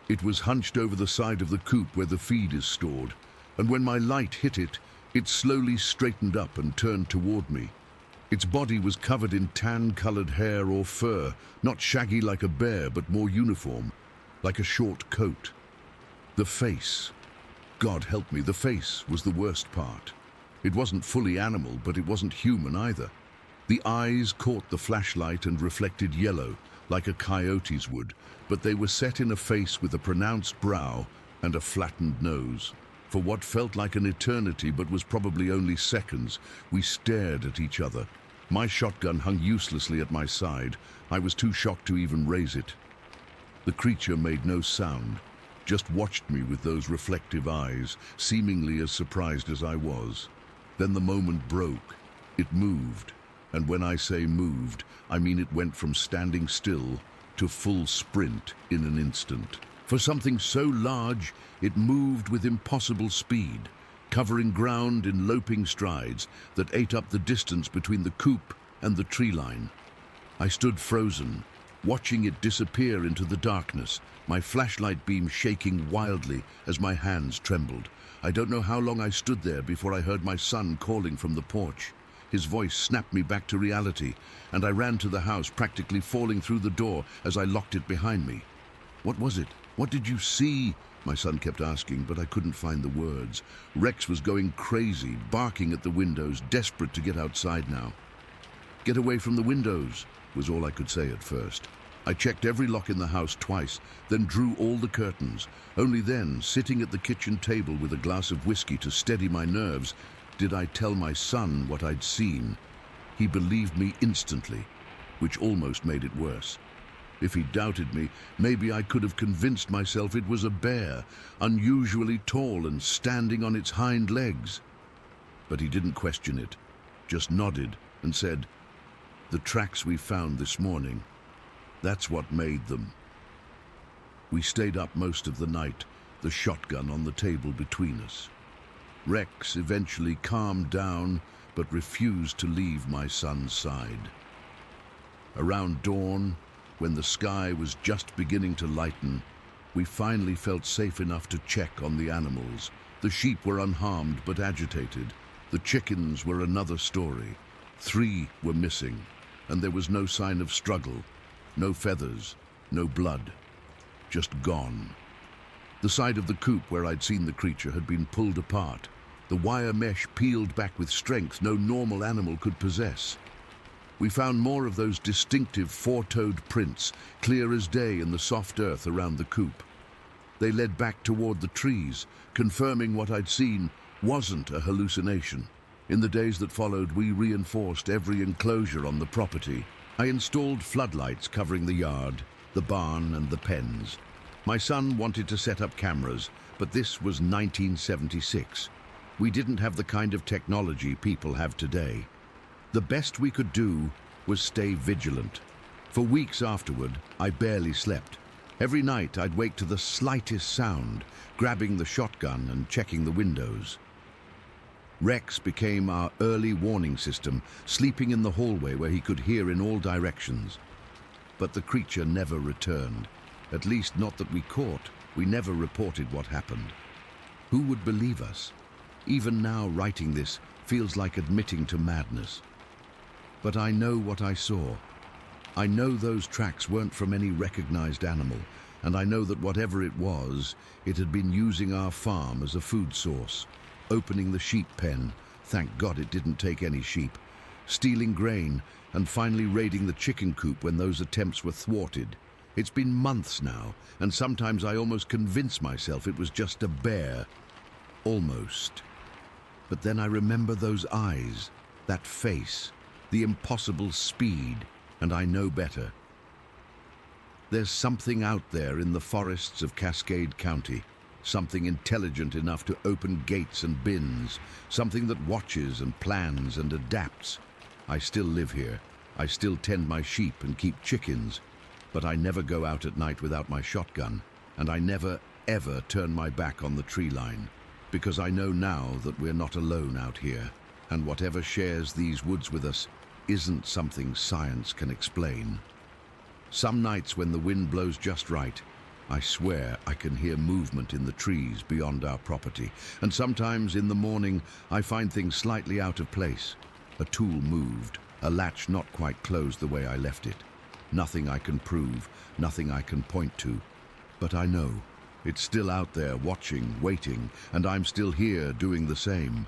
It was hunched over the side of the coop where the feed is stored, and when my light hit it, it slowly straightened up and turned toward me. Its body was covered in tan-colored hair or fur, not shaggy like a bear, but more uniform, like a short coat. The face. God help me, the face was the worst part. It wasn't fully animal, but it wasn't human either. The eyes caught the flashlight and reflected yellow, like a coyote's would, but they were set in a face with a pronounced brow and a flattened nose. For what felt like an eternity, but was probably only seconds, we stared at each other. My shotgun hung uselessly at my side. I was too shocked to even raise it. The creature made no sound, just watched me with those reflective eyes, seemingly as surprised as I was. Then the moment broke. It moved. And when I say moved, I mean it went from standing still to full sprint in an instant. For something so large, it moved with impossible speed, covering ground in loping strides that ate up the distance between the coop and the tree line. I stood frozen, watching it disappear into the darkness, my flashlight beam shaking wildly as my hands trembled. I don't know how long I stood there before I heard my son calling from the porch. His voice snapped me back to reality, and I ran to the house, practically falling through the door as I locked it behind me. "What was it? What did you see?" my son kept asking, but I couldn't find the words. Rex was going crazy, barking at the windows, desperate to get outside now. "Get away from the windows," was all I could say at first. I checked every lock in the house twice, then drew all the curtains. Only then, sitting at the kitchen table with a glass of whiskey to steady my nerves, did I tell my son what I'd seen. He believed me instantly, which almost made it worse. If he doubted me, maybe I could have convinced myself it was a bear, unusually tall and standing on its hind legs. But he didn't question it, just nodded and said, "The tracks we found this morning, that's what made them." We stayed up most of the night, the shotgun on the table between us. Rex eventually calmed down, but refused to leave my son's side. Around dawn, when the sky was just beginning to lighten, we finally felt safe enough to check on the animals. The sheep were unharmed but agitated. The chickens were another story. 3 were missing, and there was no sign of struggle, no feathers, no blood, just gone. The side of the coop where I'd seen the creature had been pulled apart, the wire mesh peeled back with strength no normal animal could possess. We found more of those distinctive 4-toed prints, clear as day in the soft earth around the coop. They led back toward the trees, confirming what I'd seen wasn't a hallucination. In the days that followed, we reinforced every enclosure on the property. I installed floodlights covering the yard, the barn, and the pens. My son wanted to set up cameras, but this was 1976. We didn't have the kind of technology people have today. The best we could do was stay vigilant. For weeks afterward, I barely slept. Every night I'd wake to the slightest sound, grabbing the shotgun and checking the windows. Rex became our early warning system, sleeping in the hallway where he could hear in all directions. But the creature never returned. At least not that we caught. We never reported what happened. Who would believe us? Even now, writing this feels like admitting to madness. But I know what I saw. I know those tracks weren't from any recognized animal, and I know that whatever it was, it had been using our farm as a food source, opening the sheep pen, thank God it didn't take any sheep, stealing grain, and finally raiding the chicken coop when those attempts were thwarted. It's been months now, and sometimes I almost convince myself it was just a bear. Almost. But then I remember those eyes, that face, the impossible speed, and I know better. There's something out there in the forests of Cascade County, something intelligent enough to open gates and bins, something that watches and plans and adapts. I still live here. I still tend my sheep and keep chickens, but I never go out at night without my shotgun, and I never, ever turn my back on the tree line, because I know now that we're not alone out here, and whatever shares these woods with us isn't something science can explain. Some nights when the wind blows just right, I swear I can hear movement in the trees beyond our property, and sometimes in the morning I find things slightly out of place. A tool moved, a latch not quite closed the way I left it. Nothing I can prove, nothing I can point to, but I know it's still out there watching, waiting, and I'm still here doing the same.